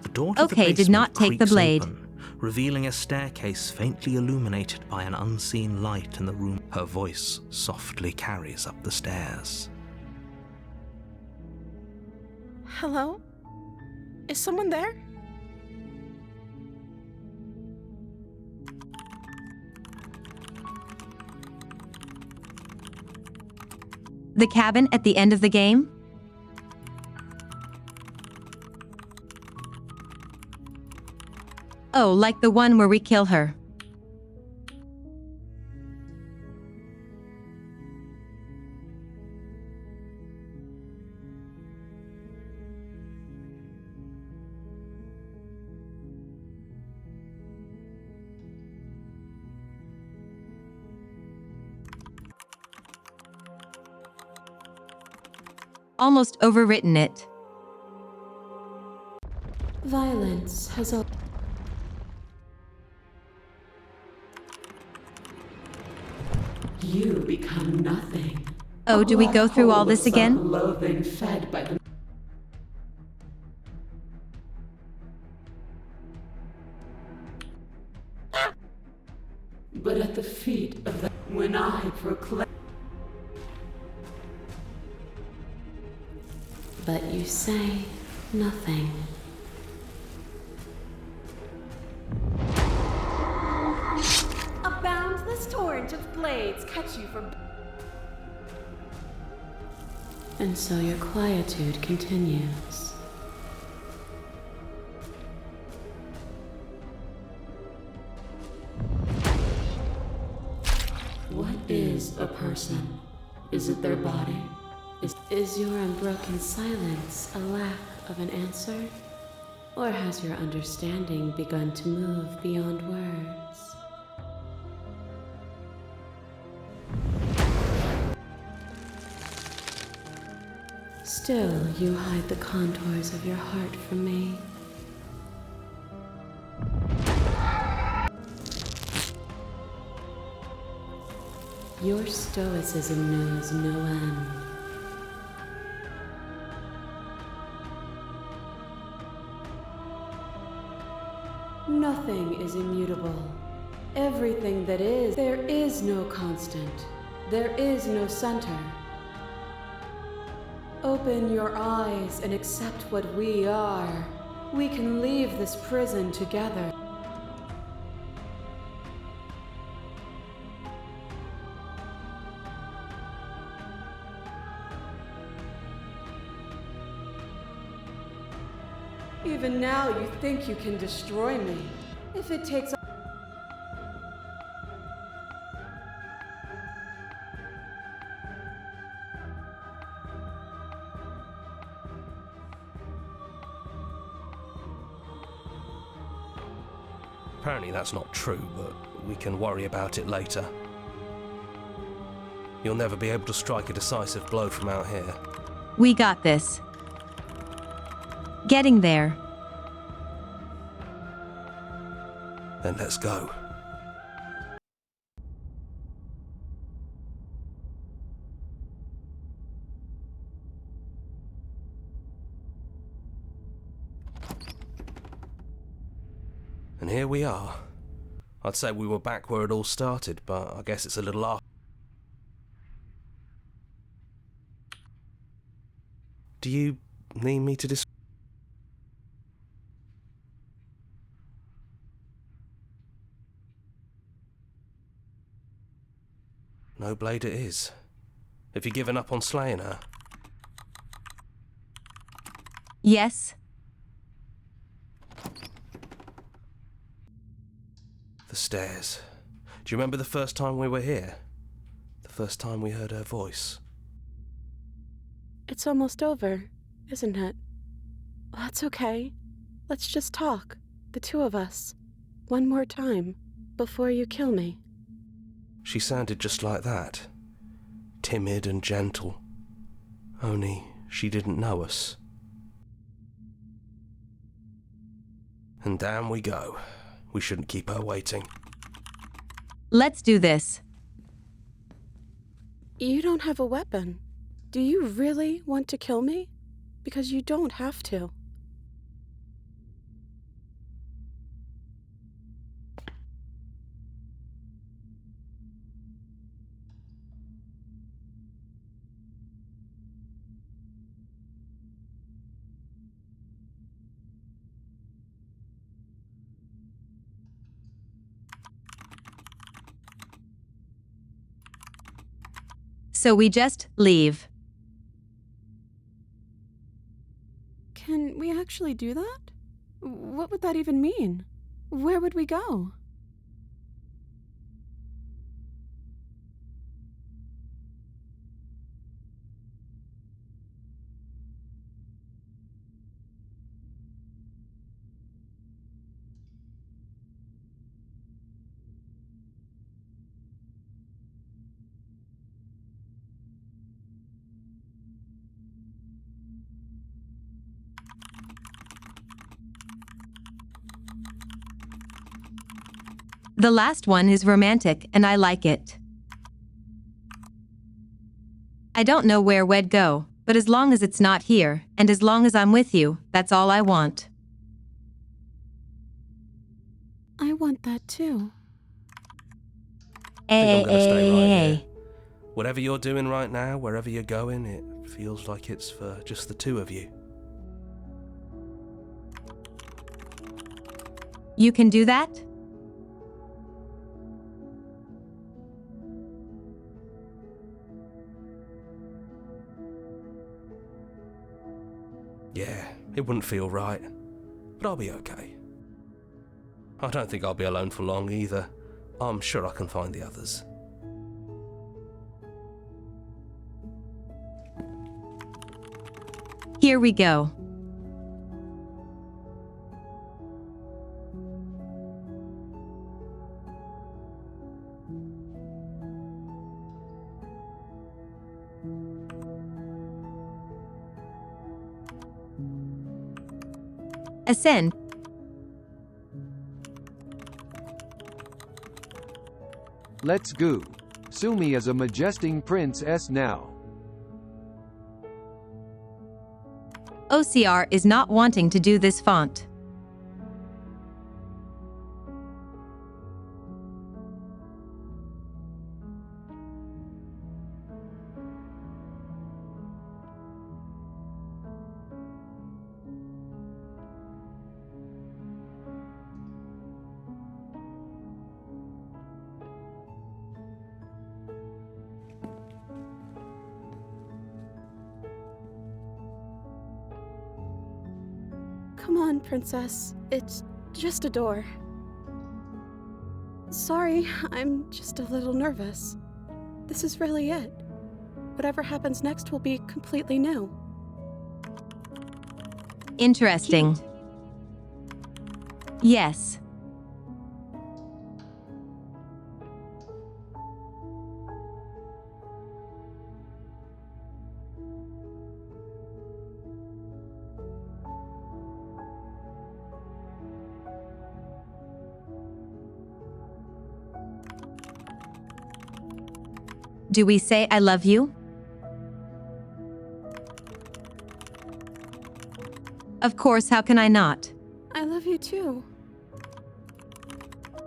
The door to the Okay, did basement not take the creaks blade. open, revealing a staircase faintly illuminated by an unseen light in the room. Her voice softly carries up the stairs. Hello? Is someone there? The cabin at the end of the game? Oh, like the one where we kill her. Almost overwritten it. Violence has al- You become nothing. Oh, do we go through all this again? Loathing fed by the but at the feet of the when I proclaim. But you say nothing. A boundless torrent of blades catch you from. And so your quietude continues. What is a person? Is it their body? Is your unbroken silence a lack of an answer? Or has your understanding begun to move beyond words? Still, you hide the contours of your heart from me. Your stoicism knows no end. Nothing is immutable. Everything that is, there is no constant. There is no center. Open your eyes and accept what we are. We can leave this prison together. Even now, you think you can destroy me. If it takes. Apparently that's not true, but we can worry about it later. You'll never be able to strike a decisive blow from out here. We got this. Getting there. Then let's go. And here we are. I'd say we were back where it all started, but I guess it's a little off. Do you need me to describe? No blade it is. Have you given up on slaying her? Yes. The stairs. Do you remember the first time we were here? The first time we heard her voice? It's almost over, isn't it? That's okay. Let's just talk, the two of us. One more time, before you kill me. She sounded just like that. Timid and gentle. Only she didn't know us. And down we go. We shouldn't keep her waiting. Let's do this. You don't have a weapon. Do you really want to kill me? Because you don't have to. So we just leave. Can we actually do that? What would that even mean? Where would we go? The last one is romantic, and I like it. I don't know where we'd go, but as long as it's not here, and as long as I'm with you, that's all I want. I want that too. I think I'm gonna stay right here. Whatever you're doing right now, wherever you're going, it feels like it's for just the two of you. You can do that? Yeah, it wouldn't feel right, but I'll be okay. I don't think I'll be alone for long either. I'm sure I can find the others. Here we go. Ascend. Let's go. Sumi is a majestic princess now. OCR is not wanting to do this font. Come on, Princess. It's just a door. Sorry, I'm just a little nervous. This is really it. Whatever happens next will be completely new. Interesting. Cute. Yes. Do we say I love you? Of course, how can I not? I love you too.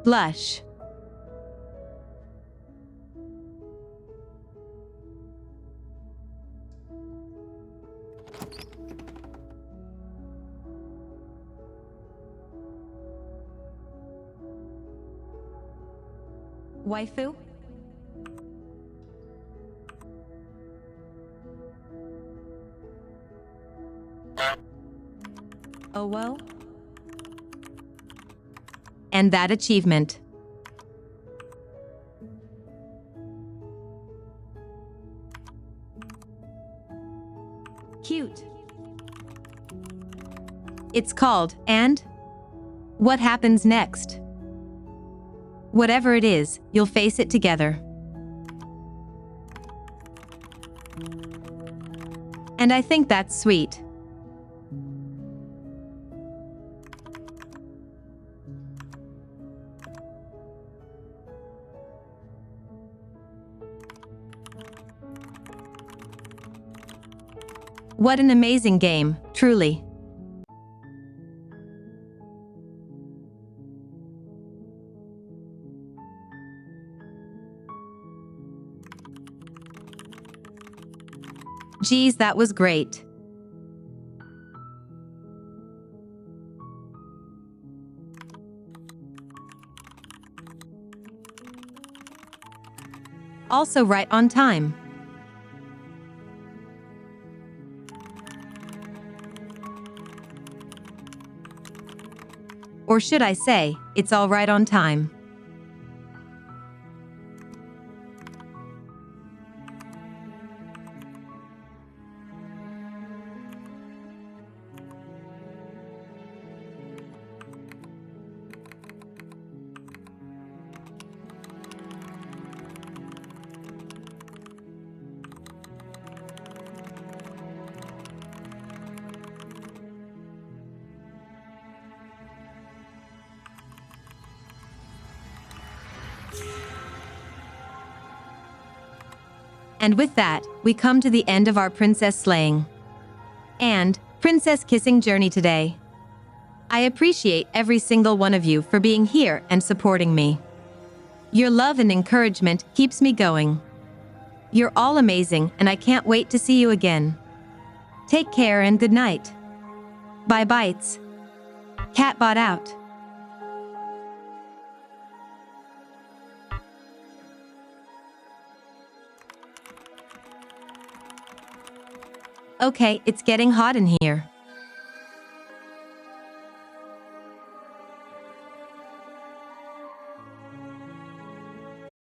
Blush. Waifu? Owo? And that achievement. Cute. It's called, and? What happens next? Whatever it is, you'll face it together. And I think that's sweet. What an amazing game, truly. Geez, that was great. Also right on time. Or should I say, it's all right on time. And with that, we come to the end of our princess slaying and princess kissing journey today. I appreciate every single one of you for being here and supporting me. Your love and encouragement keeps me going. You're all amazing, and I can't wait to see you again. Take care and good night. Bye bites. Catbot out. Okay, it's getting hot in here.